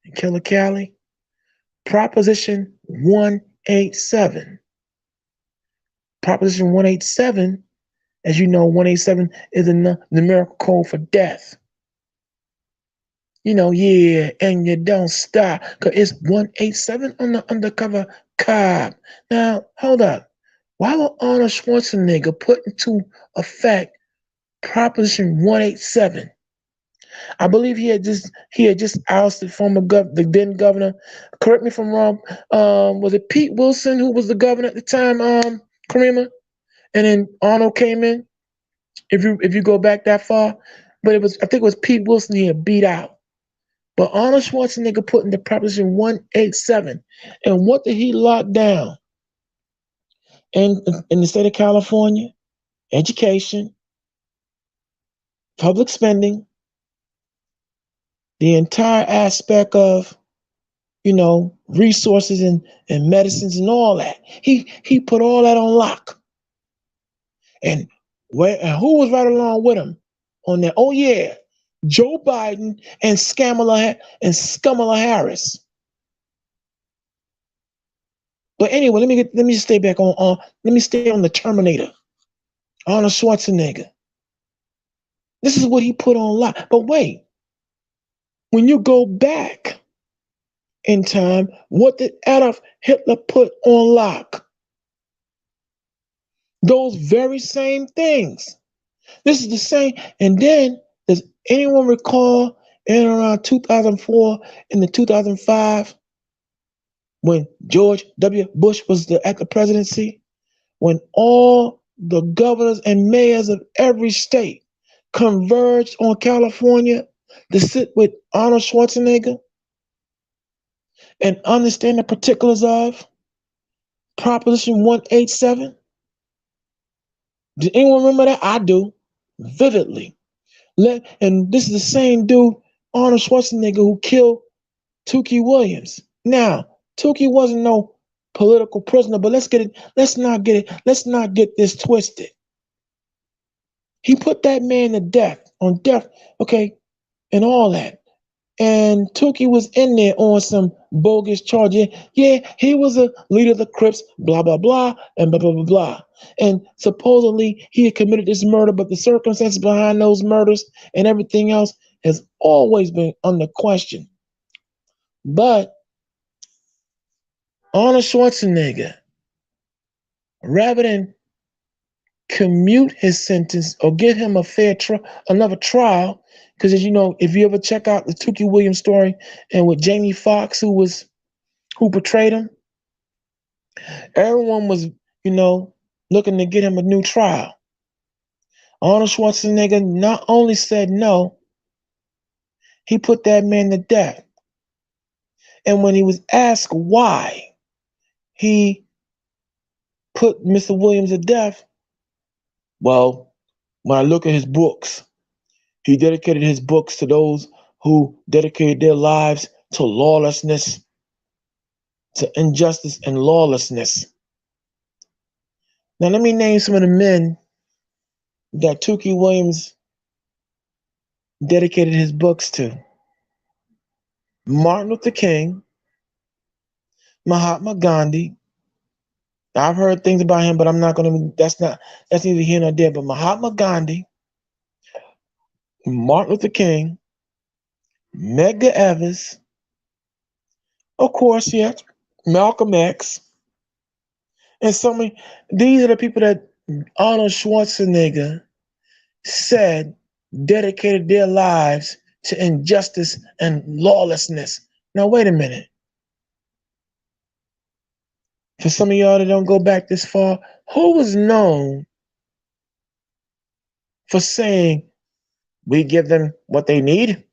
in Killer Cali, Proposition 187. Proposition 187, as you know, 187 is the numerical code for death. Yeah, and you don't stop, because it's 187 on the undercover cop. Now, hold up. Why would Arnold Schwarzenegger put into effect Proposition 187? I believe he had just ousted the then governor. Correct me if I'm wrong. Was it Pete Wilson who was the governor at the time, Karima? And then Arnold came in. If you go back that far, but I think it was Pete Wilson he had beat out. But Arnold Schwarzenegger put into Proposition 187, and what did he lock down? In the state of California, education, public spending, the entire aspect of, resources and medicines and all that. He put all that on lock. And who was right along with him on that? Oh yeah, Joe Biden and Kamala Harris. But anyway, let me stay back on let me stay on the Terminator, Arnold Schwarzenegger. This is what he put on lock. But wait, when you go back in time, what did Adolf Hitler put on lock? Those very same things. This is the same. And then, does anyone recall in around 2004 and the 2005, when George W. Bush was at the presidency, when all the governors and mayors of every state converged on California to sit with Arnold Schwarzenegger and understand the particulars of Proposition 187? Does anyone remember that? I do, vividly. And this is the same dude, Arnold Schwarzenegger, who killed Tookie Williams. Now, Tookie wasn't no political prisoner, but let's not get this twisted. He put that man to on death, okay, and all that. And Tookie was in there on some bogus charge. Yeah, he was a leader of the Crips, blah, blah, blah, and blah, blah, blah, blah. And supposedly he had committed this murder, but the circumstances behind those murders and everything else has always been under question. But Arnold Schwarzenegger, rather than commute his sentence or give him a another trial, because as you know, if you ever check out the Tookie Williams story and with Jamie Foxx, who portrayed him, everyone was, looking to get him a new trial. Arnold Schwarzenegger not only said no, he put that man to death. And when he was asked why he put Mr. Williams to death, well, when I look at his books, he dedicated his books to those who dedicated their lives to lawlessness to injustice and lawlessness. Now, let me name some of the men that Tookie Williams dedicated his books to. Martin Luther King, Mahatma Gandhi. I've heard things about him, but I'm not going to, that's neither here nor there. But Mahatma Gandhi, Martin Luther King, Medgar Evers, of course, yes, Malcolm X, and these are the people that Arnold Schwarzenegger said dedicated their lives to injustice and lawlessness. Now, wait a minute. For some of y'all that don't go back this far, who was known for saying we give them what they need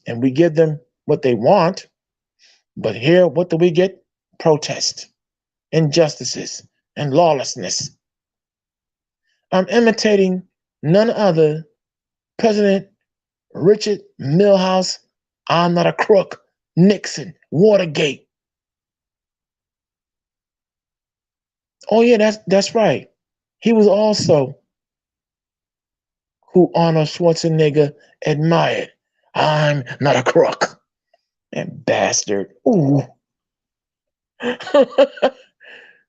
and we give them what they want, but here, what do we get? Protest, injustices, and lawlessness. I'm imitating none other President Richard Milhous, I'm not a crook, Nixon, Watergate. Oh yeah, that's right. He was also who Arnold Schwarzenegger admired. I'm not a crook. That bastard. Ooh.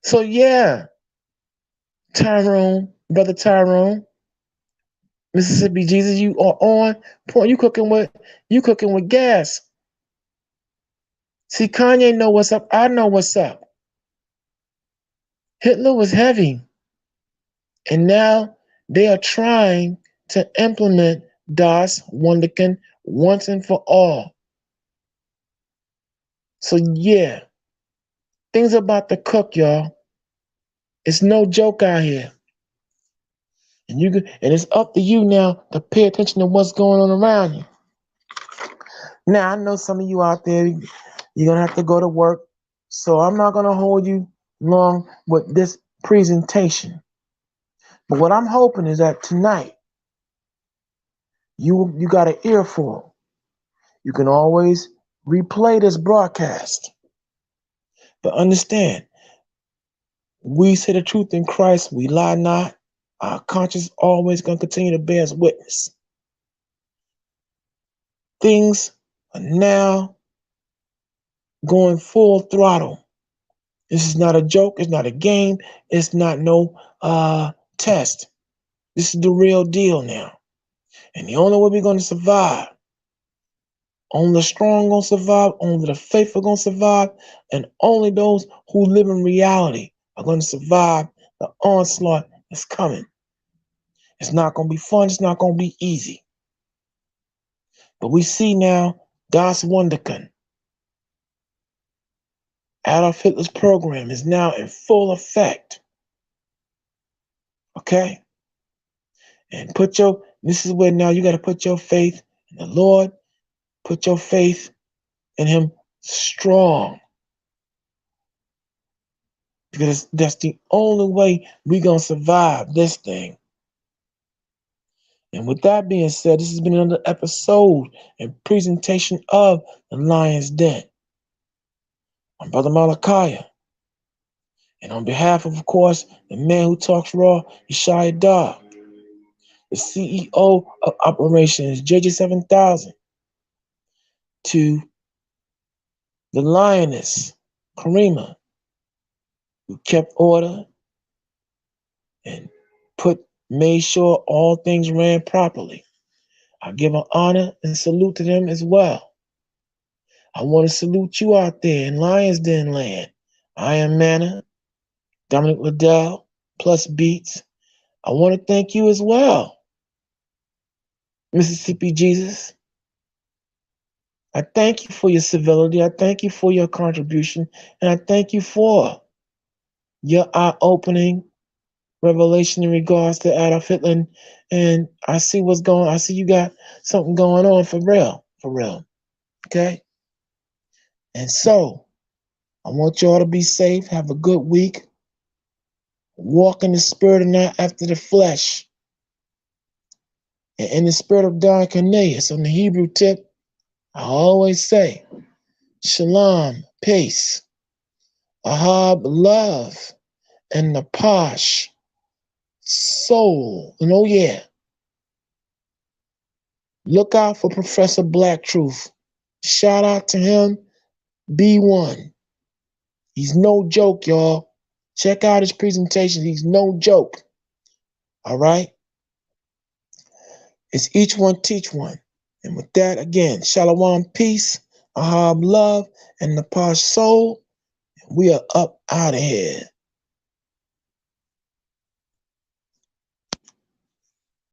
So yeah, Tyrone, brother Tyrone, Mississippi Jesus, you are on point. You cooking with gas. See, Kanye know what's up. I know what's up. Hitler was heavy. And now they are trying to implement Das Wunderkind once and for all. So yeah, things are about to cook, y'all. It's no joke out here. And it's up to you now to pay attention to what's going on around you. Now, I know some of you out there, you're going to have to go to work. So I'm not going to hold you long with this presentation. But what I'm hoping is that tonight, you got an earful. You can always replay this broadcast. But understand, we say the truth in Christ, we lie not. Our conscience always going to continue to bear us witness. Things are now going full throttle. This is not a joke. It's not a game. It's not no test. This is the real deal now. And the only way we're going to survive, only the strong going to survive, only the faithful going to survive, and only those who live in reality are going to survive the onslaught that's coming. It's not going to be fun. It's not going to be easy. But we see now Das Wunderkind. Adolf Hitler's program is now in full effect. Okay? And this is where now you got to put your faith in the Lord. Put your faith in Him strong. Because that's the only way we're going to survive this thing. And with that being said, this has been another episode and presentation of The Lion's Den. I'm Brother Malachi. And on behalf of course, the man who talks raw, Yeshaya Dar, the CEO of Operations JJ7000, to the Lioness, Karima, who kept order and made sure all things ran properly. I give an honor and salute to them as well. I want to salute you out there in Lion's Den land. I am Manna, Dominic Liddell, Plus Beats. I want to thank you as well, Mississippi Jesus. I thank you for your civility. I thank you for your contribution. And I thank you for your eye-opening revelation in regards to Adolf Hitler. And I see I see you got something going on for real. Okay? And so, I want y'all to be safe. Have a good week. Walk in the spirit and not after the flesh. And in the spirit of Don Cornelius, on the Hebrew tip, I always say, Shalom, peace. Ahab Love, and the Posh Soul. And oh yeah, look out for Professor Black Truth. Shout out to him, B1. He's no joke, y'all. Check out his presentation. He's no joke. All right? It's each one teach one. And with that, again, Shalom, peace, Ahab love, and the Posh soul. We are up out of here.